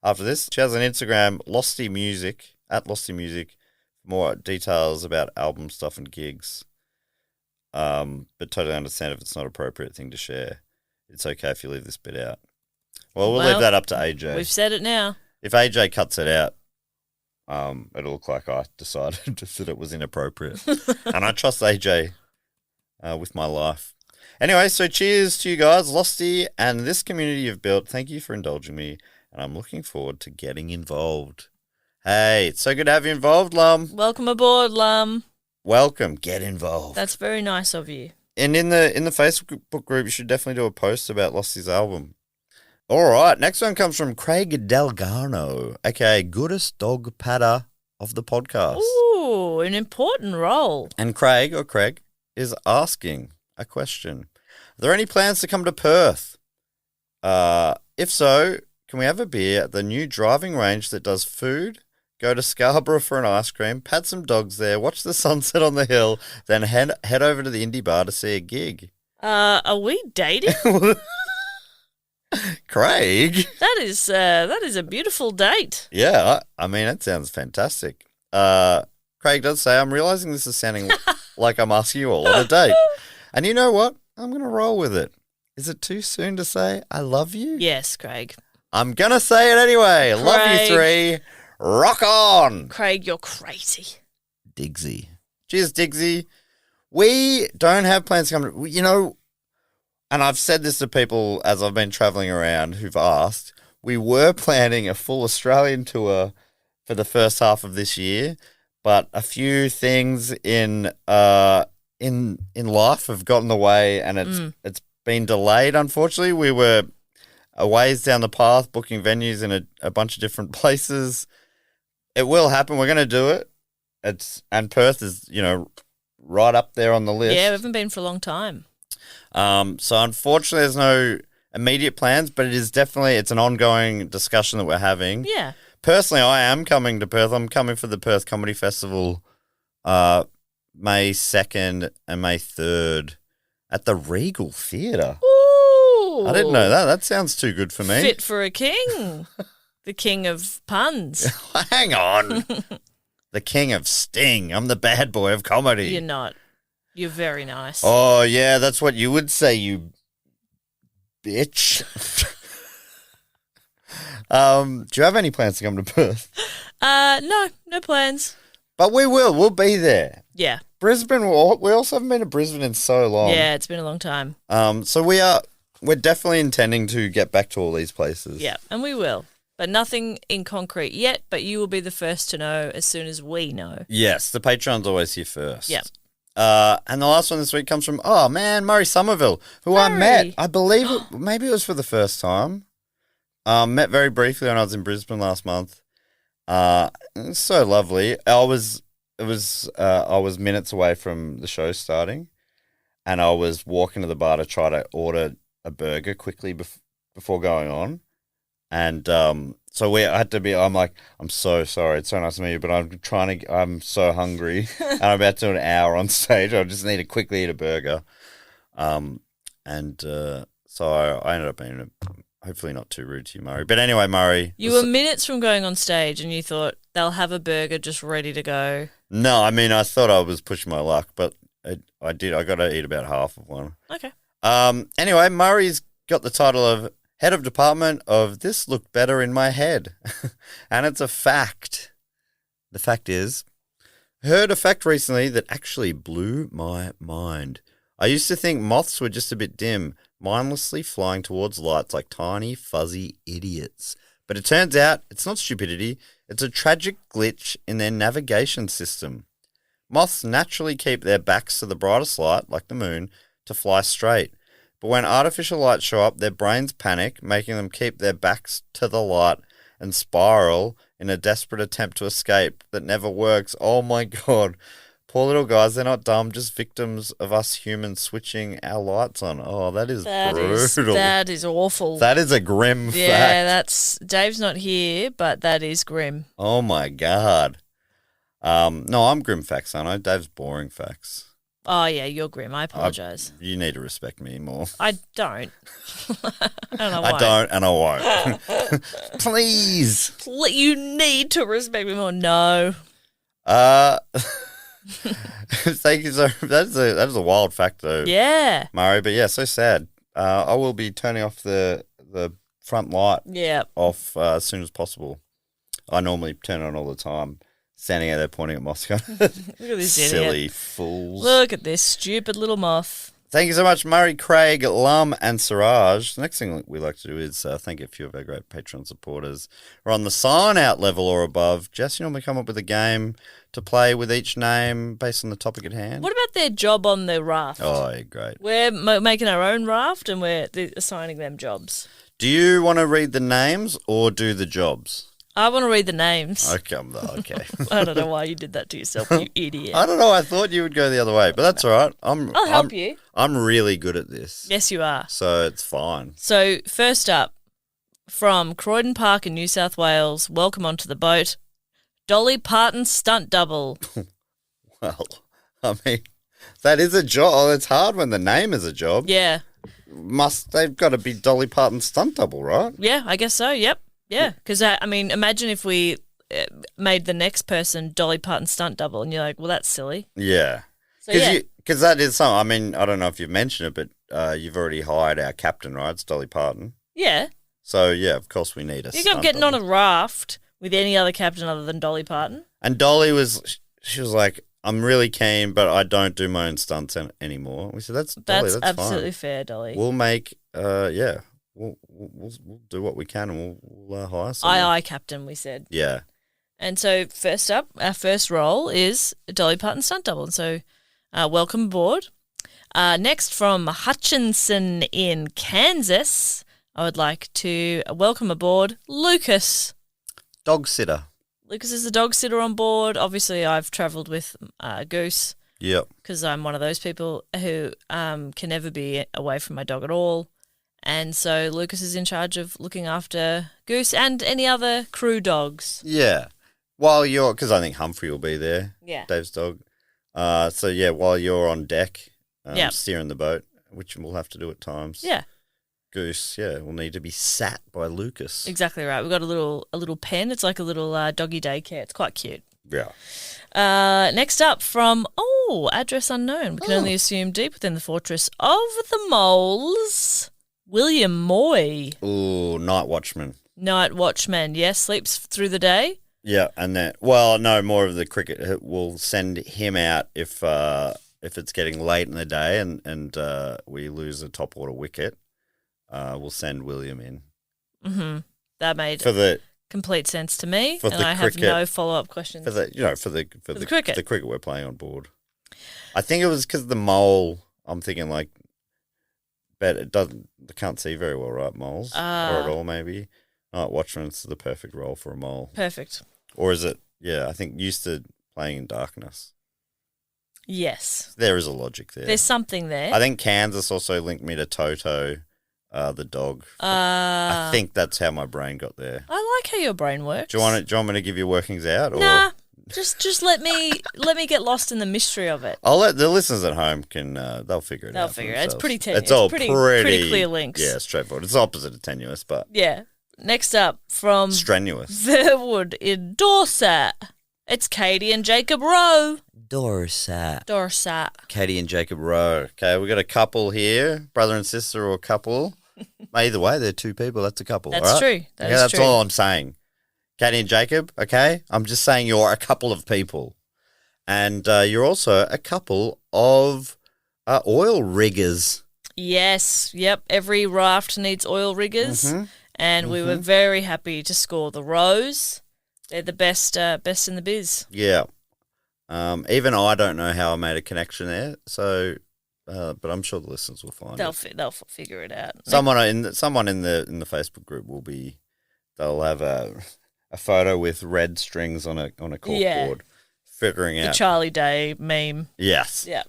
after this. She has an Instagram, Losty Music, at Losty Music. More details about album stuff and gigs. But totally understand if it's not an appropriate thing to share. It's okay if you leave this bit out. Well, we'll leave that up to AJ. We've said it now. If AJ cuts it out, it'll look like I decided that it was inappropriate. And I trust AJ with my life. Anyway, so cheers to you guys, Losty, and this community you've built. Thank you for indulging me, and I'm looking forward to getting involved. Hey, it's so good to have you involved, Lum. Welcome aboard, Lum. Welcome. Get involved. That's very nice of you. And in the Facebook group, you should definitely do a post about Losty's album. All right, next one comes from Craig Delgano, aka Goodest Dog Patter of the podcast. Ooh, an important role. And Craig is asking a question. Are there any plans to come to Perth? If so, can we have a beer at the new driving range that does food? Go to Scarborough for an ice cream, pat some dogs there, watch the sunset on the hill, then head over to the indie bar to see a gig. Are we dating? Craig? That is a beautiful date. Yeah, I mean, that sounds fantastic. Craig does say, I'm realising this is sounding like I'm asking you all on a date. And you know what? I'm going to roll with it. Is it too soon to say I love you? Yes, Craig. I'm going to say it anyway. Craig. Love you three. Rock on. Craig, you're crazy. Diggsy. Cheers, Diggsy. We don't have plans to come to, and I've said this to people as I've been travelling around who've asked, we were planning a full Australian tour for the first half of this year, but a few things in life have gotten in the way, and it's been delayed, unfortunately. We were a ways down the path, booking venues in a bunch of different places. It will happen. We're going to do it. And Perth is, right up there on the list. Yeah, we haven't been for a long time. So unfortunately, there's no immediate plans, but it's an ongoing discussion that we're having. Yeah. Personally, I am coming to Perth. I'm coming for the Perth Comedy Festival, May 2nd and May 3rd at the Regal Theatre. Ooh. I didn't know that. That sounds too good for me. Fit for a king. The king of puns. Hang on. The king of sting. I'm the bad boy of comedy. You're not. You're very nice. Oh, yeah, that's what you would say, you bitch. Do you have any plans to come to Perth? No plans. But we will. We'll be there. Yeah. Brisbane, we also haven't been to Brisbane in so long. Yeah, it's been a long time. So we're definitely intending to get back to all these places. Yeah, and we will. But nothing in concrete yet, but you will be the first to know as soon as we know. Yes, the Patreon's always here first. Yeah. And the last one this week comes from, Murray Somerville, who I met, I believe, maybe it was for the first time. Met very briefly when I was in Brisbane last month. It was so lovely. I was minutes away from the show starting, and I was walking to the bar to try to order a burger quickly before going on. And so I had to be, I'm like, I'm so sorry, it's so nice to meet you, but I'm so hungry, and I'm about to do an hour on stage. I just need to quickly eat a burger. So I ended up being hopefully not too rude to you, Murray. But anyway, Murray. You were minutes from going on stage, and you thought, they'll have a burger just ready to go. No, I mean, I thought I was pushing my luck, but I did. I got to eat about half of one. Okay. Anyway, Murray's got the title of Head of Department of This Looked Better in My Head. And it's a fact. The fact is, I heard a fact recently that actually blew my mind. I used to think moths were just a bit dim, mindlessly flying towards lights like tiny, fuzzy idiots. But it turns out it's not stupidity, it's a tragic glitch in their navigation system. Moths naturally keep their backs to the brightest light, like the moon, to fly straight. But when artificial lights show up, their brains panic, making them keep their backs to the light and spiral in a desperate attempt to escape that never works. Oh my God. Poor little guys, they're not dumb, just victims of us humans switching our lights on. Oh, that is brutal. That is awful. That is a grim fact. Yeah, Dave's not here, but that is grim. Oh my God. No, I'm grim facts, aren't I? Dave's boring facts. Oh, yeah, you're grim. I apologise. You need to respect me more. I don't. I don't know why. I don't, and I won't. Please. You need to respect me more. No. Thank you. So that is a wild fact, though. Yeah. Murray, but yeah, so sad. I will be turning off the front light off as soon as possible. I normally turn it on all the time. Standing out there pointing at Moscow. Look at this Silly idiot. fools. Look at this stupid little moth. Thank you so much, Murray, Craig, Lum, and Siraj. The next thing we like to do is thank a few of our great Patreon supporters who are on the sign-out level or above. Jess, you normally come up with a game to play with each name based on the topic at hand. What about their job on the raft? Oh, yeah, great. We're making our own raft and we're assigning them jobs. Do you want to read the names or do the jobs? I want to read the names. Okay. I don't know why you did that to yourself, you idiot. I don't know. I thought you would go the other way, but that's all right. I'll help you. I'm really good at this. Yes, you are. So it's fine. So first up, from Croydon Park in New South Wales, welcome onto the boat, Dolly Parton stunt double. Well, I mean, that is a job. It's hard when the name is a job. Yeah. They've got to be Dolly Parton stunt double, right? Yeah, I guess so. Yep. Yeah, because, I mean, imagine if we made the next person Dolly Parton stunt double and you're like, well, that's silly. Yeah. Because that is something, I mean, I don't know if you've mentioned it, but you've already hired our captain, right? It's Dolly Parton. Yeah. So, yeah, of course we need a You're getting double. on a raft with any other captain other than Dolly Parton. And Dolly she was like, I'm really keen, but I don't do my own stunts anymore. We said, that's Dolly, that's absolutely fine. fair, Dolly. We'll make, We'll do what we can and we'll hire someone. Aye, captain, we said. Yeah. And so first up, our first role is Dolly Parton stunt double. And so welcome aboard. Next from Hutchinson in Kansas, I would like to welcome aboard Lucas. Dog sitter. Lucas is the dog sitter on board. Obviously, I've travelled with Goose. Yep. Because I'm one of those people who can never be away from my dog at all. And so Lucas is in charge of looking after Goose and any other crew dogs. Yeah. Because I think Humphrey will be there. Yeah. Dave's dog. So, yeah, while you're on deck Yep. steering the boat, which we'll have to do at times. Yeah. Goose, will need to be sat by Lucas. Exactly right. We've got a little pen. It's like a little doggy daycare. It's quite cute. Yeah. Next up from, address unknown. We can only assume deep within the fortress of the moles, William Moy. Ooh, night watchman. Night watchman, yes. Sleeps through the day. Yeah, and then, more of the cricket. We'll send him out if it's getting late in the day and we lose a top order wicket. We'll send William in. Mm-hmm. That made complete sense to me, and I have no follow-up questions. For the cricket. The cricket we're playing on board. I think it was because the mole. I'm thinking but they can't see very well, right? Moles or at all, maybe. Night watchman's the perfect role for a mole. Perfect. Or is it? Yeah, I think used to playing in darkness. Yes, there is a logic there. There's something there. I think Kansas also linked me to Toto. The dog. I think that's how my brain got there. I like how your brain works. Do you want me to give you workings out? Or? Nah, just let me get lost in the mystery of it. I'll let the listeners at home they'll figure it out. They'll figure it out. It's pretty tenuous. It's all pretty clear links. Yeah, straightforward. It's the opposite of tenuous, but yeah. Next up from strenuous. Verwood in Dorset, it's Katie and Jacob Rowe. Dorset. Katie and Jacob Rowe. Okay, we got a couple here, brother and sister or a couple. Either way, they're two people. That's a couple. That's all right? true. That's true. all I'm saying. Katie and Jacob, okay? I'm just saying you're a couple of people. And you're also a couple of oil riggers. Yes. Yep. Every raft needs oil riggers. Mm-hmm. And we were very happy to score the Rows. They're the best in the biz. Yeah. Even I don't know how I made a connection there. So... but I'm sure the listeners will find it. They'll figure it out. Someone in the Facebook group they'll have a photo with red strings on a corkboard, figuring out the Charlie Day meme. Yes. Yeah.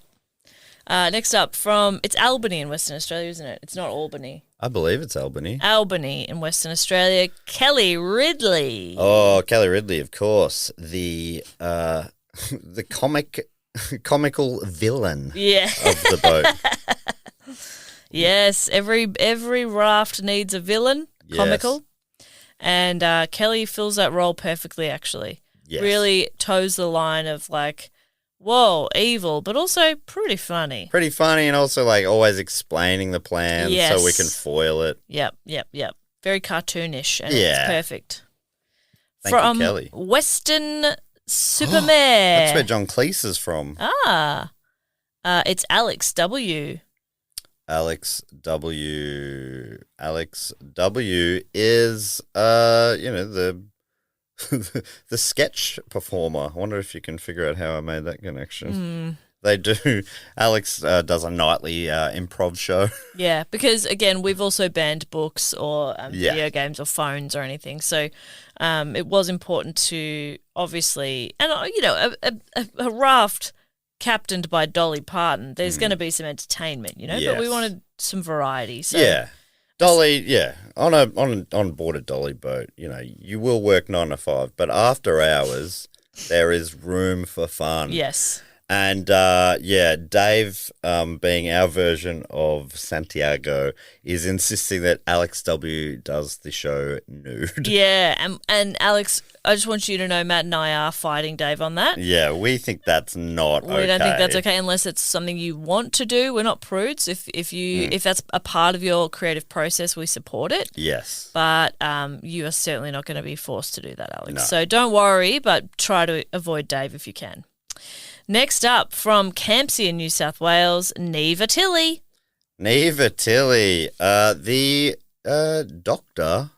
Next up it's Albany in Western Australia, isn't it? It's not Albany. I believe it's Albany. Albany in Western Australia. Kelly Ridley. Oh, Kelly Ridley, of course. The comical villain of the boat. Yes, every raft needs a villain, comical. And Kelly fills that role perfectly, actually. Yes. Really toes the line of whoa, evil, but also pretty funny. Pretty funny and also always explaining the plan so we can foil it. Yep. Very cartoonish and it's perfect. Thank you, Kelly. Western Supermare. That's where John Cleese is from. It's Alex W. Alex W. Alex W. is, the the sketch performer. I wonder if you can figure out how I made that connection. They do. Alex does a nightly improv show. Yeah, because again, we've also banned books or video games or phones or anything. So it was important to obviously, and a raft captained by Dolly Parton. There's going to be some entertainment, but we wanted some variety. So. Yeah. Dolly, on board a Dolly boat, you will work 9 to 5, but after hours, there is room for fun. Yes. And, Dave, being our version of Santiago, is insisting that Alex W. does the show nude. Yeah, and Alex, I just want you to know Matt and I are fighting Dave on that. Yeah, we think that's not okay. We don't think that's okay unless it's something you want to do. We're not prudes. If that's a part of your creative process, we support it. Yes. But you are certainly not going to be forced to do that, Alex. No. So don't worry, but try to avoid Dave if you can. Next up, from Campsie in New South Wales, Neva Tilley. Neva Tilley, the doctor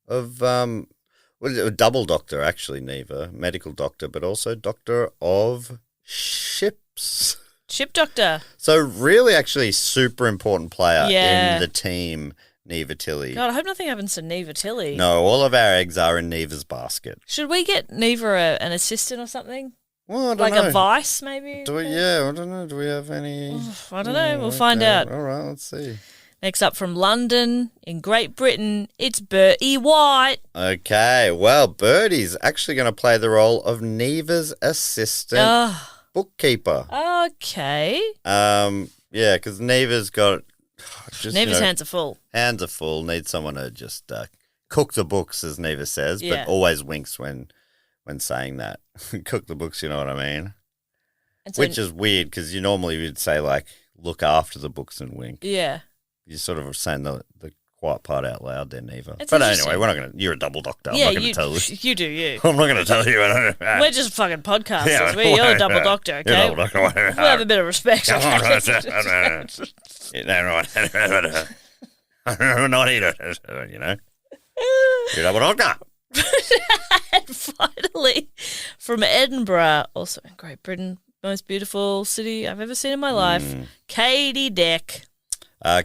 of, a double doctor actually, Neva, medical doctor, but also doctor of ships. Ship doctor. So really actually super important player in the team, Neva Tilley. God, I hope nothing happens to Neva Tilley. No, all of our eggs are in Neva's basket. Should we get Neva an assistant or something? Well, I don't like know. a vice, maybe? I don't know. Do we have any? I don't know. We'll find out. All right, let's see. Next up from London, in Great Britain, it's Bertie White. Okay, well, Bertie's actually going to play the role of Neva's assistant bookkeeper. Okay. Because Neva's got Neva's hands are full. Hands are full. Needs someone to just cook the books, as Neva says, but always winks when saying that. Cook the books, you know what I mean? Which is weird because you normally would say, like, look after the books and wink. Yeah. You're sort of saying the quiet part out loud there, Neva. But anyway, we're not going to, you're a double doctor. I'm not going to tell you. You do you. I'm not going to tell you. We're just fucking podcasters. You're a double doctor, okay? You're a double doctor. We'll have a bit of respect. Not either, You're a double doctor. And finally, from Edinburgh, also in Great Britain, most beautiful city I've ever seen in my life, Katie Deck.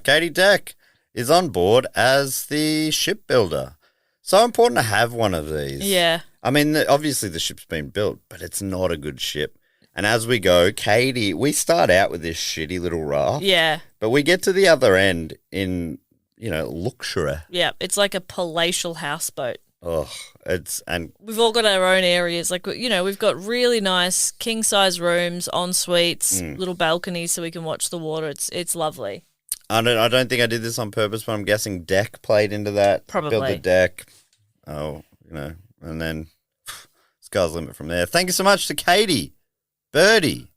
Katie Deck is on board as the shipbuilder. So important to have one of these. Yeah. I mean, obviously the ship's been built, but it's not a good ship. And as we go, Katie, we start out with this shitty little raft. Yeah. But we get to the other end in, luxury. Yeah, it's like a palatial houseboat. Oh, and we've all got our own areas. Like, we've got really nice king-size rooms, en-suites, little balconies so we can watch the water. It's lovely. I don't think I did this on purpose, but I'm guessing deck played into that. Probably. Build the deck. Oh, and then sky's the limit from there. Thank you so much to Katie, Birdie,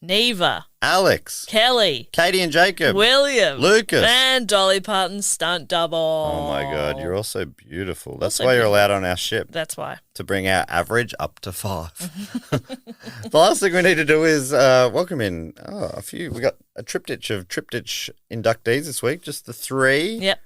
Neva, Alex, Kelly, Katie and Jacob, William, Lucas, and Dolly Parton's stunt double. Oh my God, you're all so beautiful. That's why you're allowed on our ship. That's why. To bring our average up to 5. The last thing we need to do is welcome in a few. We got a triptych of triptych inductees this week, just the 3. Yep.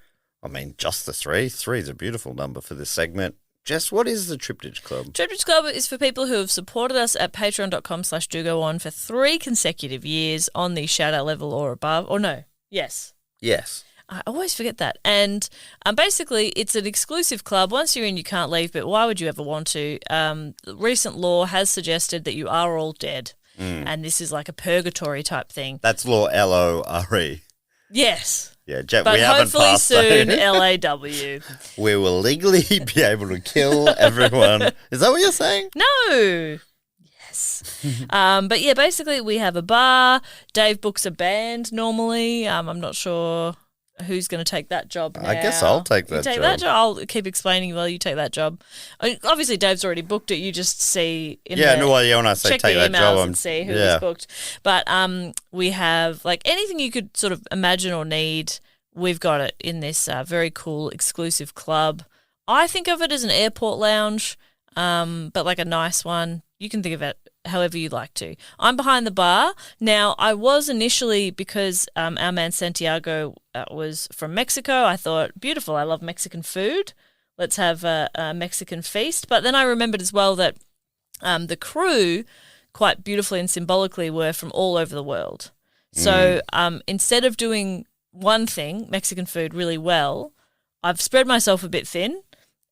I mean, just the 3. 3 is a beautiful number for this segment. Jess, what is the Triptych Club? Triptych Club is for people who have supported us at patreon.com/dogoon for 3 consecutive years on the shout-out level or above. Or no, yes. Yes. I always forget that. And basically, it's an exclusive club. Once you're in, you can't leave, but why would you ever want to? Recent law has suggested that you are all dead, and this is like a purgatory type thing. That's law LORE. Yes. Yeah, but we haven't hopefully passed soon, that. LAW. We will legally be able to kill everyone. Is that what you're saying? No. Yes. But yeah, basically we have a bar. Dave books a band normally. I'm not sure who's going to take that job now. I guess I'll take that job. That job. I'll keep explaining while you take that job. I mean, obviously, Dave's already booked it. You just see in when I say check take the that emails job, and see who's booked. But we have like anything you could sort of imagine or need. We've got it in this very cool exclusive club. I think of it as an airport lounge, but like a nice one. You can think of it however you like to. I'm behind the bar. Now, I was initially, because our man Santiago was from Mexico, I thought, beautiful, I love Mexican food. Let's have a Mexican feast. But then I remembered as well that the crew, quite beautifully and symbolically, were from all over the world. So instead of doing one thing, Mexican food, really well, I've spread myself a bit thin,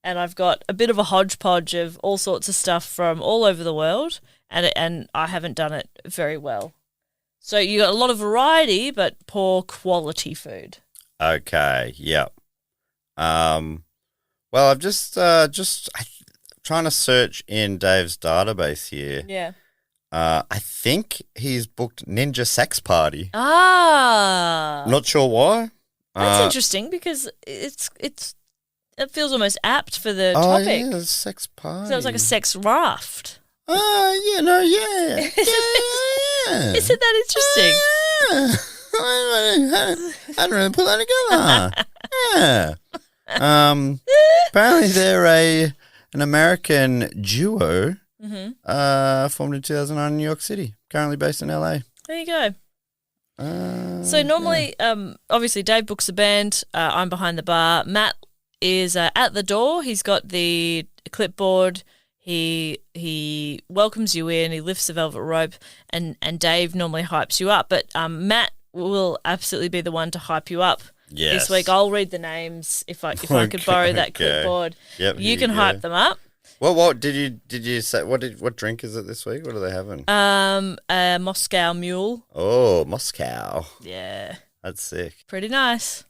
and I've got a bit of a hodgepodge of all sorts of stuff from all over the world, and I haven't done it very well. So you got a lot of variety, but poor quality food. Okay, yep. Well, I've just trying to search in Dave's database here. Yeah. I think he's booked Ninja Sex Party. Ah. Not sure why. That's interesting because it feels almost apt for the topic. Oh, yeah, sex party. So it was like a sex raft. Yeah. Isn't that interesting? I don't really put that together. Yeah. Apparently they're an American duo formed in 2009 in New York City, currently based in LA. There you go. So normally, obviously, Dave books the band. I'm behind the bar. Matt is at the door. He's got the clipboard. He welcomes you in. He lifts the velvet rope, and Dave normally hypes you up. But Matt will absolutely be the one to hype you up this week. I'll read the names if I could borrow that clipboard. Yep, you can hype them up. What did you say? What drink is it this week? What are they having? A Moscow Mule. Oh, Moscow. Yeah. That's sick. Pretty nice.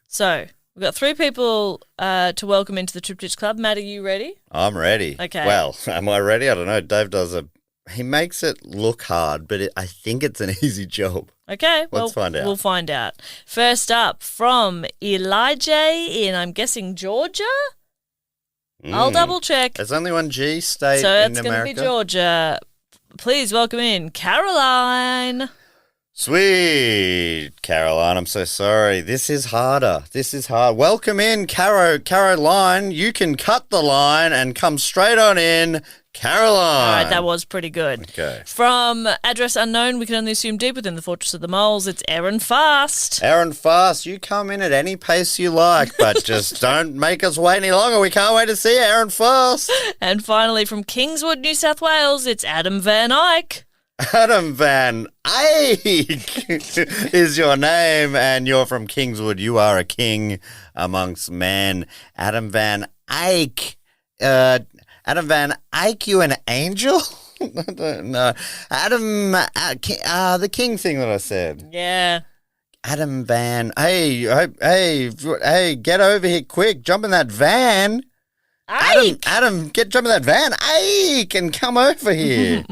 So we've got 3 people to welcome into the Triptych Club. Matt, are you ready? I'm ready. Okay. Well, am I ready? I don't know. Dave he makes it look hard, but I think it's an easy job. Okay. Let's find out. We'll find out. First up, from Elijah in, I'm guessing, Georgia? I'll double check. There's only one G state in America. So it's going to be Georgia. Please welcome in Caroline. Sweet Caroline, I'm so sorry. This is harder. Welcome in, Caroline. You can cut the line and come straight on in, Caroline. All right, that was pretty good. Okay. From address unknown, we can only assume deep within the Fortress of the Moles, it's Aaron Fast. Aaron Fast, you come in at any pace you like, but just don't make us wait any longer. We can't wait to see you, Aaron Fast. And finally, from Kingswood, New South Wales, it's Adam Van Eyck. Adam Van Eyck is your name, and you're from Kingswood. You are a king amongst men. Adam Van Eyck. Adam Van Eyck, you an angel? I don't know. Adam, the king thing that I said. Yeah. Adam Van, hey, get over here quick. Jump in that van. Adam, jump in that van. Eyck, and come over here.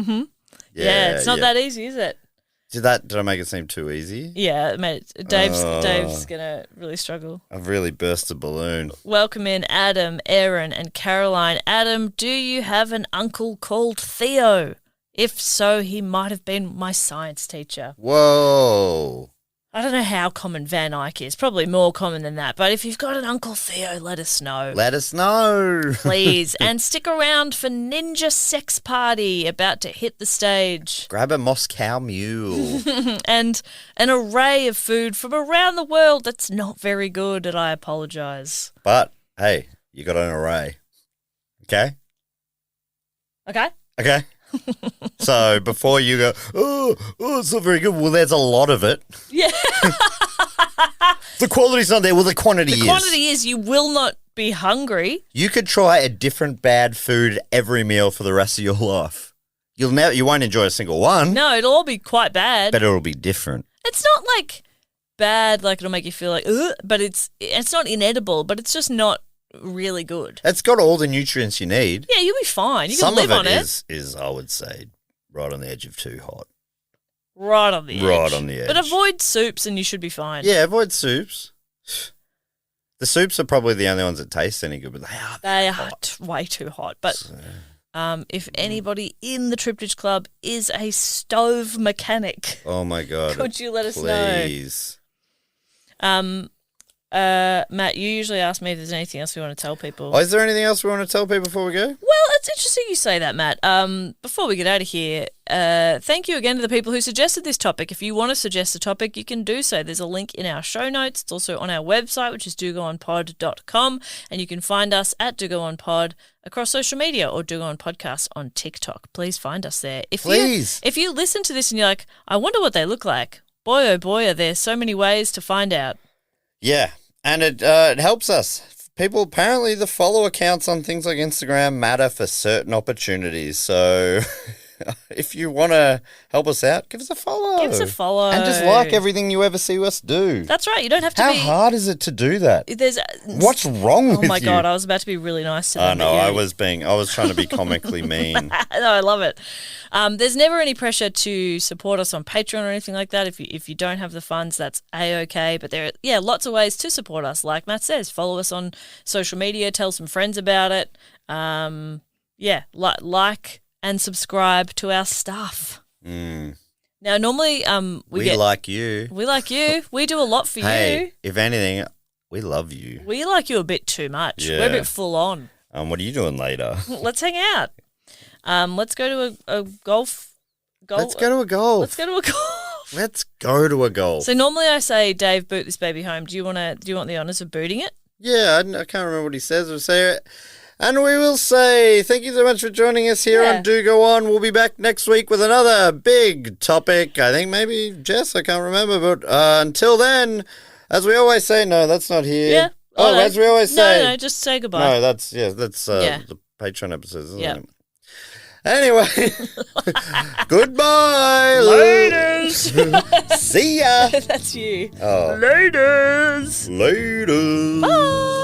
Yeah, it's not that easy, is it? Did I make it seem too easy? Yeah, mate. Dave's gonna really struggle. I've really burst a balloon. Welcome in Adam, Aaron, and Caroline. Adam, do you have an uncle called Theo? If so, he might have been my science teacher. Whoa. I don't know how common Van Eyck is. Probably more common than that. But if you've got an Uncle Theo, let us know. Let us know. Please. And stick around for Ninja Sex Party, about to hit the stage. Grab a Moscow Mule. And an array of food from around the world that's not very good, and I apologise. But, hey, you got an array. Okay? Okay. So before you go, oh, it's not very good. Well, there's a lot of it. Yeah. The quality's not there. Well, the quantity is. The quantity is you will not be hungry. You could try a different bad food every meal for the rest of your life. You won't enjoy a single one. No, it'll all be quite bad. But it'll be different. It's not like bad, like it'll make you feel like, ugh, but it's not inedible, but it's just not really good. It's got all the nutrients you need. Yeah, you'll be fine. You can live on it. Some of it is, I would say, right on the edge of too hot. Right on the edge. Right on the edge. But avoid soups and you should be fine. Yeah, avoid soups. The soups are probably the only ones that taste any good, but they are way too hot. But if anybody in the Triptych Club is a stove mechanic, oh my God, could you let us know? Please. Matt, you usually ask me if there's anything else we want to tell people. Oh, is there anything else we want to tell people before we go? Well, it's interesting you say that, Matt. Before we get out of here, thank you again to the people who suggested this topic. If you want to suggest a topic, you can do so. There's a link in our show notes. It's also on our website, which is dogoonpod.com, and you can find us at dogoonpod across social media or Do Go On Podcast on TikTok. Please find us there. If you listen to this and you're like, I wonder what they look like, boy, oh boy, are there so many ways to find out. Yeah, and it helps us. People, apparently the follow accounts on things like Instagram matter for certain opportunities. So if you want to help us out, give us a follow. Give us a follow. And just like everything you ever see us do. That's right. You don't have to How hard is it to do that? What's wrong with you? Oh my God, I was about to be really nice to them. I know, I was trying to be comically mean. No, I love it. There's never any pressure to support us on Patreon or anything like that. If you don't have the funds, that's A-okay. But there are lots of ways to support us. Like Matt says, follow us on social media, tell some friends about it. Like and subscribe to our stuff. Now, normally we like you. We like you. We do a lot for you. If anything, we love you. We like you a bit too much. Yeah. We're a bit full on. What are you doing later? Let's hang out. Let's go to a golf. Let's go to a golf. Let's go to a golf. Let's go to a golf. So normally I say, Dave, boot this baby home. Do you want the honours of booting it? Yeah, I can't remember what he says. We'll say it. And we will say thank you so much for joining us here on Do Go On. We'll be back next week with another big topic. I think maybe Jess, I can't remember. But until then, as we always say, no, that's not here. Yeah. Oh, as we always say. No, just say goodbye. No, that's the Patreon episodes, isn't it? Anyway, goodbye. Laters. See ya. That's you. Oh. Laters. Bye.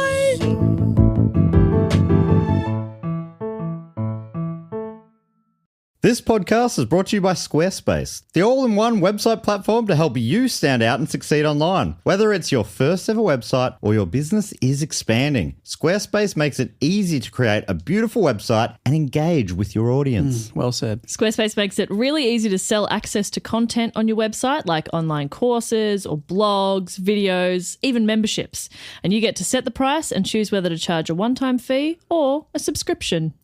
This podcast is brought to you by Squarespace, the all-in-one website platform to help you stand out and succeed online. Whether it's your first ever website or your business is expanding, Squarespace makes it easy to create a beautiful website and engage with your audience. Well said. Squarespace makes it really easy to sell access to content on your website, like online courses or blogs, videos, even memberships. And you get to set the price and choose whether to charge a one-time fee or a subscription.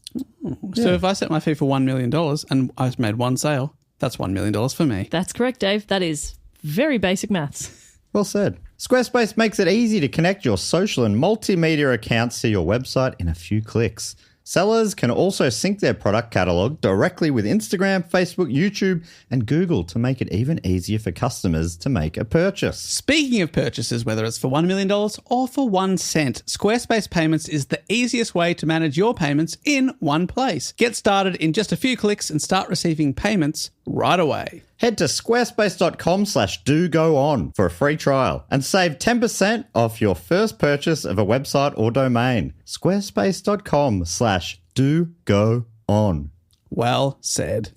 So if I set my fee for $1 million and I've made one sale, that's $1 million for me. That's correct, Dave. That is very basic maths. Well said. Squarespace makes it easy to connect your social and multimedia accounts to your website in a few clicks. Sellers can also sync their product catalog directly with Instagram, Facebook, YouTube, and Google to make it even easier for customers to make a purchase. Speaking of purchases, whether it's for $1 million or for 1 cent, Squarespace Payments is the easiest way to manage your payments in one place. Get started in just a few clicks and start receiving payments right away. Head to squarespace.com/dogoon for a free trial and save 10% off your first purchase of a website or domain. Squarespace.com/dogoon. Well said.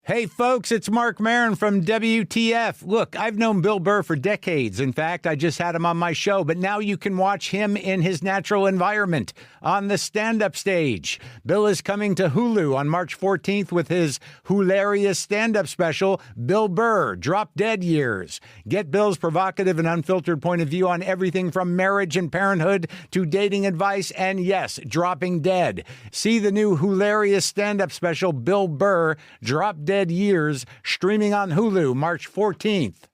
Hey, folks, it's Marc Maron from WTF. Look, I've known Bill Burr for decades. In fact, I just had him on my show, but now you can watch him in his natural environment on the stand-up stage. Bill is coming to Hulu on March 14th with his hilarious stand-up special, Bill Burr, Drop Dead Years. Get Bill's provocative and unfiltered point of view on everything from marriage and parenthood to dating advice and, yes, dropping dead. See the new hilarious stand-up special, Bill Burr, Drop Dead Years, streaming on Hulu March 14th.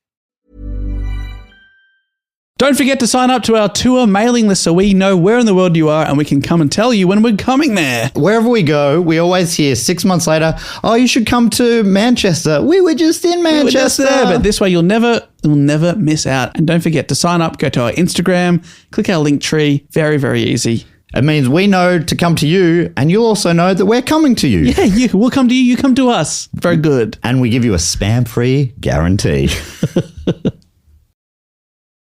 Don't forget to sign up to our tour mailing list so we know where in the world you are and we can come and tell you when we're coming there. Wherever we go, we always hear 6 months later, oh, you should come to Manchester. We were just in Manchester. We were just there, but this way you'll never miss out. And don't forget to sign up, go to our Instagram, click our link tree. Very, very easy. It means we know to come to you, and you'll also know that we're coming to you. Yeah, we'll come to you, you come to us. Very good. And we give you a spam-free guarantee.